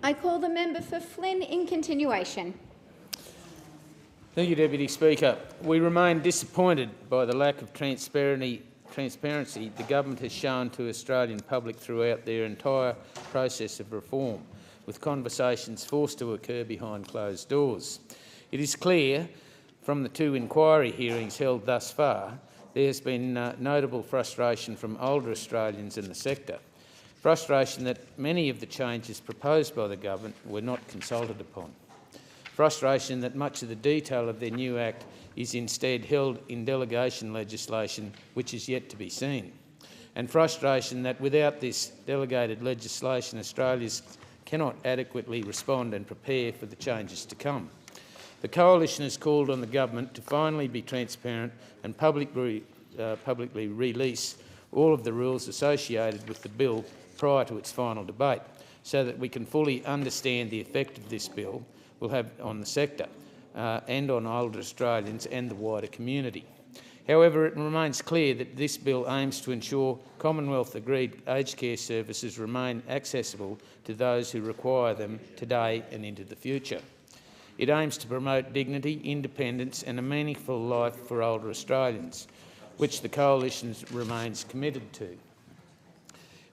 I call the member for Flynn in continuation. Thank you, Deputy Speaker. We remain disappointed by the lack of transparency the government has shown to Australian public throughout their entire process of reform, with conversations forced to occur behind closed doors. It is clear from the 2 inquiry hearings held thus far, there has been notable frustration from older Australians in the sector. Frustration that many of the changes proposed by the government were not consulted upon. Frustration that much of the detail of their new Act is instead held in delegation legislation which is yet to be seen. And frustration that without this delegated legislation, Australians cannot adequately respond and prepare for the changes to come. The Coalition has called on the government to finally be transparent and publicly release all of the rules associated with the bill prior to its final debate, so that we can fully understand the effect of this bill will have on the sector and on older Australians and the wider community. However, it remains clear that this bill aims to ensure Commonwealth-agreed aged care services remain accessible to those who require them today and into the future. It aims to promote dignity, independence and a meaningful life for older Australians, which the Coalition remains committed to.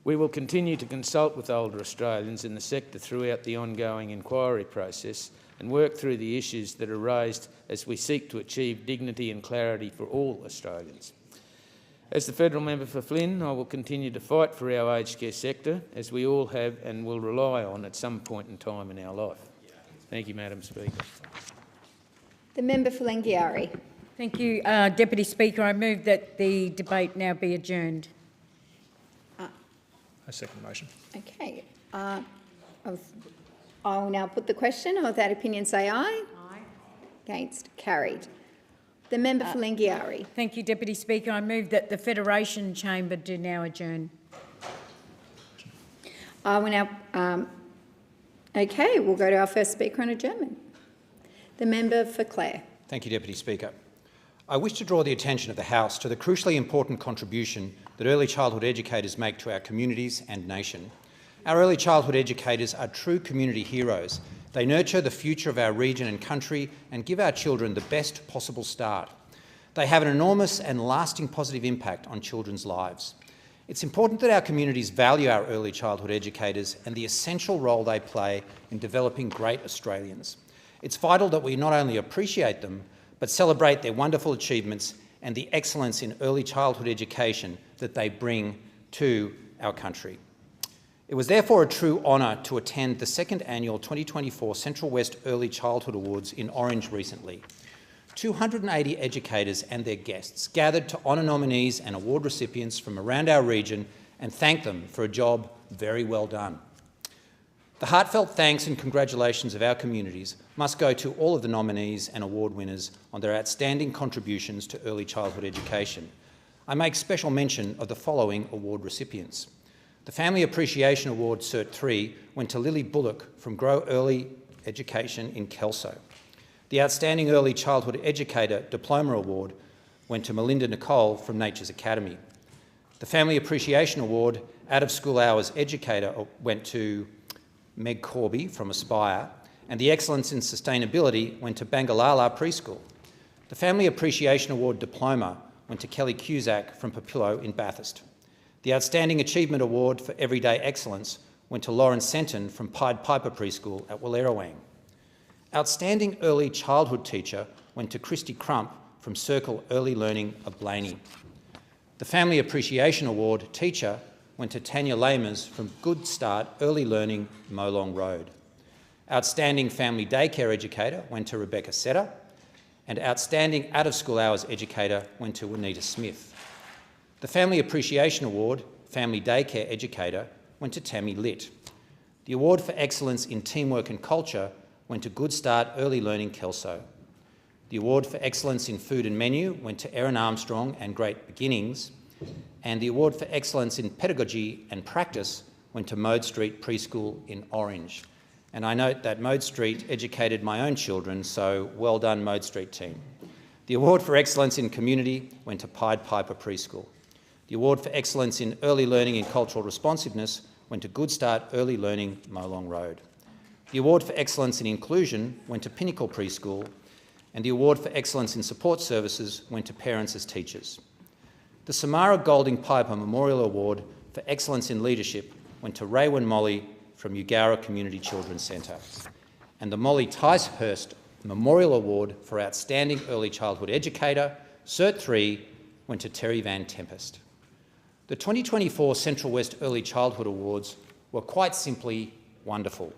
We will continue to consult with older Australians in the sector throughout the ongoing inquiry process and work through the issues that are raised as we seek to achieve dignity and clarity for all Australians. As the Federal Member for Flynn, I will continue to fight for our aged care sector, as we all have and will rely on at some point in time in our life. Thank you, Madam Speaker. The member for Lengiari. Thank you, Deputy Speaker. I move that the debate now be adjourned. I second the motion. Okay. I will now put the question. All of that opinion say aye. Aye. Against? Carried. The member for Lengiari. Thank you, Deputy Speaker. I move that the Federation Chamber do now adjourn. I will now... okay, we'll go to our first speaker on adjournment. The member for Clare. Thank you, Deputy Speaker. I wish to draw the attention of the House to the crucially important contribution that early childhood educators make to our communities and nation. Our early childhood educators are true community heroes. They nurture the future of our region and country and give our children the best possible start. They have an enormous and lasting positive impact on children's lives. It's important that our communities value our early childhood educators and the essential role they play in developing great Australians. It's vital that we not only appreciate them, but celebrate their wonderful achievements and the excellence in early childhood education that they bring to our country. It was therefore a true honour to attend the second annual 2024 Central West Early Childhood Awards in Orange recently. 280 educators and their guests gathered to honour nominees and award recipients from around our region and thank them for a job very well done. The heartfelt thanks and congratulations of our communities must go to all of the nominees and award winners on their outstanding contributions to early childhood education. I make special mention of the following award recipients. The Family Appreciation Award Cert 3 went to Lily Bullock from Grow Early Education in Kelso. The Outstanding Early Childhood Educator Diploma Award went to Melinda Nicole from Nature's Academy. The Family Appreciation Award Out of School Hours Educator went to Meg Corby from Aspire, and the Excellence in Sustainability went to Bangalala Preschool. The Family Appreciation Award Diploma went to Kelly Cusack from Papillo in Bathurst. The Outstanding Achievement Award for Everyday Excellence went to Lauren Senton from Pied Piper Preschool at Wallerawang. Outstanding Early Childhood Teacher went to Christy Crump from Circle Early Learning of Blaney. The Family Appreciation Award Teacher went to Tanya Lamers from Good Start Early Learning, Molong Road. Outstanding Family Daycare Educator went to Rebecca Setter, and Outstanding Out of School Hours Educator went to Juanita Smith. The Family Appreciation Award Family Daycare Educator went to Tammy Litt. The Award for Excellence in Teamwork and Culture went to Good Start Early Learning Kelso. The Award for Excellence in Food and Menu went to Erin Armstrong and Great Beginnings, and the Award for Excellence in Pedagogy and Practice went to Mode Street Preschool in Orange. And I note that Mode Street educated my own children, so well done, Mode Street team. The Award for Excellence in Community went to Pied Piper Preschool. The Award for Excellence in Early Learning and Cultural Responsiveness went to Good Start Early Learning, Molong Road. The award for excellence in inclusion went to Pinnacle Preschool, and the award for excellence in support services went to parents as teachers. The Samara Golding Piper Memorial Award for excellence in leadership went to Raywin Molly from Eugowra Community Children's Centre, and the Molly Ticehurst Memorial Award for outstanding early childhood educator, Cert 3, went to Terry Van Tempest. The 2024 Central West Early Childhood Awards were quite simply wonderful.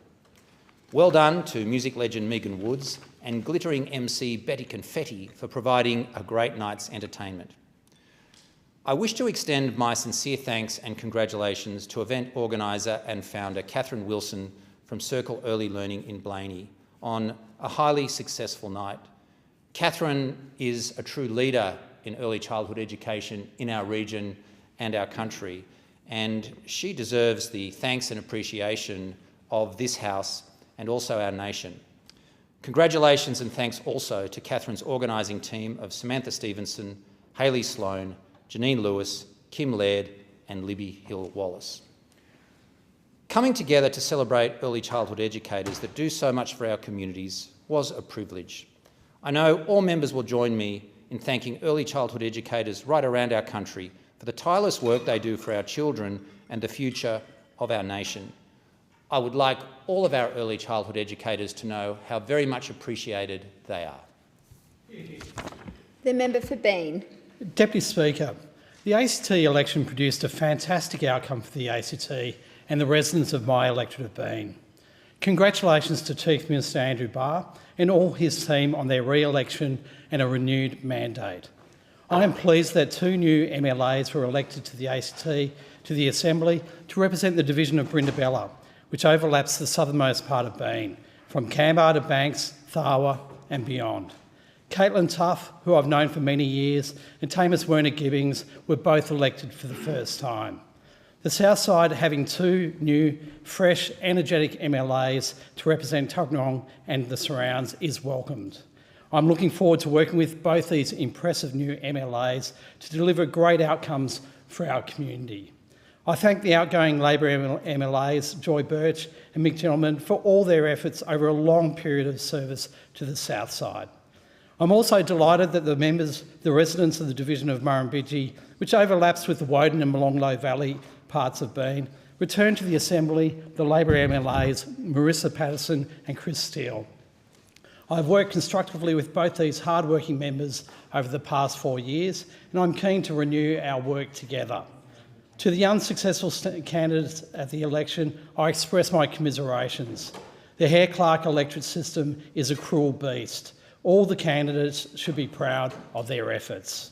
Well done to music legend Megan Woods and glittering MC Betty Confetti for providing a great night's entertainment. I wish to extend my sincere thanks and congratulations to event organiser and founder Catherine Wilson from Circle Early Learning in Blaney on a highly successful night. Catherine is a true leader in early childhood education in our region and our country, and she deserves the thanks and appreciation of this House and also our nation. Congratulations and thanks also to Catherine's organising team of Samantha Stevenson, Hayley Sloan, Janine Lewis, Kim Laird and Libby Hill-Wallace. Coming together to celebrate early childhood educators that do so much for our communities was a privilege. I know all members will join me in thanking early childhood educators right around our country for the tireless work they do for our children and the future of our nation. I would like all of our early childhood educators to know how very much appreciated they are. The member for Bean. Deputy Speaker, the ACT election produced a fantastic outcome for the ACT and the residents of my electorate of Bean. Congratulations to Chief Minister Andrew Barr and all his team on their re-election and a renewed mandate. I am pleased that 2 new MLAs were elected to the ACT, to the Assembly, to represent the division of Brindabella, which overlaps the southernmost part of Bean, from Canberra to Banks, Tharwa and beyond. Caitlin Tuff, who I've known for many years, and Tamus Werner-Gibbings were both elected for the first time. The South Side having 2 new, fresh, energetic MLAs to represent Tuggeranong and the surrounds is welcomed. I'm looking forward to working with both these impressive new MLAs to deliver great outcomes for our community. I thank the outgoing Labor MLAs, Joy Birch and Mick Gentleman, for all their efforts over a long period of service to the South Side. I'm also delighted that the residents of the division of Murrumbidgee, which overlaps with the Woden and Molonglo Valley parts of Bean, returned to the Assembly the Labor MLAs Marissa Patterson and Chris Steele. I've worked constructively with both these hard-working members over the past 4 years, and I'm keen to renew our work together. To the unsuccessful candidates at the election, I express my commiserations. The Hare-Clark electorate system is a cruel beast. All the candidates should be proud of their efforts.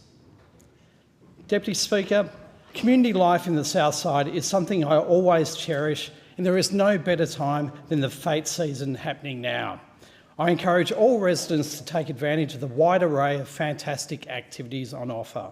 Deputy Speaker, community life in the South Side is something I always cherish, and there is no better time than the fete season happening now. I encourage all residents to take advantage of the wide array of fantastic activities on offer.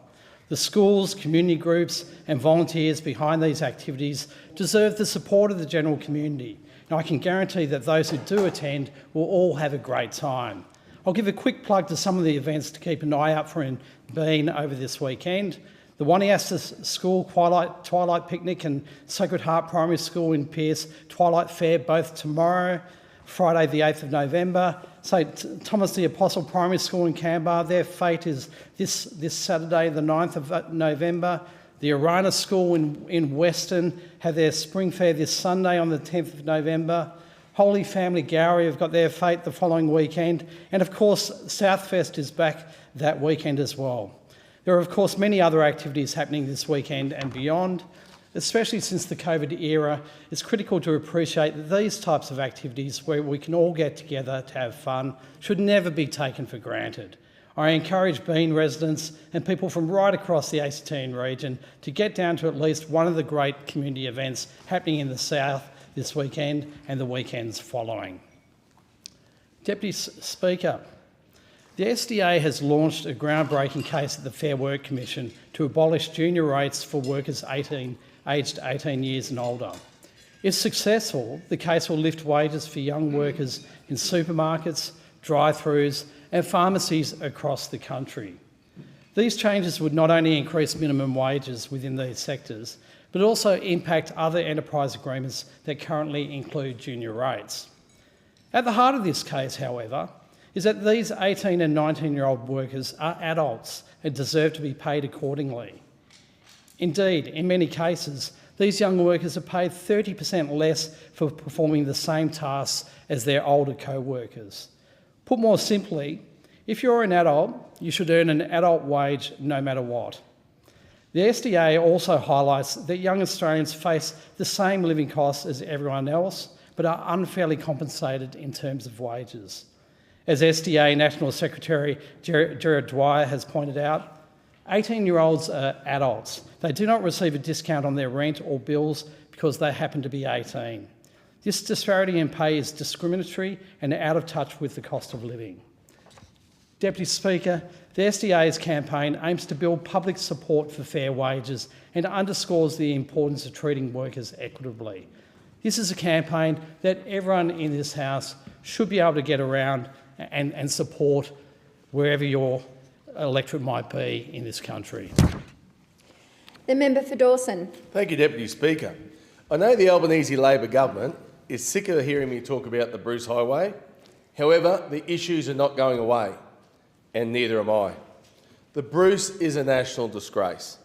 The schools, community groups and volunteers behind these activities deserve the support of the general community, and I can guarantee that those who do attend will all have a great time. I'll give a quick plug to some of the events to keep an eye out for in Bean over this weekend. The Waniasta School Twilight Picnic and Sacred Heart Primary School in Pearce Twilight Fair both tomorrow, Friday the 8th of November. St Thomas the Apostle Primary School in Canberra, their fete is this Saturday the 9th of November. The Arana School in Western have their spring fair this Sunday on the 10th of November. Holy Family Gowrie have got their fete the following weekend. And of course, Southfest is back that weekend as well. There are of course many other activities happening this weekend and beyond. Especially since the COVID era, it's critical to appreciate that these types of activities where we can all get together to have fun should never be taken for granted. I encourage Bean residents and people from right across the ACT region to get down to at least one of the great community events happening in the South this weekend and the weekends following. Deputy Speaker, the SDA has launched a groundbreaking case at the Fair Work Commission to abolish junior rates for workers aged 18 years and older. If successful, the case will lift wages for young workers in supermarkets, drive-thrus and pharmacies across the country. These changes would not only increase minimum wages within these sectors, but also impact other enterprise agreements that currently include junior rates. At the heart of this case, however, is that these 18 and 19-year-old workers are adults and deserve to be paid accordingly. Indeed, in many cases, these young workers are paid 30% less for performing the same tasks as their older co-workers. Put more simply, if you're an adult, you should earn an adult wage no matter what. The SDA also highlights that young Australians face the same living costs as everyone else, but are unfairly compensated in terms of wages. As SDA National Secretary Gerard Dwyer has pointed out, 18-year-olds are adults. They do not receive a discount on their rent or bills because they happen to be 18. This disparity in pay is discriminatory and out of touch with the cost of living. Deputy Speaker, the SDA's campaign aims to build public support for fair wages and underscores the importance of treating workers equitably. This is a campaign that everyone in this House should be able to get around and support wherever your electorate might be in this country. The member for Dawson. Thank you, Deputy Speaker. I know the Albanese Labor government is sick of hearing me talk about the Bruce Highway. However, the issues are not going away, and neither am I. The Bruce is a national disgrace.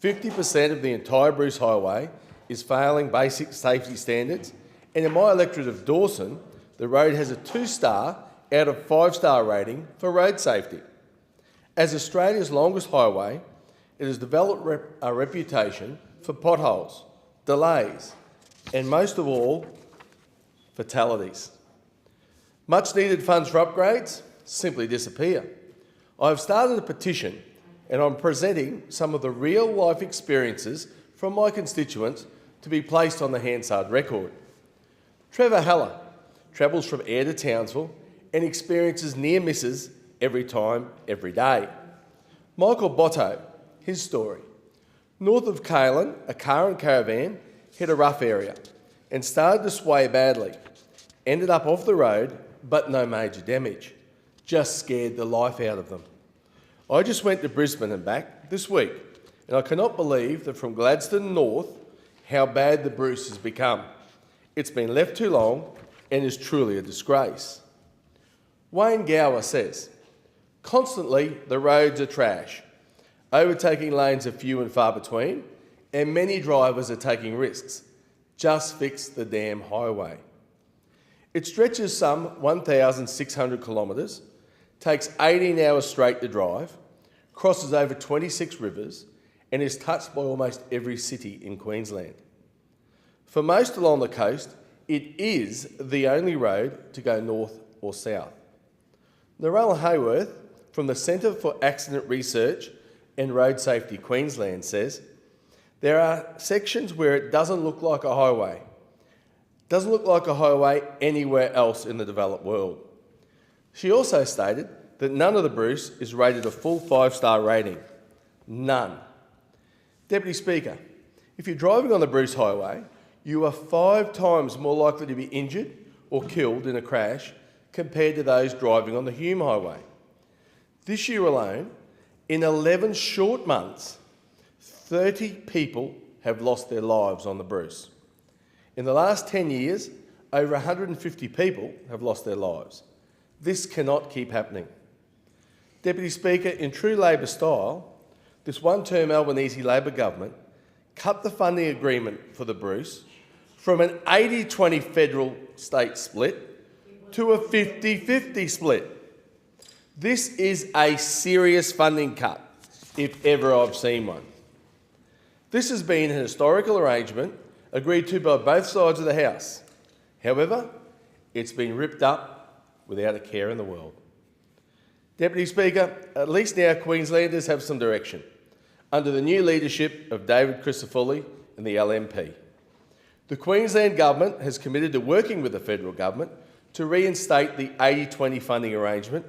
50% of the entire Bruce Highway is failing basic safety standards, and in my electorate of Dawson, the road has a 2-star out of 5-star rating for road safety. As Australia's longest highway, it has developed a reputation for potholes, delays, and most of all, fatalities. Much needed funds for upgrades simply disappear. I have started a petition and I'm presenting some of the real life experiences from my constituents to be placed on the Hansard record. Trevor Haller travels from Ayr to Townsville and experiences near misses every time, every day. Michael Botto, his story. North of Kalen, a car and caravan hit a rough area and started to sway badly. Ended up off the road, but no major damage. Just scared the life out of them. I just went to Brisbane and back this week, and I cannot believe that from Gladstone north, how bad the Bruce has become. It's been left too long and is truly a disgrace. Wayne Gower says, constantly the roads are trash. Overtaking lanes are few and far between, and many drivers are taking risks. Just fix the damn highway. It stretches some 1,600 kilometres, takes 18 hours straight to drive, crosses over 26 rivers, and is touched by almost every city in Queensland. For most along the coast, it is the only road to go north or south. Narelle Hayworth from the Centre for Accident Research and Road Safety Queensland says, there are sections where it doesn't look like a highway. Doesn't look like a highway anywhere else in the developed world. She also stated that none of the Bruce is rated a full 5-star rating. None. Deputy Speaker, if you're driving on the Bruce Highway, you are 5 times more likely to be injured or killed in a crash compared to those driving on the Hume Highway. This year alone, in 11 short months, 30 people have lost their lives on the Bruce. In the last 10 years, over 150 people have lost their lives. This cannot keep happening. Deputy Speaker, in true Labor style, this one-term Albanese Labor government cut the funding agreement for the Bruce from an 80-20 federal-state split to a 50-50 split. This is a serious funding cut, if ever I've seen one. This has been an historical arrangement agreed to by both sides of the House. However, it's been ripped up without a care in the world. Deputy Speaker, at least now Queenslanders have some direction under the new leadership of David Crisafulli and the LNP. The Queensland Government has committed to working with the federal government to reinstate the 80-20 funding arrangement,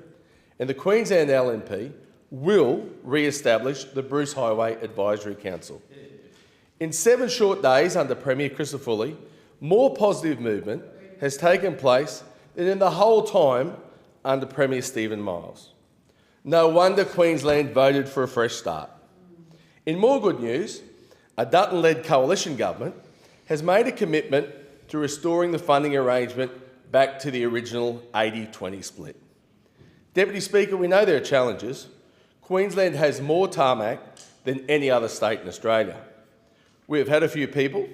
and the Queensland LNP will re-establish the Bruce Highway Advisory Council. In 7 short days under Premier Crisafulli, more positive movement has taken place than in the whole time under Premier Stephen Miles. No wonder Queensland voted for a fresh start. In more good news, a Dutton-led coalition government has made a commitment to restoring the funding arrangement back to the original 80-20 split. Deputy Speaker, we know there are challenges. Queensland has more tarmac than any other state in Australia. We have had a few people,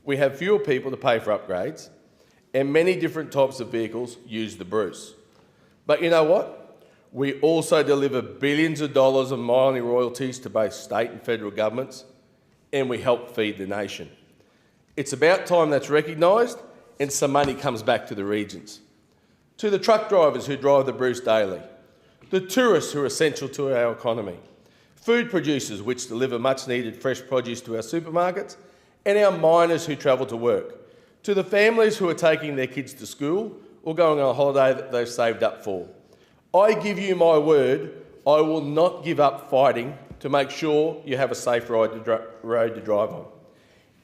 we have fewer people to pay for upgrades, and many different types of vehicles use the Bruce. But you know what? We also deliver billions of dollars of mining royalties to both state and federal governments, and we help feed the nation. It's about time that's recognised and some money comes back to the regions. To the truck drivers who drive the Bruce daily, the tourists who are essential to our economy, food producers which deliver much needed fresh produce to our supermarkets, and our miners who travel to work, to the families who are taking their kids to school or going on a holiday that they've saved up for. I give you my word, I will not give up fighting to make sure you have a safe road to drive on.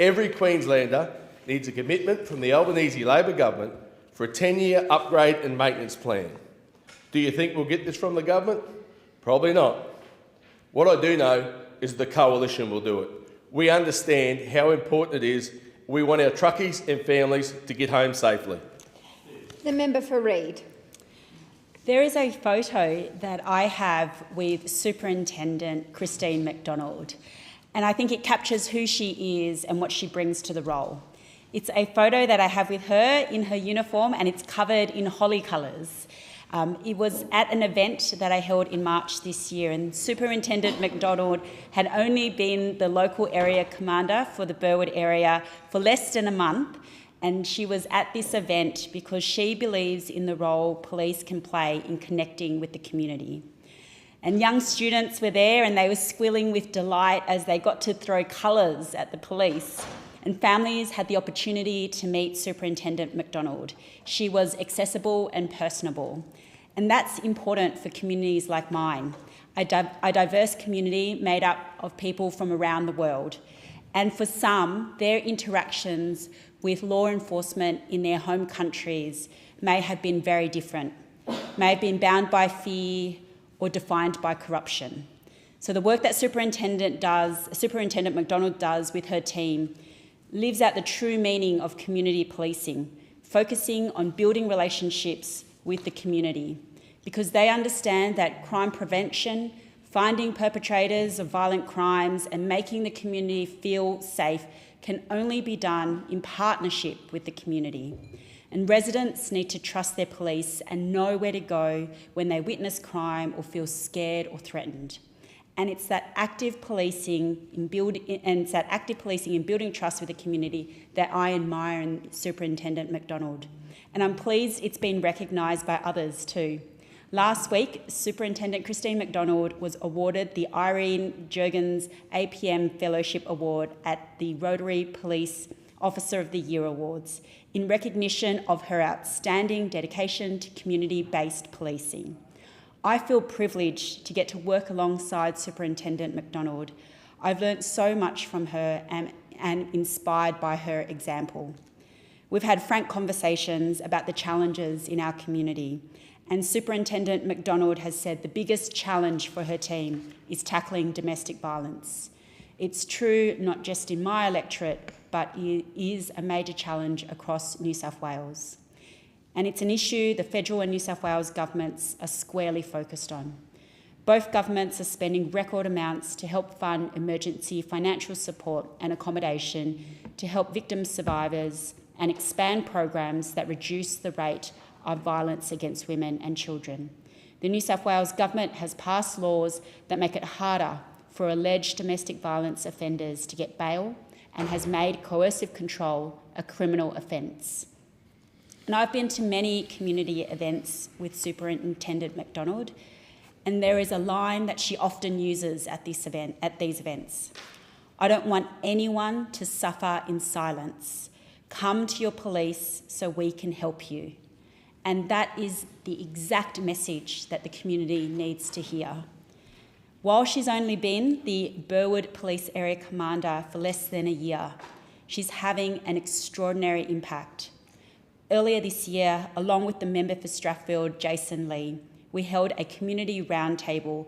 Every Queenslander needs a commitment from the Albanese Labor government for a 10-year upgrade and maintenance plan. Do you think we'll get this from the government? Probably not. What I do know is the coalition will do it. We understand how important it is. We want our truckies and families to get home safely. The member for Reid. There is a photo that I have with Superintendent Christine McDonald, and I think it captures who she is and what she brings to the role. It's a photo that I have with her in her uniform, and it's covered in holly colours. It was at an event that I held in March this year, and Superintendent McDonald had only been the local area commander for the Burwood area for less than a month, and she was at this event because she believes in the role police can play in connecting with the community. And young students were there and they were squealing with delight as they got to throw colours at the police. And families had the opportunity to meet Superintendent McDonald. She was accessible and personable. And that's important for communities like mine, a diverse community made up of people from around the world. And for some, their interactions with law enforcement in their home countries may have been very different, may have been bound by fear or defined by corruption. So the work that Superintendent McDonald does with her team lives out the true meaning of community policing, focusing on building relationships with the community, because they understand that crime prevention, finding perpetrators of violent crimes and making the community feel safe can only be done in partnership with the community. And residents need to trust their police and know where to go when they witness crime or feel scared or threatened. And it's that active policing in building trust with the community that I admire in Superintendent McDonald. And I'm pleased it's been recognised by others too. Last week, Superintendent Christine McDonald was awarded the Irene Juergens APM Fellowship Award at the Rotary Police Officer of the Year Awards in recognition of her outstanding dedication to community-based policing. I feel privileged to get to work alongside Superintendent McDonald. I've learnt so much from her and inspired by her example. We've had frank conversations about the challenges in our community, and Superintendent McDonald has said the biggest challenge for her team is tackling domestic violence. It's true not just in my electorate, but it is a major challenge across New South Wales. And it's an issue the federal and New South Wales governments are squarely focused on. Both governments are spending record amounts to help fund emergency financial support and accommodation to help victim survivors and expand programs that reduce the rate of violence against women and children. The New South Wales government has passed laws that make it harder for alleged domestic violence offenders to get bail and has made coercive control a criminal offence. And I've been to many community events with Superintendent McDonald, and there is a line that she often uses at these events. I don't want anyone to suffer in silence. Come to your police so we can help you. And that is the exact message that the community needs to hear. While she's only been the Burwood Police Area Commander for less than a year, she's having an extraordinary impact. Earlier this year, along with the member for Strathfield, Jason Lee, we held a community roundtable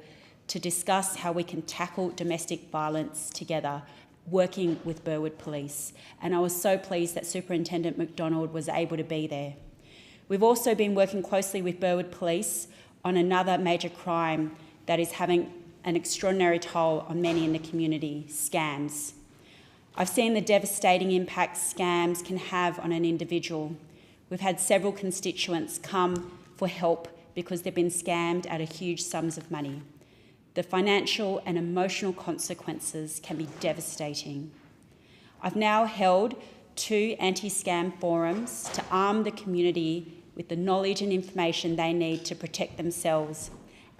to discuss how we can tackle domestic violence together, working with Burwood Police. And I was so pleased that Superintendent McDonald was able to be there. We've also been working closely with Burwood Police on another major crime that is having an extraordinary toll on many in the community: scams. I've seen the devastating impact scams can have on an individual. We've had several constituents come for help because they've been scammed out of huge sums of money. The financial and emotional consequences can be devastating. I've now held 2 anti-scam forums to arm the community with the knowledge and information they need to protect themselves.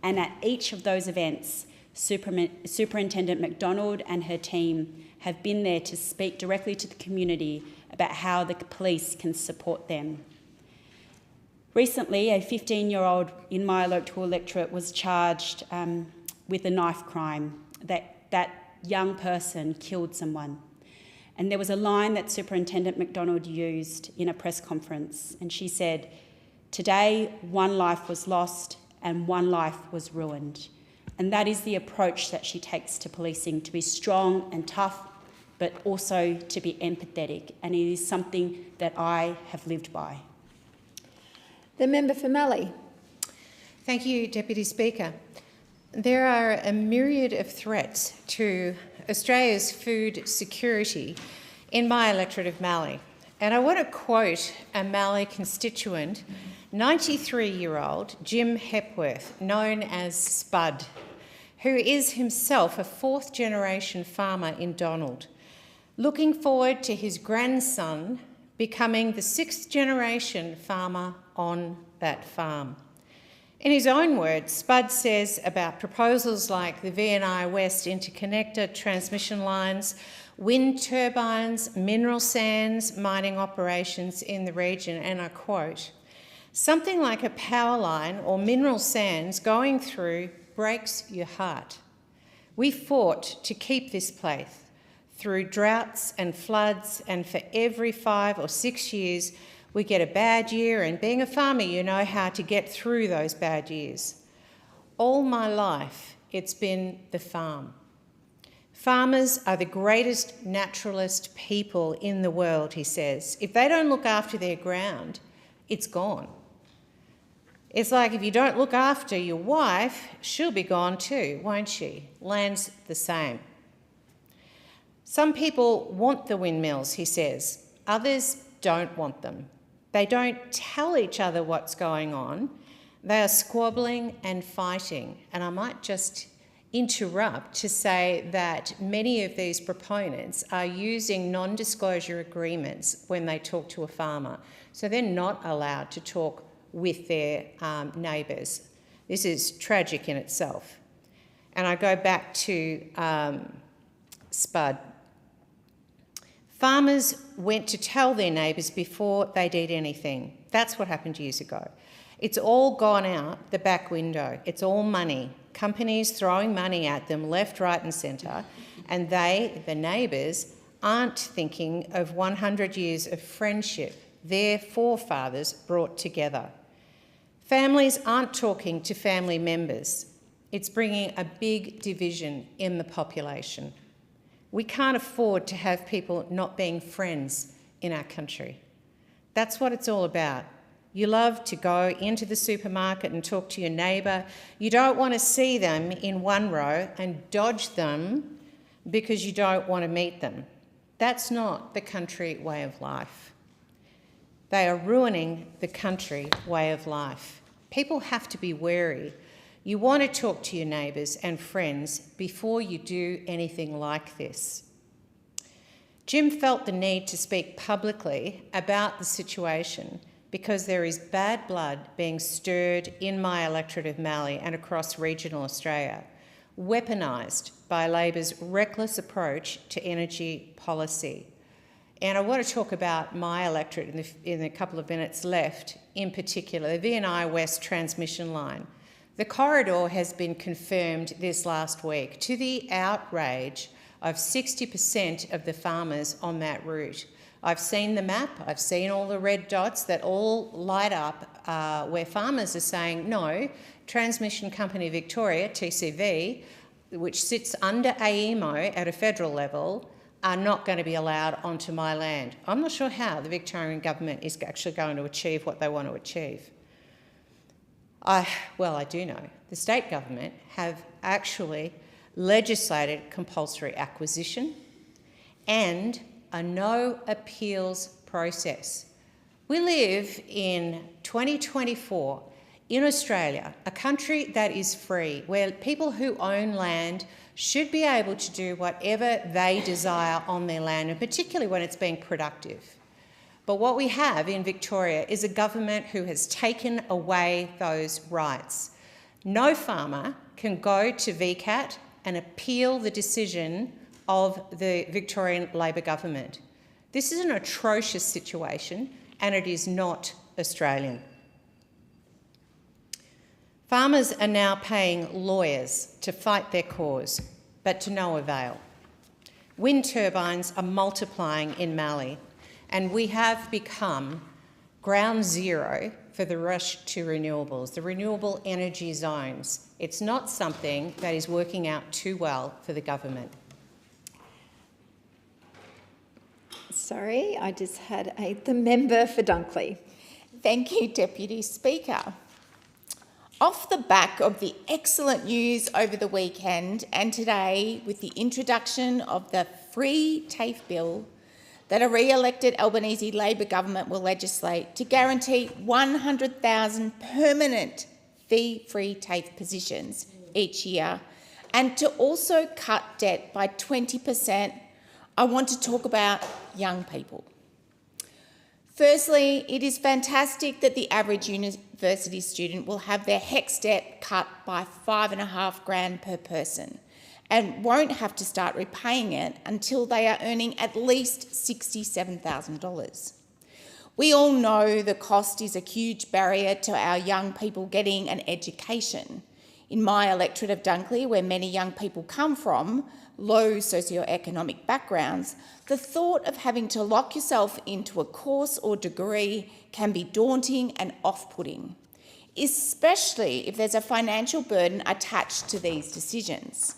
And at each of those events, Superintendent McDonald and her team have been there to speak directly to the community about how the police can support them. Recently, a 15-year-old in my electoral electorate was charged with a knife crime. That young person killed someone. And there was a line that Superintendent McDonald used in a press conference, and she said, "Today, one life was lost and one life was ruined." And that is the approach that she takes to policing, to be strong and tough, but also to be empathetic. And it is something that I have lived by. The member for Mallee. Thank you, Deputy Speaker. There are a myriad of threats to Australia's food security in my electorate of Mallee. And I want to quote a Mallee constituent, 93-year-old Jim Hepworth, known as Spud, who is himself a 4th-generation farmer in Donald, looking forward to his grandson becoming the 6th-generation farmer on that farm. In his own words, Spud says about proposals like the VNI West interconnector transmission lines, wind turbines, mineral sands, mining operations in the region, and I quote, "Something like a power line or mineral sands going through breaks your heart. We fought to keep this place through droughts and floods, and for every 5 or 6 years we get a bad year, and being a farmer you know how to get through those bad years. All my life it's been the farm. Farmers are the greatest naturalist people in the world," he says. "If they don't look after their ground, it's gone. It's like if you don't look after your wife, she'll be gone too, won't she? Land's the same. Some people want the windmills," he says. "Others don't want them. They don't tell each other what's going on. They are squabbling and fighting." And I might just interrupt to say that many of these proponents are using non-disclosure agreements when they talk to a farmer. So they're not allowed to talk with their neighbours. This is tragic in itself. And I go back to Spud. Farmers went to tell their neighbours before they did anything. That's what happened years ago. It's all gone out the back window. It's all money. Companies throwing money at them left, right and centre, and they, the neighbours, aren't thinking of 100 years of friendship their forefathers brought together. Families aren't talking to family members. It's bringing a big division in the population. We can't afford to have people not being friends in our country. That's what it's all about. You love to go into the supermarket and talk to your neighbour. You don't want to see them in one row and dodge them because you don't want to meet them. That's not the country way of life. They are ruining the country way of life. People have to be wary. You want to talk to your neighbours and friends before you do anything like this. Jim felt the need to speak publicly about the situation because there is bad blood being stirred in my electorate of Mallee and across regional Australia, weaponised by Labor's reckless approach to energy policy. And I want to talk about my electorate in the couple of minutes left, in particular, the VNI West transmission line. The corridor has been confirmed this last week, to the outrage of 60% of the farmers on that route. I've seen the map, I've seen all the red dots that all light up where farmers are saying, no, Transmission Company Victoria, TCV, which sits under AEMO at a federal level, are not going to be allowed onto my land. I'm not sure how the Victorian government is actually going to achieve what they want to achieve. I do know. The state government have actually legislated compulsory acquisition and a no appeals process. We live in 2024 in Australia, a country that is free, where people who own land should be able to do whatever they desire on their land, and particularly when it's being productive. But what we have in Victoria is a government who has taken away those rights. No farmer can go to VCAT and appeal the decision of the Victorian Labor government. This is an atrocious situation, and it is not Australian. Farmers are now paying lawyers to fight their cause, but to no avail. Wind turbines are multiplying in Mallee, and we have become ground zero for the rush to renewables, the renewable energy zones. It's not something that is working out too well for the government. Sorry, I just had the member for Dunkley. Thank you, Deputy Speaker. Off the back of the excellent news over the weekend and today with the introduction of the free TAFE bill that a re-elected Albanese Labor government will legislate to guarantee 100,000 permanent fee-free TAFE positions each year and to also cut debt by 20%, I want to talk about young people. Firstly, it is fantastic that the average university student will have their HECS debt cut by $5,500 per person and won't have to start repaying it until they are earning at least $67,000. We all know the cost is a huge barrier to our young people getting an education. In my electorate of Dunkley, where many young people come from, low socioeconomic backgrounds, the thought of having to lock yourself into a course or degree can be daunting and off-putting, especially if there's a financial burden attached to these decisions.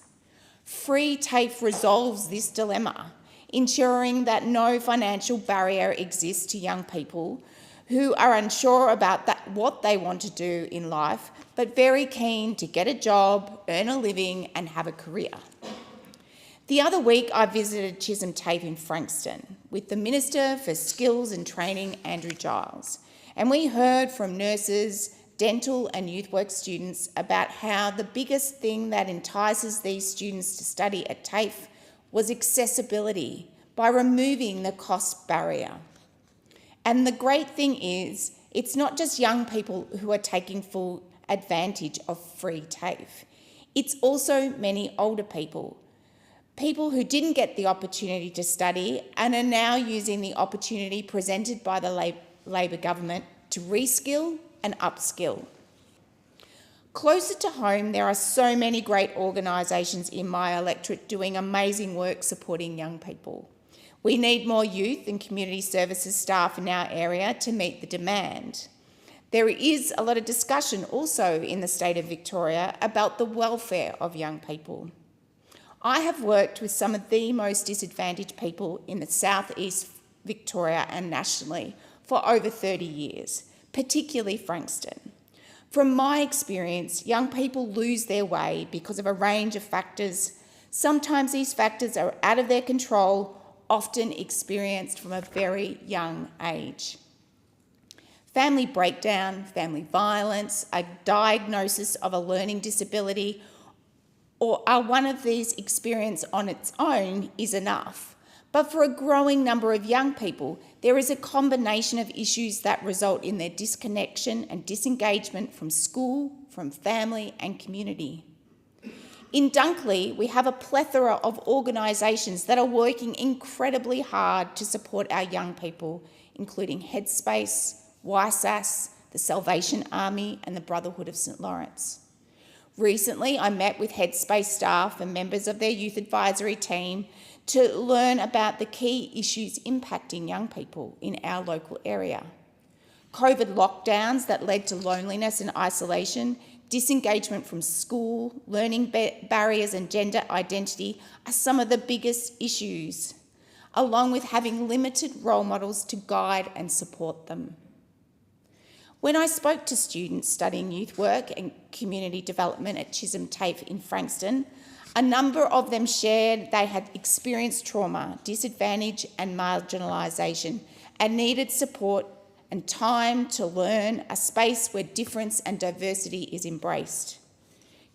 Free TAFE resolves this dilemma, ensuring that no financial barrier exists to young people who are unsure about what they want to do in life, but very keen to get a job, earn a living and have a career. The other week I visited Chisholm TAFE in Frankston with the Minister for Skills and Training, Andrew Giles, and we heard from nurses, dental and youth work students about how the biggest thing that entices these students to study at TAFE was accessibility by removing the cost barrier. And the great thing is, it's not just young people who are taking full advantage of free TAFE. It's also many older people who didn't get the opportunity to study and are now using the opportunity presented by the Labor government to reskill and upskill. Closer to home, there are so many great organisations in my electorate doing amazing work supporting young people. We need more youth and community services staff in our area to meet the demand. There is a lot of discussion also in the state of Victoria about the welfare of young people. I have worked with some of the most disadvantaged people in the southeast Victoria and nationally for over 30 years, particularly Frankston. From my experience, young people lose their way because of a range of factors. Sometimes these factors are out of their control, often experienced from a very young age. Family breakdown, family violence, a diagnosis of a learning disability, or one of these experienced on its own is enough. But for a growing number of young people, there is a combination of issues that result in their disconnection and disengagement from school, from family and community. In Dunkley, we have a plethora of organisations that are working incredibly hard to support our young people, including Headspace, YSAS, the Salvation Army and the Brotherhood of St Lawrence. Recently, I met with Headspace staff and members of their youth advisory team to learn about the key issues impacting young people in our local area. COVID lockdowns that led to loneliness and isolation, disengagement from school, learning barriers and gender identity are some of the biggest issues. along with having limited role models to guide and support them. When I spoke to students studying youth work and community development at Chisholm TAFE in Frankston, a number of them shared they had experienced trauma, disadvantage and marginalisation and needed support and time to learn, a space where difference and diversity is embraced.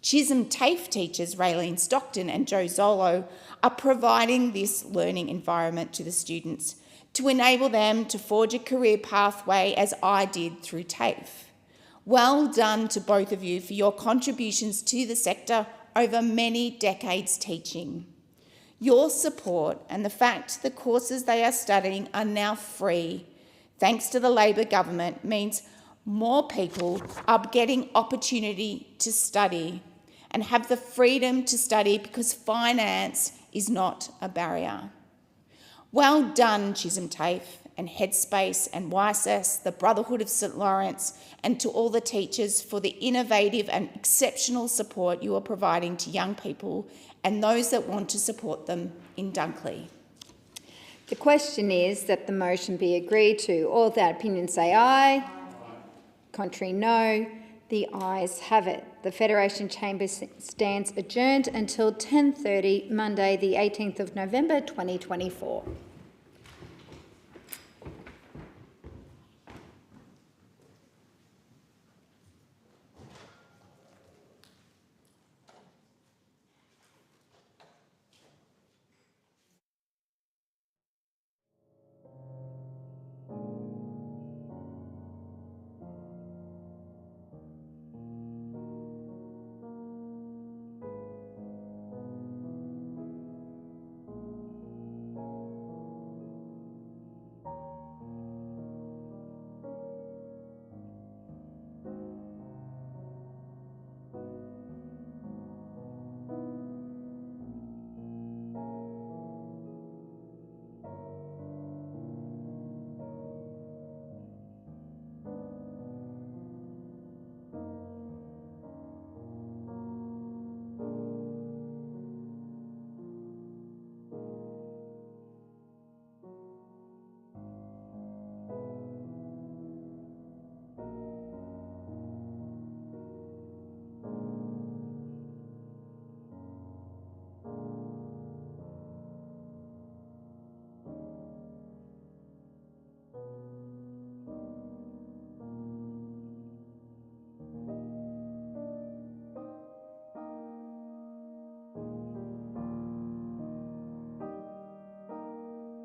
Chisholm TAFE teachers Raylene Stockton and Joe Zolo are providing this learning environment to the students to enable them to forge a career pathway as I did through TAFE. Well done to both of you for your contributions to the sector over many decades teaching. Your support and the fact the courses they are studying are now free, thanks to the Labor government, means more people are getting opportunity to study and have the freedom to study because finance is not a barrier. Well done, Chisholm TAFE and Headspace and YSS, the Brotherhood of St Lawrence, and to all the teachers for the innovative and exceptional support you are providing to young people and those that want to support them in Dunkley. The question is that the motion be agreed to. All without opinion say aye. Contrary, no. The ayes have it. The Federation Chamber stands adjourned until 10:30, Monday the 18th of November 2024.